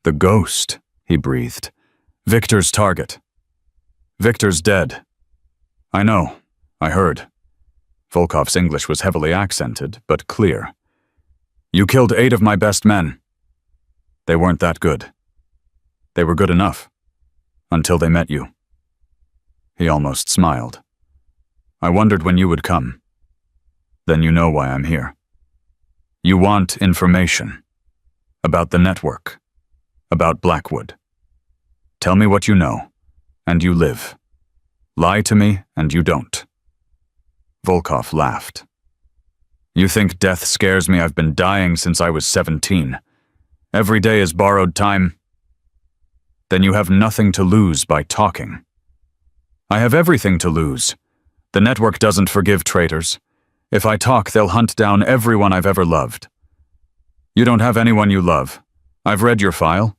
"The ghost," he breathed. "Victor's target. Victor's dead." "I know. I heard." Volkov's English was heavily accented, but clear. "You killed 8 of my best men. They weren't that good. They were good enough. Until they met you." He almost smiled. "I wondered when you would come. Then you know why I'm here. You want information. About the network. About Blackwood. Tell me what you know, and you live. Lie to me, and you don't." Volkov laughed. "You think death scares me? I've been dying since I was 17. Every day is borrowed time. Then you have nothing to lose by talking." "I have everything to lose. The network doesn't forgive traitors. If I talk, they'll hunt down everyone I've ever loved." "You don't have anyone you love. I've read your file."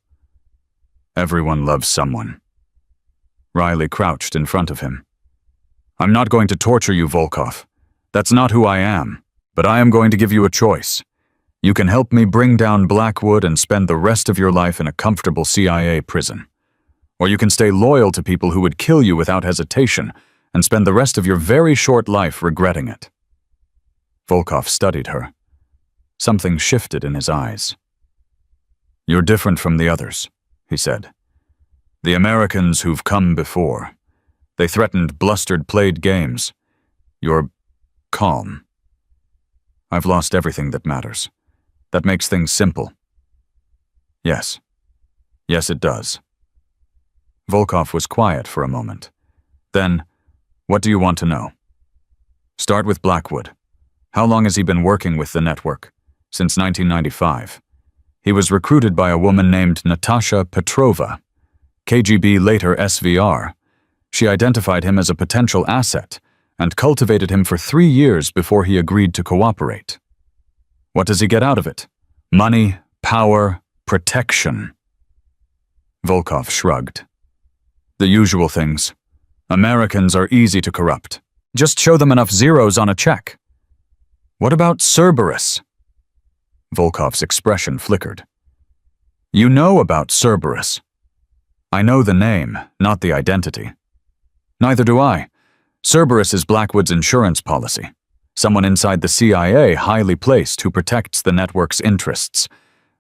"Everyone loves someone." Riley crouched in front of him. "I'm not going to torture you, Volkov. That's not who I am. But I am going to give you a choice. You can help me bring down Blackwood and spend the rest of your life in a comfortable CIA prison. Or you can stay loyal to people who would kill you without hesitation and spend the rest of your very short life regretting it." Volkov studied her. Something shifted in his eyes. "You're different from the others," he said. "The Americans who've come before. They threatened, blustered, played games. You're calm. I've lost everything that matters. That makes things simple." "Yes. Yes, it does." Volkov was quiet for a moment. Then, "What do you want to know?" "Start with Blackwood. How long has he been working with the network?" "Since 1995. He was recruited by a woman named Natasha Petrova. KGB, later SVR. She identified him as a potential asset and cultivated him for 3 years before he agreed to cooperate. What does he get out of it? Money, power, protection." Volkov shrugged. "The usual things. Americans are easy to corrupt. Just show them enough zeros on a check." "What about Cerberus?" Volkov's expression flickered. "You know about Cerberus." "I know the name, not the identity." "Neither do I. Cerberus is Blackwood's insurance policy. Someone inside the CIA, highly placed, who protects the network's interests.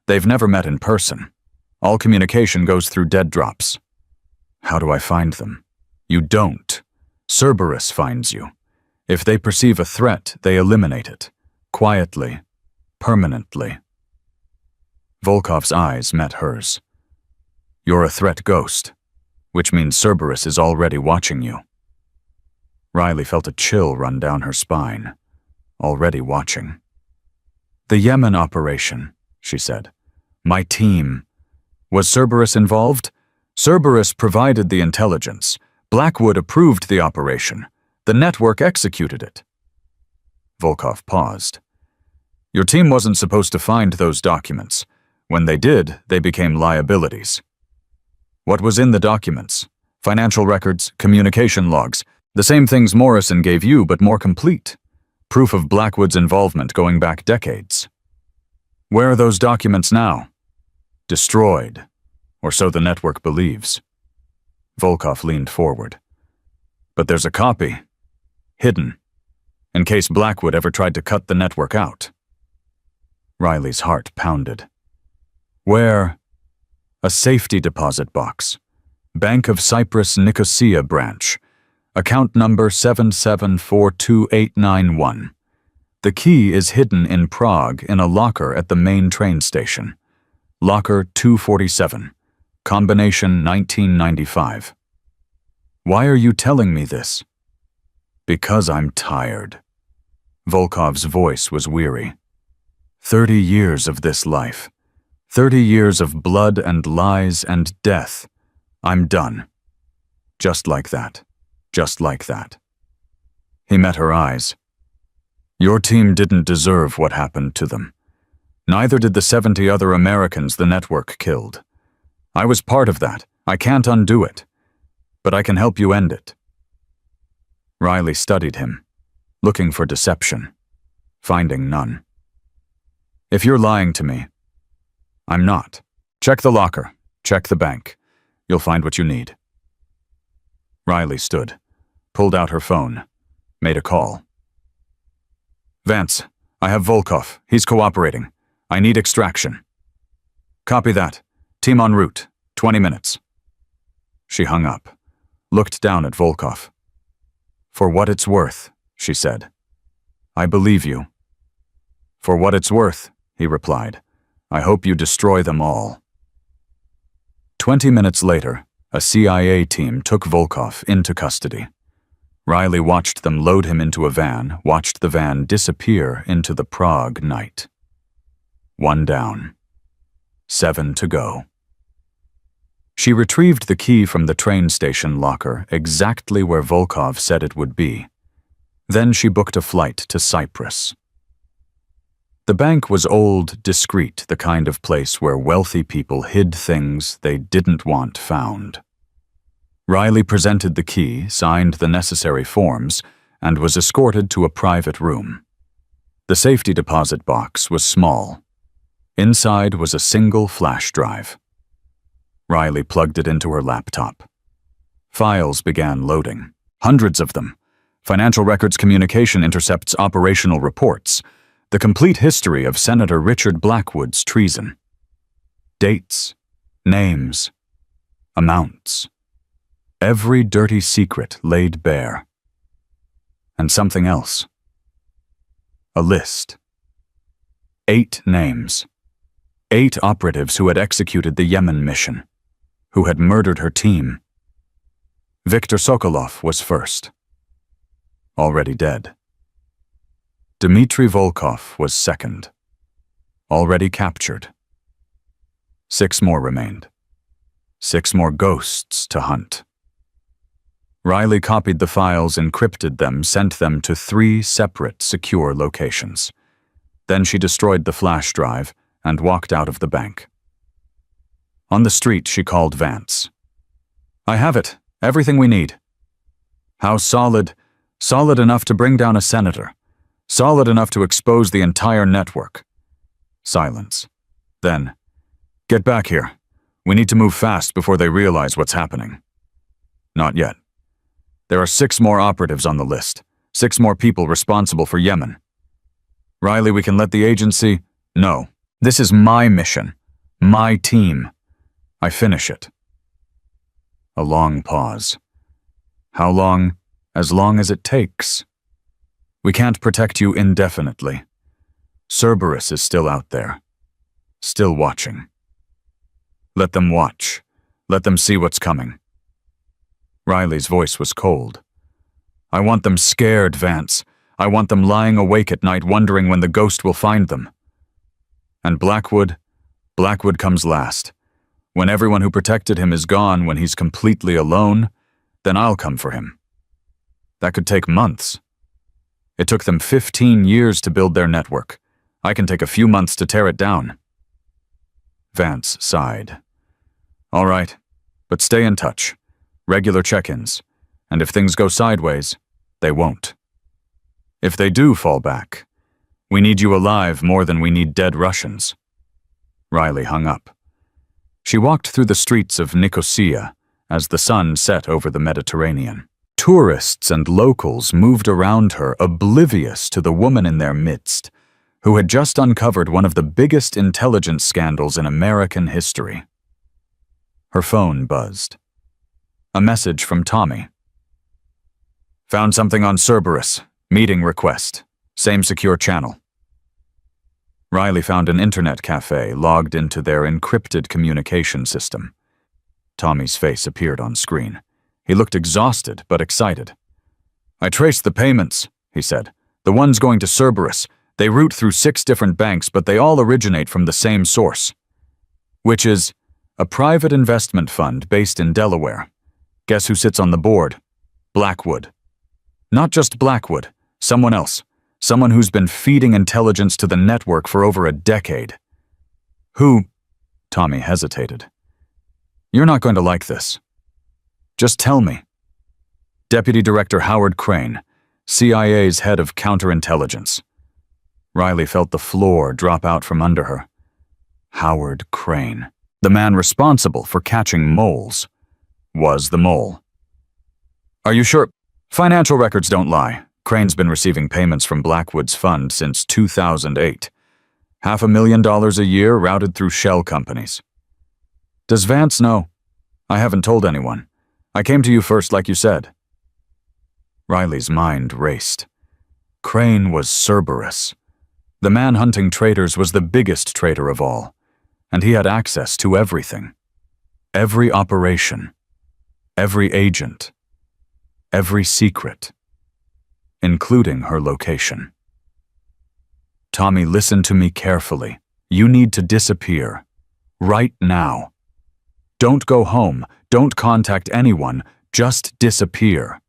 They've never met in person. All communication goes through dead drops." "How do I find them?" "You don't. Cerberus finds you. If they perceive a threat, they eliminate it. Quietly. Permanently." Volkov's eyes met hers. "You're a threat ghost, which means Cerberus is already watching you." Riley felt a chill run down her spine. Already watching. "The Yemen operation," she said. "My team. Was Cerberus involved?" "Cerberus provided the intelligence. Blackwood approved the operation. The network executed it." Volkov paused. "Your team wasn't supposed to find those documents. When they did, they became liabilities." "What was in the documents? Financial records, communication logs, the same things Morrison gave you, but more complete. Proof of Blackwood's involvement going back decades." "Where are those documents now?" "Destroyed, or so the network believes." Volkov leaned forward. "But there's a copy. Hidden. In case Blackwood ever tried to cut the network out." Riley's heart pounded. Where? A safety deposit box. Bank of Cyprus Nicosia branch. Account number 7742891. The key is hidden in Prague in a locker at the main train station. Locker 247. Combination 1995. Why are you telling me this? Because I'm tired. Volkov's voice was weary. 30 years of this life. 30 years of blood and lies and death. I'm done. Just like that. Just like that. He met her eyes. Your team didn't deserve what happened to them. Neither did the 70 other Americans the network killed. I was part of that. I can't undo it. But I can help you end it. Riley studied him, looking for deception, finding none. If you're lying to me, I'm not. Check the locker. Check the bank. You'll find what you need. Riley stood, pulled out her phone, made a call. Vance, I have Volkov. He's cooperating. I need extraction. Copy that. Team en route. 20 minutes. She hung up, looked down at Volkov. For what it's worth, she said. I believe you. For what it's worth, he replied. I hope you destroy them all. 20 minutes later, a CIA team took Volkov into custody. Riley watched them load him into a van, watched the van disappear into the Prague night. 1 down. 7 to go. She retrieved the key from the train station locker exactly where Volkov said it would be. Then she booked a flight to Cyprus. The bank was old, discreet, the kind of place where wealthy people hid things they didn't want found. Riley presented the key, signed the necessary forms, and was escorted to a private room. The safety deposit box was small. Inside was a single flash drive. Riley plugged it into her laptop. Files began loading. Hundreds of them. Financial Records Communication intercepts operational reports. The complete history of Senator Richard Blackwood's treason. Dates, names, amounts. Every dirty secret laid bare. And something else. A list. 8 names. 8 operatives who had executed the Yemen mission, who had murdered her team. Viktor Sokolov was first. Already dead. Dmitry Volkov was second, already captured. 6 more remained. 6 more ghosts to hunt. Riley copied the files, encrypted them, sent them to 3 separate secure locations. Then she destroyed the flash drive and walked out of the bank. On the street, she called Vance. I have it. Everything we need. How solid? Solid enough to bring down a senator. Solid enough to expose the entire network. Silence. Then, get back here. We need to move fast before they realize what's happening. Not yet. There are 6 more operatives on the list. 6 more people responsible for Yemen. Riley, we can let the agency... No. This is my mission. My team. I finish it. A long pause. How long? As long as it takes. We can't protect you indefinitely. Cerberus is still out there. Still watching. Let them watch. Let them see what's coming. Riley's voice was cold. I want them scared, Vance. I want them lying awake at night wondering when the ghost will find them. And Blackwood comes last. When everyone who protected him is gone, when he's completely alone, then I'll come for him. That could take months. It took them 15 years to build their network. I can take a few months to tear it down. Vance sighed. All right, but stay in touch. Regular check-ins. And if things go sideways, they won't. If they do fall back, we need you alive more than we need dead Russians. Riley hung up. She walked through the streets of Nicosia as the sun set over the Mediterranean. Tourists and locals moved around her, oblivious to the woman in their midst, who had just uncovered one of the biggest intelligence scandals in American history. Her phone buzzed. A message from Tommy. Found something on Cerberus. Meeting request. Same secure channel. Riley found an internet cafe logged into their encrypted communication system. Tommy's face appeared on screen. He looked exhausted but excited. I traced the payments, he said. The ones going to Cerberus. They route through 6 different banks, but they all originate from the same source. Which is a private investment fund based in Delaware. Guess who sits on the board? Blackwood. Not just Blackwood, someone else. Someone who's been feeding intelligence to the network for over a decade. Who? Tommy hesitated. You're not going to like this. Just tell me. Deputy Director Howard Crane, CIA's head of counterintelligence. Riley felt the floor drop out from under her. Howard Crane, the man responsible for catching moles, was the mole. Are you sure? Financial records don't lie. Crane's been receiving payments from Blackwood's fund since 2008. $500,000 a year routed through shell companies. Does Vance know? I haven't told anyone. I came to you first, like you said. Riley's mind raced. Crane was Cerberus. The man hunting traitors was the biggest traitor of all, and he had access to everything. Every operation. Every agent. Every secret. Including her location. Tommy, listen to me carefully. You need to disappear. Right now. Don't go home. Don't contact anyone. Just disappear.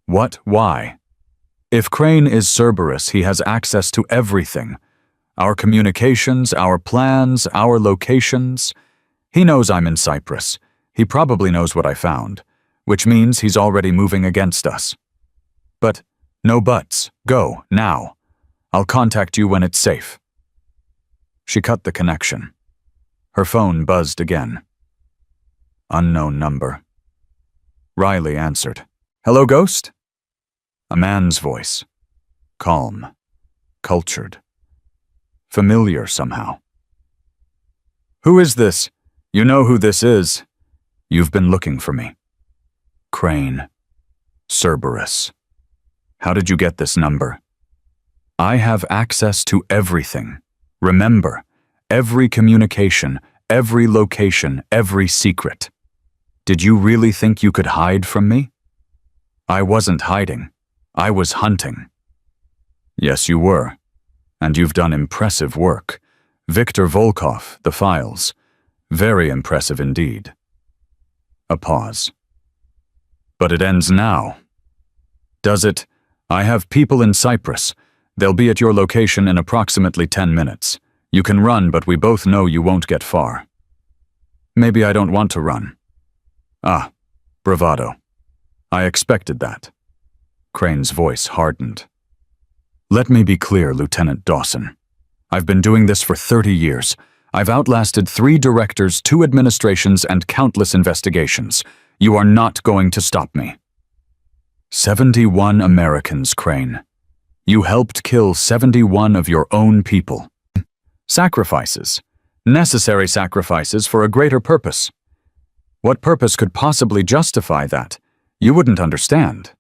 What? Why? If Crane is Cerberus, he has access to everything. Our communications, our plans, our locations. He knows I'm in Cyprus. He probably knows what I found, which means he's already moving against us. But no buts. Go, now. I'll contact you when it's safe. She cut the connection. Her phone buzzed again. Unknown number. Riley answered. Hello, Ghost? A man's voice. Calm. Cultured. Familiar somehow. Who is this? You know who this is. You've been looking for me. Crane. Cerberus. How did you get this number? I have access to everything. Remember, every communication, every location, every secret. Did you really think you could hide from me? I wasn't hiding. I was hunting. Yes, you were. And you've done impressive work. Victor Volkov, the files. Very impressive indeed. A pause. But it ends now. Does it? I have people in Cyprus. They'll be at your location in approximately 10 minutes. You can run, but we both know you won't get far. Maybe I don't want to run. Ah, bravado. I expected that. Crane's voice hardened. Let me be clear, Lieutenant Dawson. I've been doing this for 30 years. I've outlasted 3 directors, 2 administrations, and countless investigations. You are not going to stop me. 71 Americans, Crane. You helped kill 71 of your own people. Sacrifices. Necessary sacrifices for a greater purpose. What purpose could possibly justify that? You wouldn't understand.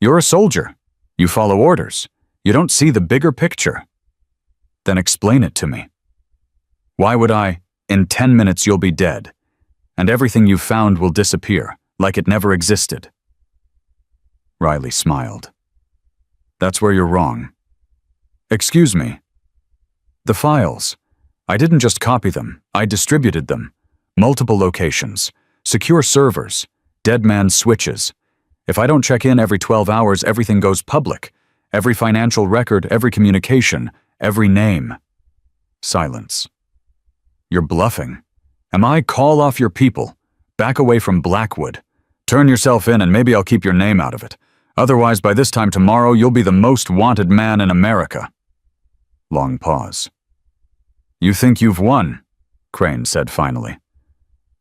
You're a soldier. You follow orders. You don't see the bigger picture. Then explain it to me. Why would I? In 10 minutes you'll be dead, and everything you've found will disappear, like it never existed. Riley smiled. That's where you're wrong. Excuse me. The files. I didn't just copy them, I distributed them. Multiple locations, secure servers, dead man switches. If I don't check in every 12 hours, everything goes public. Every financial record, every communication, every name. Silence. You're bluffing. Am I? Call off your people. Back away from Blackwood. Turn yourself in and maybe I'll keep your name out of it. Otherwise, by this time tomorrow, you'll be the most wanted man in America. Long pause. You think you've won, Crane said finally.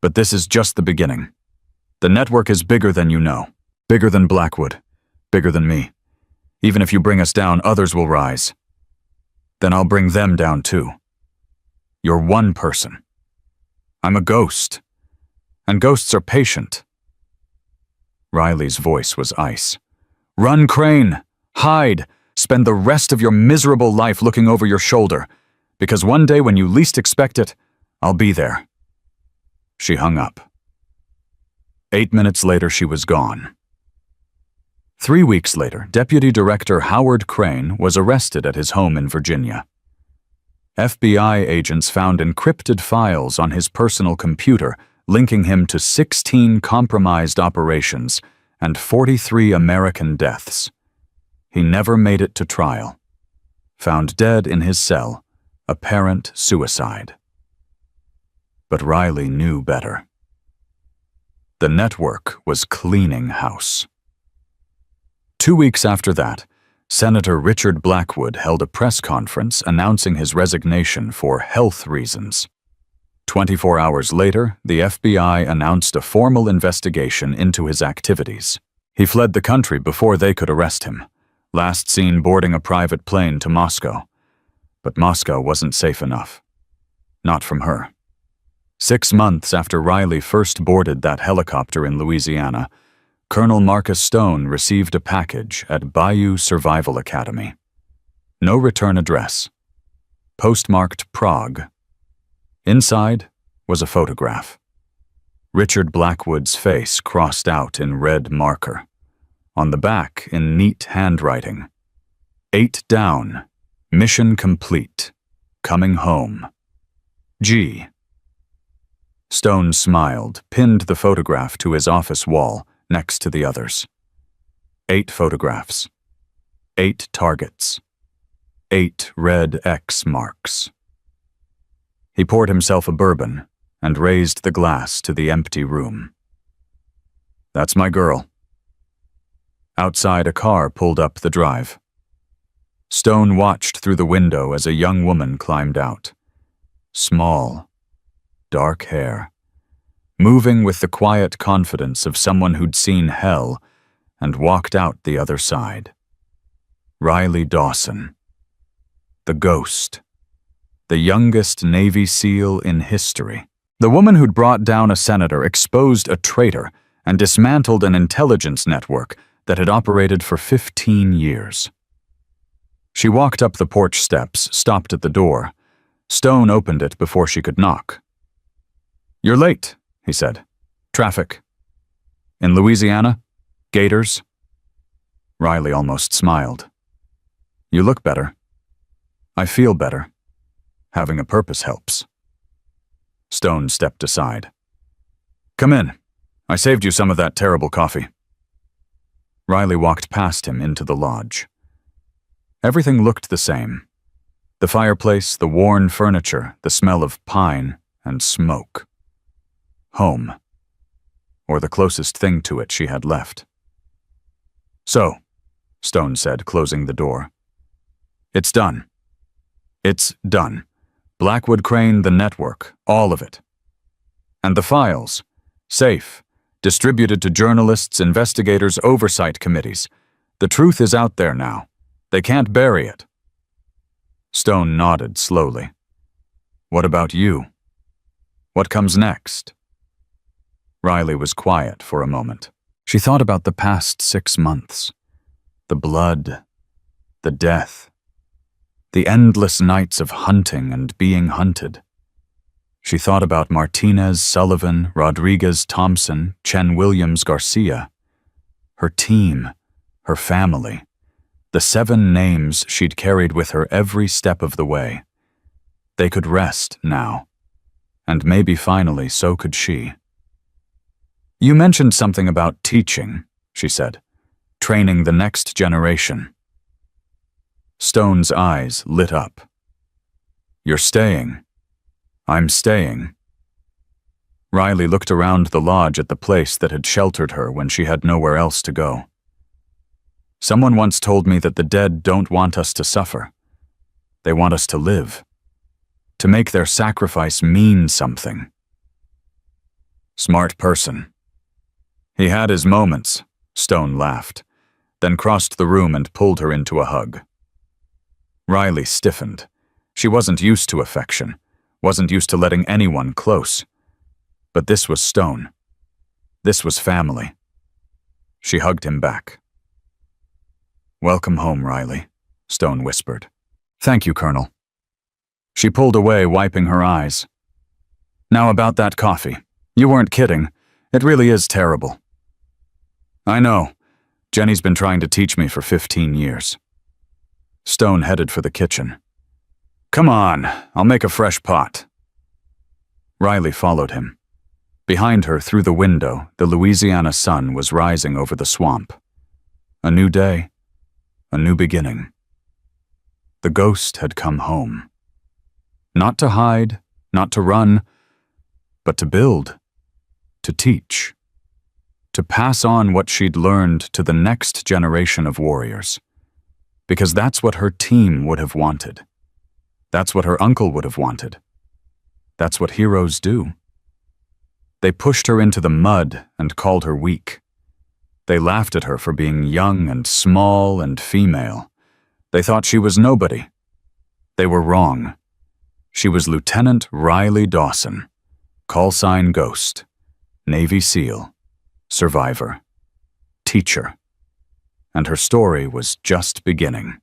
But this is just the beginning. The network is bigger than you know. Bigger than Blackwood. Bigger than me. Even if you bring us down, others will rise. Then I'll bring them down too. You're one person. I'm a ghost. And ghosts are patient. Riley's voice was ice. Run, Crane! Hide! Spend the rest of your miserable life looking over your shoulder, because one day when you least expect it, I'll be there. She hung up. 8 minutes later, she was gone. 3 weeks later, Deputy Director Howard Crane was arrested at his home in Virginia. FBI agents found encrypted files on his personal computer linking him to 16 compromised operations and 43 American deaths. He never made it to trial. Found dead in his cell, apparent suicide. But Riley knew better. The network was cleaning house. 2 weeks after that, Senator Richard Blackwood held a press conference announcing his resignation for health reasons. 24 hours later, the FBI announced a formal investigation into his activities. He fled the country before they could arrest him, last seen boarding a private plane to Moscow. But Moscow wasn't safe enough. Not from her. 6 months after Riley first boarded that helicopter in Louisiana, Colonel Marcus Stone received a package at Bayou Survival Academy. No return address. Postmarked Prague. Inside was a photograph. Richard Blackwood's face crossed out in red marker. On the back, in neat handwriting, 8 down, mission complete, coming home. G. Stone smiled, pinned the photograph to his office wall next to the others. 8 photographs. 8 targets. 8 red X marks. He poured himself a bourbon and raised the glass to the empty room. That's my girl. Outside, a car pulled up the drive. Stone watched through the window as a young woman climbed out. Small, dark hair, moving with the quiet confidence of someone who'd seen hell and walked out the other side. Riley Dawson. The ghost. The youngest Navy SEAL in history. The woman who'd brought down a senator exposed a traitor and dismantled an intelligence network that had operated for 15 years. She walked up the porch steps, stopped at the door. Stone opened it before she could knock. You're late, he said. Traffic. In Louisiana? Gators? Riley almost smiled. You look better. I feel better. Having a purpose helps. Stone stepped aside. Come in. I saved you some of that terrible coffee. Riley walked past him into the lodge. Everything looked the same. The fireplace, the worn furniture, the smell of pine and smoke. Home. Or the closest thing to it she had left. So, Stone said, closing the door. It's done. It's done. Blackwood Crane, the network, all of it. And the files, safe, distributed to journalists, investigators, oversight committees. The truth is out there now. They can't bury it. Stone nodded slowly. What about you? What comes next? Riley was quiet for a moment. She thought about the past 6 months. The blood, the death, the endless nights of hunting and being hunted. She thought about Martinez, Sullivan, Rodriguez, Thompson, Chen Williams, Garcia. Her team, her family, the 7 names she'd carried with her every step of the way. They could rest now, and maybe finally so could she. You mentioned something about teaching, she said, training the next generation. Stone's eyes lit up. You're staying. I'm staying. Riley looked around the lodge at the place that had sheltered her when she had nowhere else to go. Someone once told me that the dead don't want us to suffer. They want us to live. To make their sacrifice mean something. Smart person. He had his moments, Stone laughed, then crossed the room and pulled her into a hug. Riley stiffened, She wasn't used to affection, wasn't used to letting anyone close. But this was Stone. This was family. She hugged him back. "Welcome home, Riley," Stone whispered. "Thank you, Colonel." She pulled away, wiping her eyes. "Now about that coffee. You weren't kidding. It really is terrible." "I know. Jenny's been trying to teach me for 15 years. Stone headed for the kitchen. "Come on, I'll make a fresh pot." Riley followed him. Behind her, through the window, the Louisiana sun was rising over the swamp. A new day, a new beginning. The ghost had come home. Not to hide, not to run, but to build, to teach, to pass on what she'd learned to the next generation of warriors. Because that's what her team would have wanted. That's what her uncle would have wanted. That's what heroes do. They pushed her into the mud and called her weak. They laughed at her for being young and small and female. They thought she was nobody. They were wrong. She was Lieutenant Riley Dawson, call sign Ghost, Navy SEAL, survivor, teacher. And her story was just beginning.